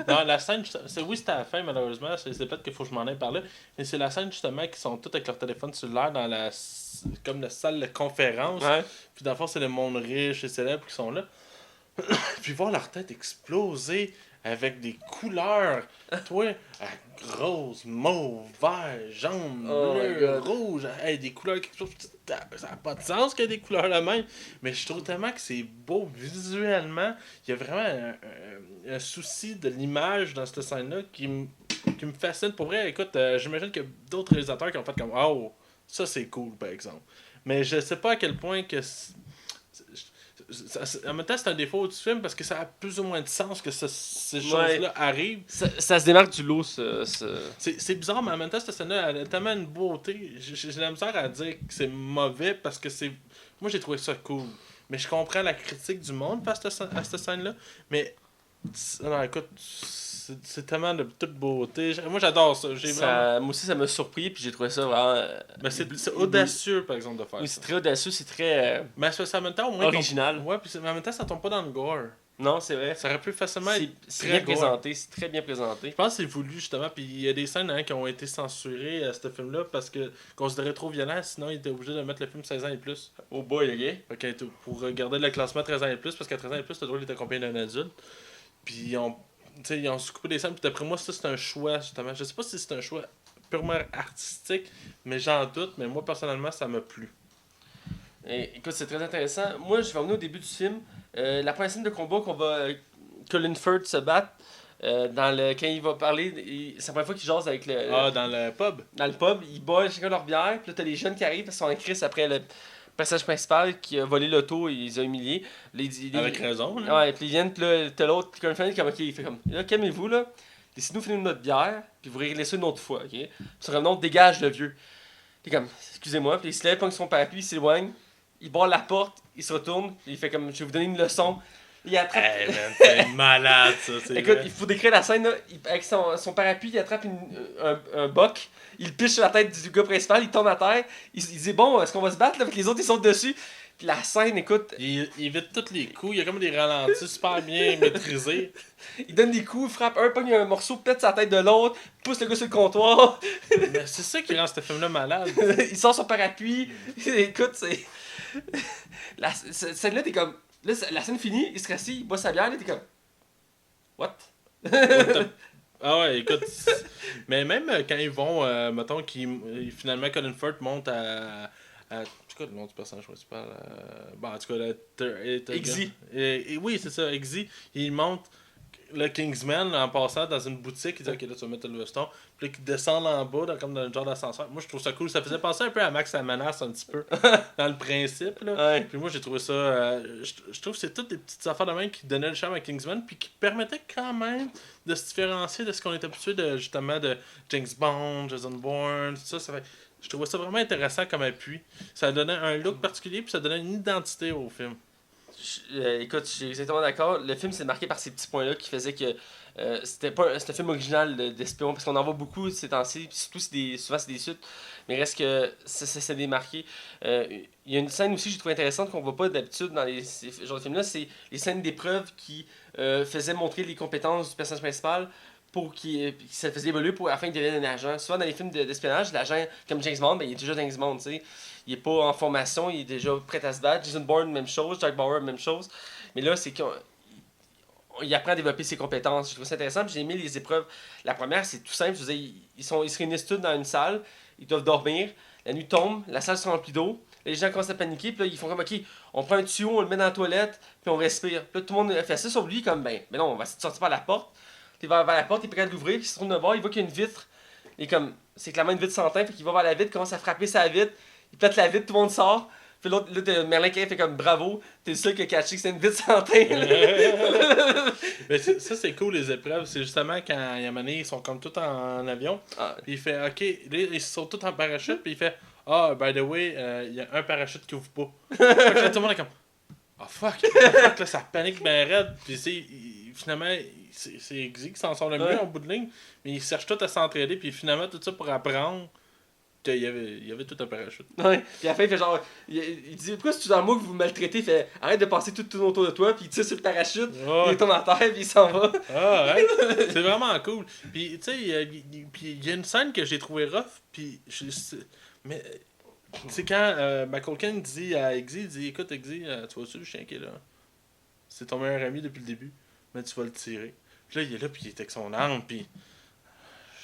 Non, la scène, oui, c'était à la fin, malheureusement. C'est peut-être qu'il faut que je m'en aille par là. Mais c'est la scène, justement, qui sont tous avec leur téléphone cellulaire dans comme la salle de conférence. Ouais. Puis, dans le fond, c'est le monde riche et célèbre qui sont là. Puis, voir leur tête exploser avec des couleurs. Toi, rose, mauve, vert, jaune, bleu, rouge. Hey, des couleurs, ça n'a pas de sens qu'il y ait des couleurs la même. Mais je trouve tellement que c'est beau visuellement. Il y a vraiment un souci de l'image dans cette scène-là qui me fascine. Pour vrai, écoute, j'imagine qu'il y a d'autres réalisateurs qui ont fait comme oh, ça c'est cool par exemple. Mais je sais pas à quel point que en même temps c'est un défaut du film parce que ça a plus ou moins de sens que ces choses-là arrivent. Ça se démarque du lot, ça. C'est bizarre, mais en même temps cette scène-là elle a tellement une beauté. J'ai la misère à dire que c'est mauvais parce que c'est. Moi j'ai trouvé ça cool. Mais je comprends la critique du monde face à cette scène-là. Mais non, écoute, c'est tellement de toute beauté. Moi, j'adore ça. Moi aussi, ça m'a surpris, puis j'ai trouvé ça vraiment... Mais c'est audacieux, par exemple, de faire oui, ça. c'est très audacieux, c'est très mais en même temps, au moins, original. Ouais, puis en même temps, ça tombe pas dans le gore. Non, c'est vrai. Ça aurait pu facilement être c'est bien présenté, c'est très bien présenté. Je pense que c'est voulu, justement, puis il y a des scènes qui ont été censurées à ce film-là parce que considéré trop violent, sinon il était obligé de mettre le film 16 ans et plus. Oh boy, ok. Okay, pour garder le classement 13 ans et plus, parce qu'à 13 ans et plus, t'as le droit d'être accompagné d'un adulte. Puis ils ont coupé des scènes, puis d'après moi, ça c'est un choix, justement. Je sais pas si c'est un choix purement artistique, mais j'en doute, mais moi personnellement, ça m'a plu. Écoute, c'est très intéressant. Moi, je vais revenir au début du film. La première scène de combat qu'on va Colin Firth se battre, quand il va parler, c'est la première fois qu'il jase avec le... dans le pub? Dans le pub, ils boivent chacun leur bière, puis là t'as les jeunes qui arrivent, parce qu'ils sont en crise après le personnage principal qui a volé l'auto et ils les a humiliés. Avec raison, là. Ouais, puis ils viennent, puis là t'as l'autre, Colin Firth, comme, ok, il fait comme, là, calmez-vous, là, laissez-nous finir notre bière, puis vous réglez ça une autre fois, ok? Puis c'est comme, non, dégage le vieux. T'es comme, excusez-moi, puis il se lève, pogne son parapluie, il s'éloigne, il barre la porte, il se retourne, puis il fait comme, je vais vous donner une leçon. Il attrape. Hey man, c'est malade ça. Écoute, il faut décrire la scène là. Avec son parapluie, il attrape un boc, il le piche sur la tête du gars principal, il tombe à terre. Il dit bon, est-ce qu'on va se battre là? Avec les autres, ils sautent dessus. Puis la scène, écoute. Il évite tous les coups, il y a comme des ralentis super bien maîtrisés. Il donne des coups, frappe un, pogne un morceau, pète sa tête de l'autre, pousse le gars sur le comptoir. Mais c'est ça qui rend ce film-là malade. Il sort son parapluie. Écoute, c'est. Cette scène-là, t'es comme. Là, la scène finie, il se rassit, il boit sa bière, là, t'es comme. What? Ah ouais, écoute. Mais même quand ils vont, mettons, finalement Colin Firth monte à. C'est quoi le nom du personnage principal? Bon, en tout cas, Eggsy. Oui, c'est ça, Eggsy. Il monte le Kingsman en passant dans une boutique, il dit ok, là tu vas mettre le veston, puis là, il descend en bas, comme dans le genre d'ascenseur. Moi je trouve ça cool, ça faisait penser un peu à Max Menace un petit peu, dans le principe. Là. Ouais. Puis moi j'ai trouvé ça. Je trouve que c'est toutes des petites affaires de même qui donnaient le charme à Kingsman, puis qui permettaient quand même de se différencier de ce qu'on est habitué de justement de James Bond, Jason Bourne, tout ça. Ça fait. Je trouvais ça vraiment intéressant comme appui. Ça donnait un look particulier, puis ça donnait une identité au film. Écoute, je suis exactement d'accord. Le film s'est marqué par ces petits points-là qui faisaient que c'était pas un film original d'espion, parce qu'on en voit beaucoup ces temps-ci, puis surtout souvent c'est des suites, mais reste que ça s'est démarqué. Il y a une scène aussi que j'ai trouvé intéressante qu'on voit pas d'habitude dans ces genres de films-là, c'est les scènes d'épreuve qui faisaient montrer les compétences du personnage principal pour qu'il ça faisait évoluer afin qu'il devienne un agent. Souvent dans les films d'espionnage, l'agent, comme James Bond, ben, il est déjà James Bond, tu sais. Il est pas en formation, il est déjà prêt à se battre. Jason Bourne, même chose. Jack Bauer, même chose. Mais là, c'est qu'il apprend à développer ses compétences. Je trouve ça intéressant. J'ai aimé les épreuves. La première, c'est tout simple. Je veux dire, ils se réunissent tous dans une salle. Ils doivent dormir. La nuit tombe. La salle se remplit d'eau. Les gens commencent à paniquer. Puis là, ils font comme, OK, on prend un tuyau, on le met dans la toilette. Puis on respire. Puis là, tout le monde fait ça sur lui. Comme, ben non, on va essayer de sortir par la porte. Il va vers la porte, il est prêt à l'ouvrir. Puis il se tourne de bord. Il voit qu'il y a une vitre. Et comme, c'est clairement une vitre sans teint. Fait qu'il va vers la vitre, commence à frapper sa vitre. Il pète la vitre, tout le monde sort. Puis l'autre, là, Merlin qui fait comme bravo, t'es le seul qui a catché que c'est une vitre sans teint. Mais ça, c'est cool, les épreuves. C'est justement quand il y a mané, ils sont comme tous en avion. Ah. Puis il fait ok, là, ils sont tous en parachute. Puis il fait by the way, il y a un parachute qui ouvre pas. Fait que là, tout le monde est comme fuck, là, ça panique ben raide. Puis finalement, c'est Eggsy qui s'en sort le mieux en bout de ligne. Mais ils cherchent tous à s'entraider. Puis finalement, tout ça pour apprendre. Il y avait tout un parachute. Ouais. Puis à la fin, il fait genre. Il dit pourquoi c'est-tu dans le mot que vous maltraitez? Il fait arrête de passer tout autour de toi. Puis il tire sur le parachute. Il tombe à terre. Puis il s'en va. Ah ouais. C'est vraiment cool. Puis tu sais, il y a une scène que j'ai trouvé rough. Puis mais c'est quand Michael Caine dit à Eggsy, il dit écoute Eggsy, tu vois-tu le chien qui est là? C'est ton meilleur ami depuis le début. Mais tu vas le tirer. Puis là, il est là, puis il est avec son arme, puis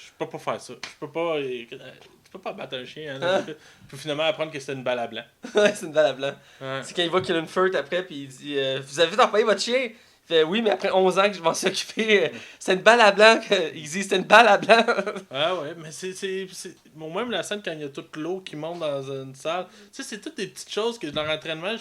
je peux pas faire ça. Tu peux pas battre un chien, hein. Puis finalement apprendre que c'était une balle à blanc. Ouais, c'est une balle à blanc. Ouais. C'est quand il voit Colin Firth après, puis il dit vous avez employé votre chien? Il fait oui, mais après 11 ans que je m'en suis occupé, c'est une balle à blanc. Il dit c'était une balle à blanc. Ah ouais, mais bon, même la scène quand il y a toute l'eau qui monte dans une salle, tu sais, c'est toutes des petites choses que dans l'entraînement,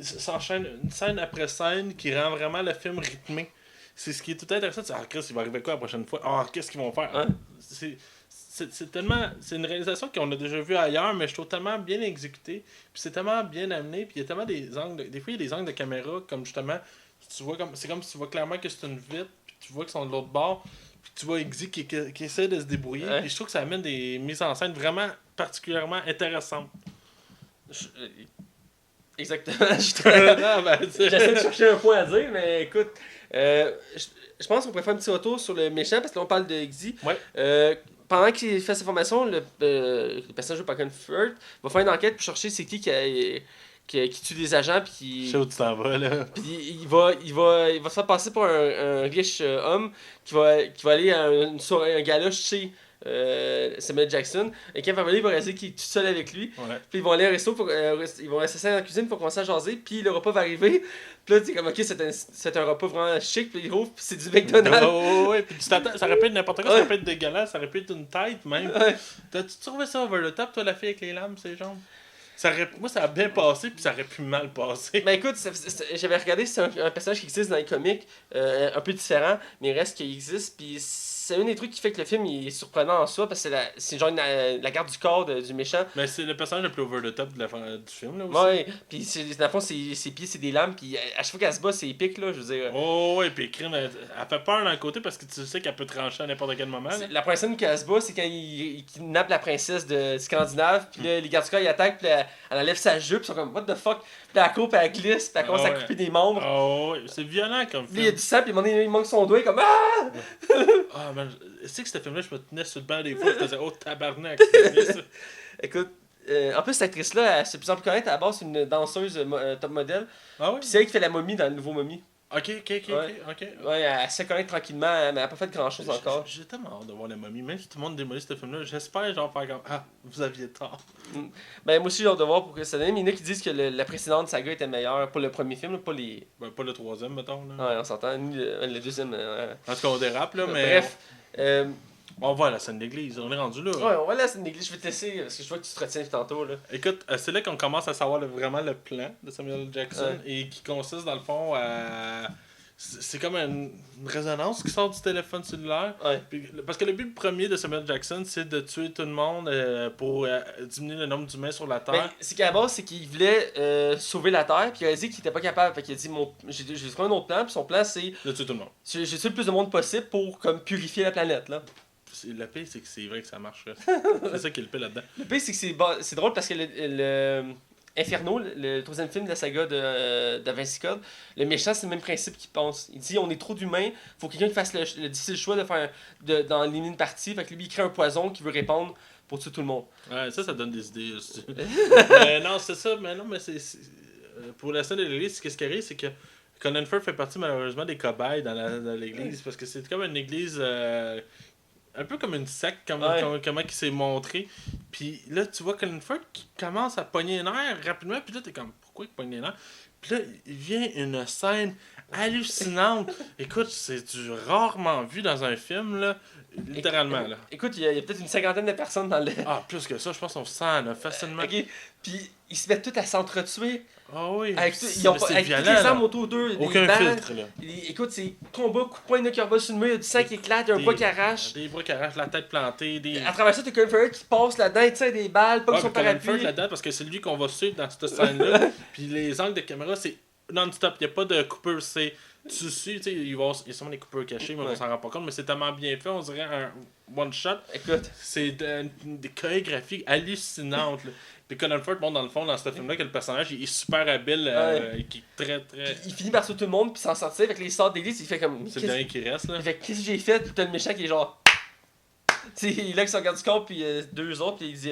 s'enchaîne une scène après scène qui rend vraiment le film rythmé. C'est ce qui est tout intéressant. Ah, Chris, il va arriver quoi la prochaine fois? Ah, qu'est-ce qu'ils vont faire? Ouais. C'est tellement. C'est une réalisation qu'on a déjà vue ailleurs, mais je trouve tellement bien exécutée. Puis c'est tellement bien amené. Puis il y a tellement des angles. Des fois, il y a des angles de caméra, comme justement. Tu vois comme. C'est comme si tu vois clairement que c'est une vitre. Puis tu vois qu'ils sont de l'autre bord. Puis tu vois Exy qui essaie de se débrouiller. Ouais. Puis je trouve que ça amène des mises en scène vraiment particulièrement intéressantes. Exactement. Ah, ben, J'essaie de chercher un point à dire, mais écoute, je pense qu'on pourrait faire un petit retour sur le méchant, parce que là on parle de Exy. Ouais. Pendant qu'il fait sa formation, le personnage joué par Colin Firth va faire une enquête pour chercher c'est qui tue des agents, puis Je sais où tu t'en vas, là. puis il va se faire passer pour un riche homme qui va aller à une soirée, un gala chez Samuel Jackson. Et quand il va aller, il va réaliser qu'il est tout seul avec lui. Ouais. Puis ils vont aller au resto, ils vont rester dans la cuisine pour commencer à jaser. Puis le repas va arriver. Puis là, tu es comme, ok, c'est un repas vraiment chic. Puis il rouvre, puis c'est du McDonald's. Oh, ouais, puis tu t'attends, ça aurait pu être n'importe quoi, Ouais. ça aurait pu être dégueulasse, ça aurait pu être une tête même. Ouais. T'as-tu trouvé ça over the top, toi, la fille avec les lames, ses jambes? Moi, ça a bien passé, puis ça aurait pu mal passer. Ben écoute, j'avais regardé, c'est un personnage qui existe dans les comics, un peu différent, mais il reste qu'il existe. Puis c'est un des trucs qui fait que le film il est surprenant en soi, parce que c'est genre la garde du corps du méchant. Mais c'est le personnage le plus over the top du film, là aussi. Ouais, puis dans le fond, ses pieds, c'est des lames, puis à chaque fois qu'elle se bat, c'est épique, là, je veux dire. Oh, ouais, puis Crime, elle fait peur d'un côté parce que tu sais qu'elle peut trancher à n'importe quel moment. Là. La première scène qu'elle se bat, c'est quand il kidnappe la princesse de Scandinave, puis là, les gardes du corps ils attaquent, puis elle enlève sa jupe, ils sont comme, what the fuck, puis elle court, puis elle glisse, puis elle commence à couper des membres. Oh, ouais, c'est violent comme Puis il y a film. du sang, puis à un moment donné, il manque son doigt, il est comme, ah! Ah, man, c'est que ce film-là, je me tenais sur le banc des fois, je faisais, oh, tabarnak. Écoute, en plus, cette actrice-là, elle s'est de plus en plus connaître. À la base, c'est une danseuse top modèle. Ah ouais? Puis c'est elle qui fait la momie dans le nouveau momie. Ok. Ouais, elle se connaît tranquillement, mais elle n'a pas fait grand-chose encore. J'ai tellement hâte de voir la momie. Même si tout le monde démolit ce film-là, j'espère genre faire comme ah, vous aviez tort. Ben, moi aussi, j'ai hâte de voir pour que ça donne. Mais il y en a qui disent que la précédente saga était meilleure pour le premier film, là, pas les. Ben, pas le troisième, mettons. Là. Ouais, on s'entend. Ni le deuxième. En tout cas, on dérape, là, mais. Bref. On va à la scène d'église, on est rendu là. Ouais, on va là, c'est une église. Je vais te laisser parce que je vois que tu te retiens tantôt. Là. Écoute, c'est là qu'on commence à savoir vraiment le plan de Samuel Jackson et qui consiste dans le fond à. C'est comme une résonance qui sort du téléphone cellulaire. Ouais. Parce que le but premier de Samuel Jackson, c'est de tuer tout le monde pour diminuer le nombre d'humains sur la Terre. Ben, c'est qu'à la base, c'est qu'il voulait sauver la Terre, puis il a dit qu'il était pas capable. Fait qu'il a dit j'ai trouvé un autre plan, puis son plan, c'est De tuer tout le monde. j'ai tué le plus de monde possible pour comme purifier la planète. Là. Le pire, c'est que c'est vrai que ça marche. C'est ça qui est le pire là-dedans. Le pire, c'est que c'est drôle parce que le Inferno, le troisième film de la saga de Da Vinci Code, le méchant, c'est le même principe qu'il pense. Il dit on est trop d'humains, faut quelqu'un qui fasse le difficile choix d'en éliminer une partie. Fait que lui, il crée un poison qui veut répandre pour tuer tout le monde. Ouais, ça donne des idées aussi. Non, c'est ça, mais non, mais c'est. Pour la scène de l'église, ce qui arrive, c'est que Colin Firth fait partie malheureusement des cobayes dans l'église parce que c'est comme une église. Un peu comme une secte, comment il s'est montré. Puis là, tu vois Colin Firth qui commence à pogner les nerfs rapidement. Puis là, t'es comme, pourquoi il pogne les nerfs? Puis là, il vient une scène hallucinante. Écoute, c'est du rarement vu dans un film, là. Littéralement, là. Écoute, il y a peut-être une cinquantaine de personnes dans le. Ah, plus que ça, je pense qu'on se sent, là, facilement. Ok. Puis ils se mettent tous à s'entretuer. Ah oui. Avec, c'est ils ont pas, avec violent, toutes les là. armes autour d'eux. Aucun des balles. filtre, là. Écoute, c'est combat, coup de poing, il y en a qui revolent sur le mur, il y a du sang qui éclate, il y a un bras qui arrache. Des bras qui arrachent, la tête plantée, des... À travers ça, t'as Colin Firth qui passe là-dedans, il tire des balles, pas Ouais, que son puis Colin parapluie. Firth là-dedans, parce que c'est lui qu'on va suivre dans cette scène-là. Puis les angles de caméra, c'est non-stop. Il n'y a pas de coupure. C'est tu suis, tu sais, il y a sûrement des coupures cachées, mais on s'en rend pas compte. Mais c'est tellement bien fait, on dirait un one-shot. Écoute. C'est des chorégraphies hallucinantes. Là. Puis Colin Firth montre dans le fond, dans ce film-là, que le personnage il est super habile, et qui est très. Puis il finit par sauver tout le monde, puis s'en sortir avec les sorts d'église, il fait comme. C'est le dernier qui reste, là. Il fait qu'est-ce que j'ai fait, puis t'as le méchant qui est genre. Tu sais, il est là avec son garde du corps, puis deux autres, puis il dit.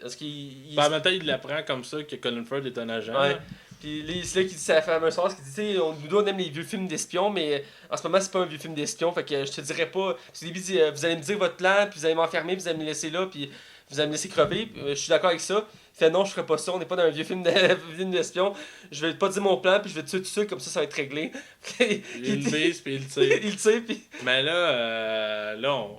Parce qu'il. Ben, en même temps, il l'apprend comme ça que Colin Firth est un agent. Ouais. là. Puis c'est là qu'il dit sa fameuse phrase, qui dit, tu sais, nous on aime les vieux films d'espions, mais en ce moment, c'est pas un vieux film d'espions, fait que je te dirais pas. Puis au début, il dit, vous allez me dire votre plan, puis vous allez m'enfermer, puis vous allez me laisser là, puis vous allez me laisser crever. Je suis d'accord avec ça. Il fait non, je ferai pas ça, on n'est pas dans un vieux film d'espion. Je vais pas dire mon plan, puis je vais te tuer tout seul, comme ça va être réglé. Il le vise, puis il le tire. Il tire, puis. Mais là,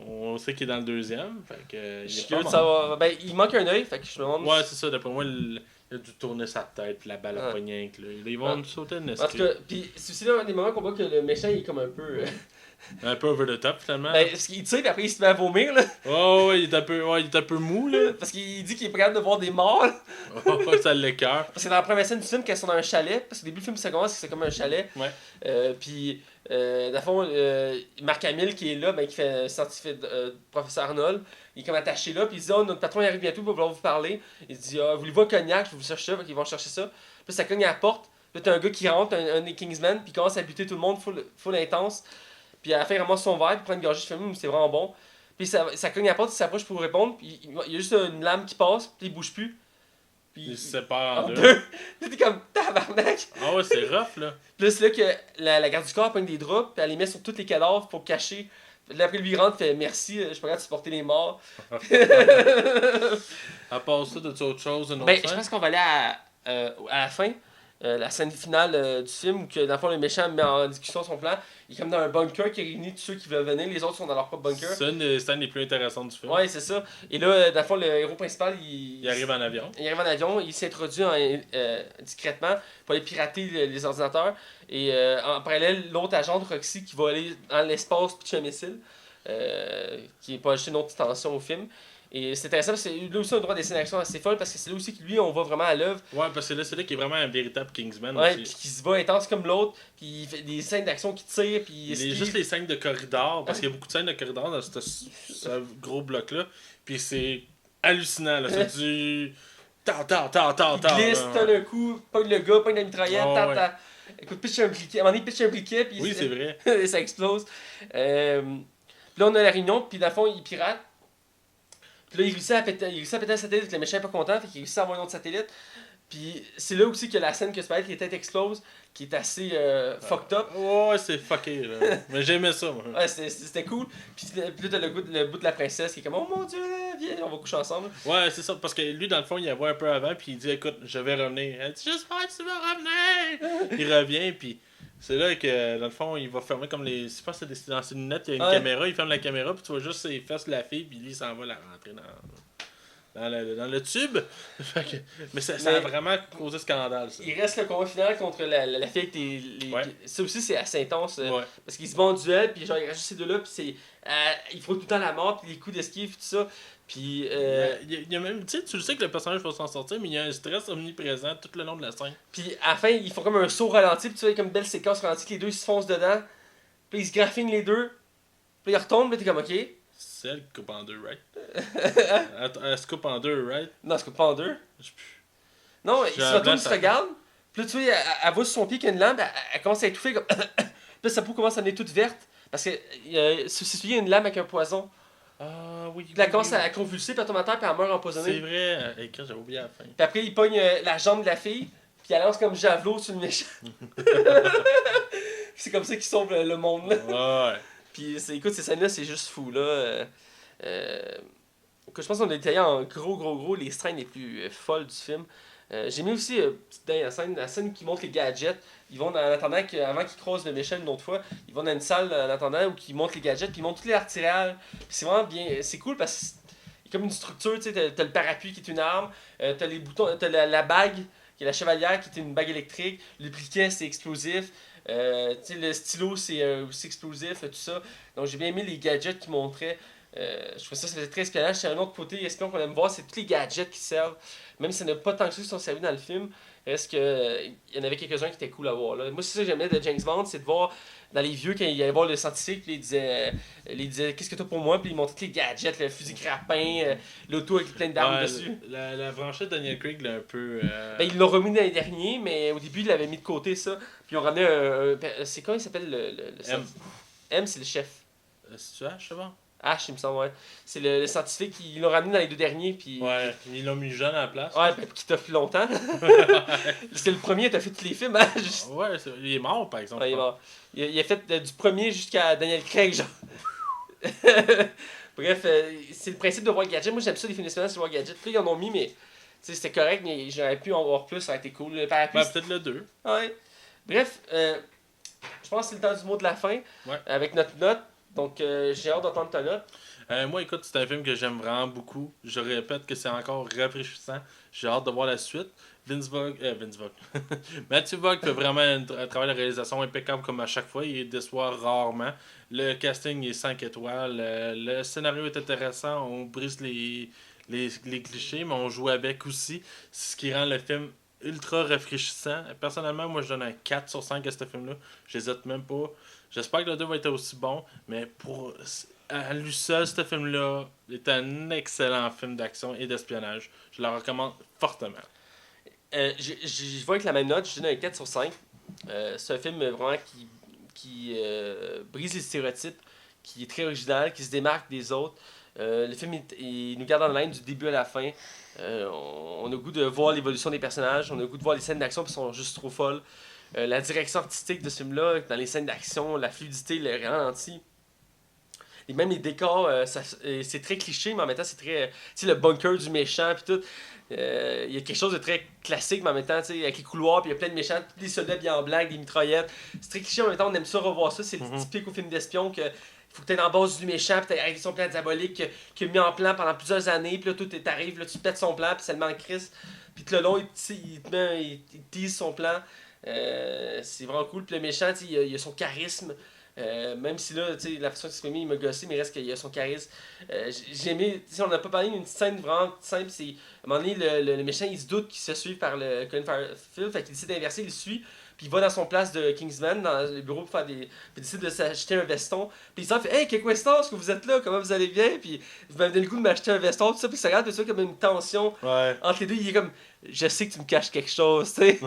on sait qu'il est dans le deuxième. Fait que, Je suis curieux de savoir. Ben, il manque un œil, fait que je me demande. Ouais, c'est ça, d'après moi, il a dû tourner sa tête, puis la balle a pogné. Ils vont sauter une En tout cas, puis c'est aussi là un des moments qu'on voit que le méchant il est comme un peu. Un peu over the top finalement. Ben, parce qu'il tire, puis après il se met à vomir, là. Oh, ouais, il est un peu mou, là. Parce qu'il dit qu'il est pas capable de voir des morts, là. Oh, ça l'écœure. Parce que dans la première scène du film, quand ils sont dans un chalet, parce que au début du film, ça commence, c'est comme un chalet. Ouais. Puis, dans le fond, Marc Hamill qui est là, ben, qui fait scientifique, professeur Arnold, il est comme attaché là, puis il dit, oh, notre patron il arrive bientôt, il va vouloir vous parler. Il dit, ah, voulez-vous un cognac, je vais vous chercher ça, ils vont chercher ça. Puis ça cogne à la porte, puis t'as un gars qui rentre, un des Kingsmen, puis il commence à buter tout le monde, full intense. Puis à la fin, il ramasse son verre, puis il prend une gorgée de film, c'est vraiment bon. Puis ça cogne à la porte, il s'approche pour répondre, puis il y a juste une lame qui passe, puis il bouge plus. Puis Il se sépare en deux. Puis t'es comme tabarnak. Ah ouais, c'est rough, là. Puis là, c'est là que la garde du corps prend des draps, puis elle les met sur tous les cadavres pour cacher. Puis là, après, lui, il rentre, fait merci, je suis pas capable de supporter les morts. À part ça, t'as-tu autre chose, une autre Ben, scène? je pense qu'on va aller à la fin. La scène finale du film où que, dans le fond, le méchant met en discussion son plan. Il est comme dans un bunker qui réunit tous ceux qui veulent venir, les autres sont dans leur propre bunker. C'est une des scènes les plus intéressantes du film. Ouais, c'est ça. Et là, dans le fond, le héros principal, Il arrive en avion. Il arrive en avion, il s'introduit discrètement pour aller pirater les ordinateurs. Et en parallèle, l'autre agent de Roxy qui va aller dans l'espace pitcher un missile, qui est pas ajouter une autre tension au film. Et c'est intéressant parce que là aussi on a droit à des scènes d'action assez folles parce que c'est là aussi que lui on voit vraiment à l'œuvre. Ouais, parce que là, c'est là qu'il est vraiment un véritable Kingsman Ouais, aussi. puis qui se bat intense comme l'autre, puis il fait des scènes d'action qui tire, puis il esquive. Juste les scènes de corridor, parce qu'il y a beaucoup de scènes de corridor dans ce gros bloc-là. Puis c'est hallucinant, là. C'est du. Il glisse, tonne un coup, pogne le gars, pogne la mitraillette, Écoute, pitch un briquet. À un moment donné, pitch un briquet, puis oui, c'est vrai. et ça explose. Puis là, on a la réunion, puis dans le fond, il pirate. Puis là, il réussit à péter un satellite, le méchant n'est pas content, fait qu'il réussit à avoir un autre satellite. Puis c'est là aussi que la scène que ça peut être, les têtes explosent, qui est assez fucked up. Ouais, c'est fucké, là. Mais j'aimais ça, moi. Ouais, c'était cool. Puis là, t'as le bout de la princesse qui est comme, oh mon dieu, viens, on va coucher ensemble. Ouais, c'est ça, parce que lui, dans le fond, il la voit un peu avant, puis il dit, écoute, je vais revenir. Elle dit, j'espère que tu vas revenir. Il revient, puis c'est là que, dans le fond, il va fermer comme les. Je pense que c'est dans ses lunettes, il y a une caméra, il ferme la caméra, puis tu vois juste ses fesses de la fille, puis lui, il s'en va la rentrer dans le tube. Mais ça a vraiment causé scandale, ça. Il reste le combat final contre la fille avec les. Ouais. Ça aussi, c'est assez intense. Ouais. Parce qu'ils se battent en duel, puis genre, il reste juste ces deux-là, puis c'est. Il faut tout le temps la mort, puis les coups d'esquive, tout ça. Puis. Il y a même, tu le sais que le personnage va s'en sortir, mais il y a un stress omniprésent tout le long de la scène. Puis à la fin, ils font comme un saut ralenti, puis tu vois, comme une belle séquence ralentie, que les deux ils se foncent dedans. Puis ils se graffinent les deux. Puis ils retombent, puis t'es comme, ok. C'est elle qui coupe en deux, right? Elle se coupe en deux, right? Non, elle se coupe pas en deux. Non, ils se retournent, ils se regardent. Puis là, tu vois, elle voit sur son pied qu'il y a une lampe, elle commence à étouffer comme. Puis là, sa peau commence à devenir toute verte. Parce que il y a une lame avec un poison. Ah oui. Puis elle commence à convulser, puis elle tombe à terre, puis elle meurt empoisonnée. C'est vrai, et quand j'avais oublié la fin. Puis après, il pogne la jambe de la fille, puis elle lance comme javelot sur le méchant. C'est comme ça qu'il sauve le monde, là. Ouais. Puis écoute, ces scènes-là, c'est juste fou, là. Que je pense qu'on a détaillé en gros les scènes les plus folles du film. J'ai mis aussi la scène qui montre les gadgets. Ils vont en attendant avant qu'ils croisent le méchant une autre fois, ils vont dans une salle en attendant où ils montrent les gadgets, puis ils montrent tous les artilleries. C'est vraiment bien, c'est cool parce qu'il y a comme une structure, tu sais, t'as le parapluie qui est une arme, t'as les boutons, t'as la bague qui est la chevalière qui est une bague électrique, le briquet c'est explosif. Le stylo c'est aussi explosif, tout ça. Donc j'ai bien aimé les gadgets qu'ils montraient. Je trouvais ça faisait très espionnage. C'est un autre côté espion qu'on aime voir, c'est tous les gadgets qui servent. Même si ça n'a pas tant que ça qui sont servis dans le film, reste que il y en avait quelques-uns qui étaient cool à voir. Là. Moi, c'est ça que j'aimais de James Bond, c'est de voir dans les vieux, quand il allait voir le scientifique, puis il disait qu'est-ce que t'as pour moi, puis il montrait tous les gadgets, le fusil grappin, l'auto avec plein d'armes dessus. La franchise de Daniel Craig l'a un peu. Ben, ils l'ont remis l'année dernière, mais au début, il l'avait mis de côté ça. Puis on ramenait c'est quoi il s'appelle le M. M, c'est le chef. C'est-tu H, c'est bon? Ash, il me semble, ouais. C'est le scientifique, ils l'ont ramené dans les 2 derniers, puis... Ouais, ils l'ont mis jeune à la place. Ouais, ben, qui t'a fait longtemps. C'était le premier, t'as fait tous les films, hein? Ouais, il est mort, par exemple. Ouais, il est mort. Il a fait du premier jusqu'à Daniel Craig, genre. Bref, c'est le principe de War Gadget. Moi, j'aime ça, les films d'espionnage sur War Gadget. Là, ils en ont mis, mais c'était correct, mais j'aurais pu en voir plus, ça aurait été cool. Le parapluie, Peut-être le 2. ouais. Bref, je pense que c'est le temps du mot de la fin, avec notre note. Donc, j'ai hâte d'entendre ta note. Moi, écoute, c'est un film que j'aime vraiment beaucoup. Je répète que c'est encore rafraîchissant. J'ai hâte de voir la suite. Vince Vaughn. Matthew Vaughn fait vraiment un travail de réalisation impeccable comme à chaque fois. Il déçoit rarement. Le casting est 5 étoiles. Le scénario est intéressant. On brise les clichés, mais on joue avec aussi. C'est ce qui rend le film ultra rafraîchissant. Personnellement, moi, je donne un 4 sur 5 à ce film-là. J'hésite même pas. J'espère que le 2 va être aussi bon, mais à lui seul, ce film-là est un excellent film d'action et d'espionnage. Je le recommande fortement. Je vois avec la même note, je donne un 4 sur 5. C'est un film vraiment qui brise les stéréotypes, qui est très original, qui se démarque des autres. Le film, il nous garde en haleine du début à la fin. On a le goût de voir l'évolution des personnages, on a le goût de voir les scènes d'action qui sont juste trop folles. La direction artistique de ce film-là, dans les scènes d'action, la fluidité, le ralenti. Et même les décors, c'est très cliché, mais en même temps, c'est très. Tu sais, le bunker du méchant, puis tout. Il y a quelque chose de très classique, mais en même temps, tu sais, avec les couloirs, puis il y a plein de méchants, tous les soldats bien en blanc, avec des mitraillettes. C'est très cliché, en même temps, on aime ça revoir ça. C'est typique au film d'espion que. Faut que tu aies en base du méchant, puis avec son plan diabolique qu'il a mis en plan pendant plusieurs années, puis là, tout t'arrive, là, tu pètes son plan, puis ça le met en crise. Puis tout le long, il tease son plan. C'est vraiment cool. Puis le méchant, il a son charisme. Même si là, la façon qu'il s'est mis, il m'a gossé, mais il reste qu'il a son charisme. J'ai aimé, on n'a pas parlé d'une petite scène vraiment simple. C'est, à un moment donné, le méchant, il se doute qu'il se suit par le Colin Farrell, fait qu'il décide d'inverser, il le suit. Puis il va dans son place de Kingsman, dans le bureau pour faire des. Puis il décide de s'acheter un veston. Puis il s'en fait Hey, quelques weston, est-ce que vous êtes là? Comment vous allez bien? Puis vous m'avez donné le goût de m'acheter un veston, tout ça. Puis ça regarde, ça comme une tension entre les deux. Il est comme Je sais que tu me caches quelque chose, tu sais.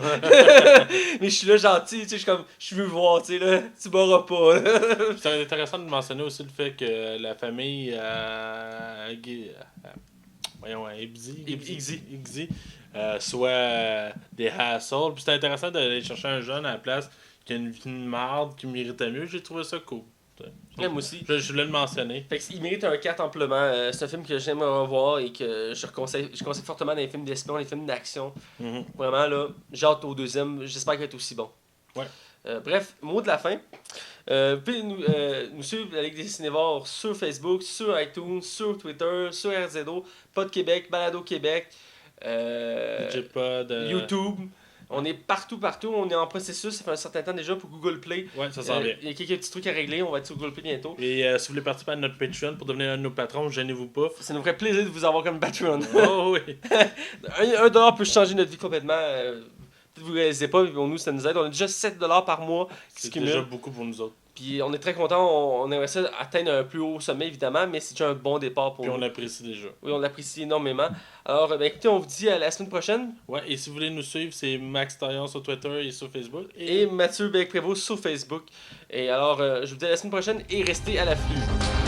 Mais je suis là gentil, tu sais. Je suis comme Je veux voir, tu sais, là. Tu m'auras pas, là. C'est intéressant de mentionner aussi le fait que la famille. Iggy soit des hassles. Puis c'était intéressant d'aller chercher un jeune à la place qui a une vie de marde, qui méritait mieux. J'ai trouvé ça cool. Ouais, moi aussi. Je voulais le mentionner. Fait qu'il mérite un 4 amplement. C'est un film que j'aime revoir et que je conseille fortement dans les films d'espion, les films d'action. Vraiment, là, j'ai hâte au deuxième. J'espère qu'il va être aussi bon. Ouais. Bref, mot de la fin. Vous pouvez nous suivre la Ligue des Cinévores sur Facebook, sur iTunes, sur Twitter, sur RZO, Pod Québec, Balado Québec, YouTube. On est partout. On est en processus, ça fait un certain temps déjà pour Google Play. Ouais, ça s'en vient. Il y a quelques petits trucs à régler, on va être sur Google Play bientôt. Et si vous voulez participer à notre Patreon pour devenir un de nos patrons, gênez-vous pas. Ça nous ferait plaisir de vous avoir comme Patreon. Oh oui. $1 peut changer notre vie complètement. Peut-être que vous ne réalisez pas, mais pour nous, ça nous aide. On a déjà $7 par mois. C'est déjà beaucoup pour nous autres. Puis on est très contents, on aimerait ça atteindre un plus haut sommet évidemment, mais c'est déjà un bon départ pour nous. Puis on l'apprécie déjà. Oui, on l'apprécie énormément. Alors, écoutez, on vous dit à la semaine prochaine. Ouais, et si vous voulez nous suivre, c'est Max Taillon sur Twitter et sur Facebook. Et Mathieu Bec-Prévost sur Facebook. Et alors, je vous dis à la semaine prochaine et restez à l'afflux.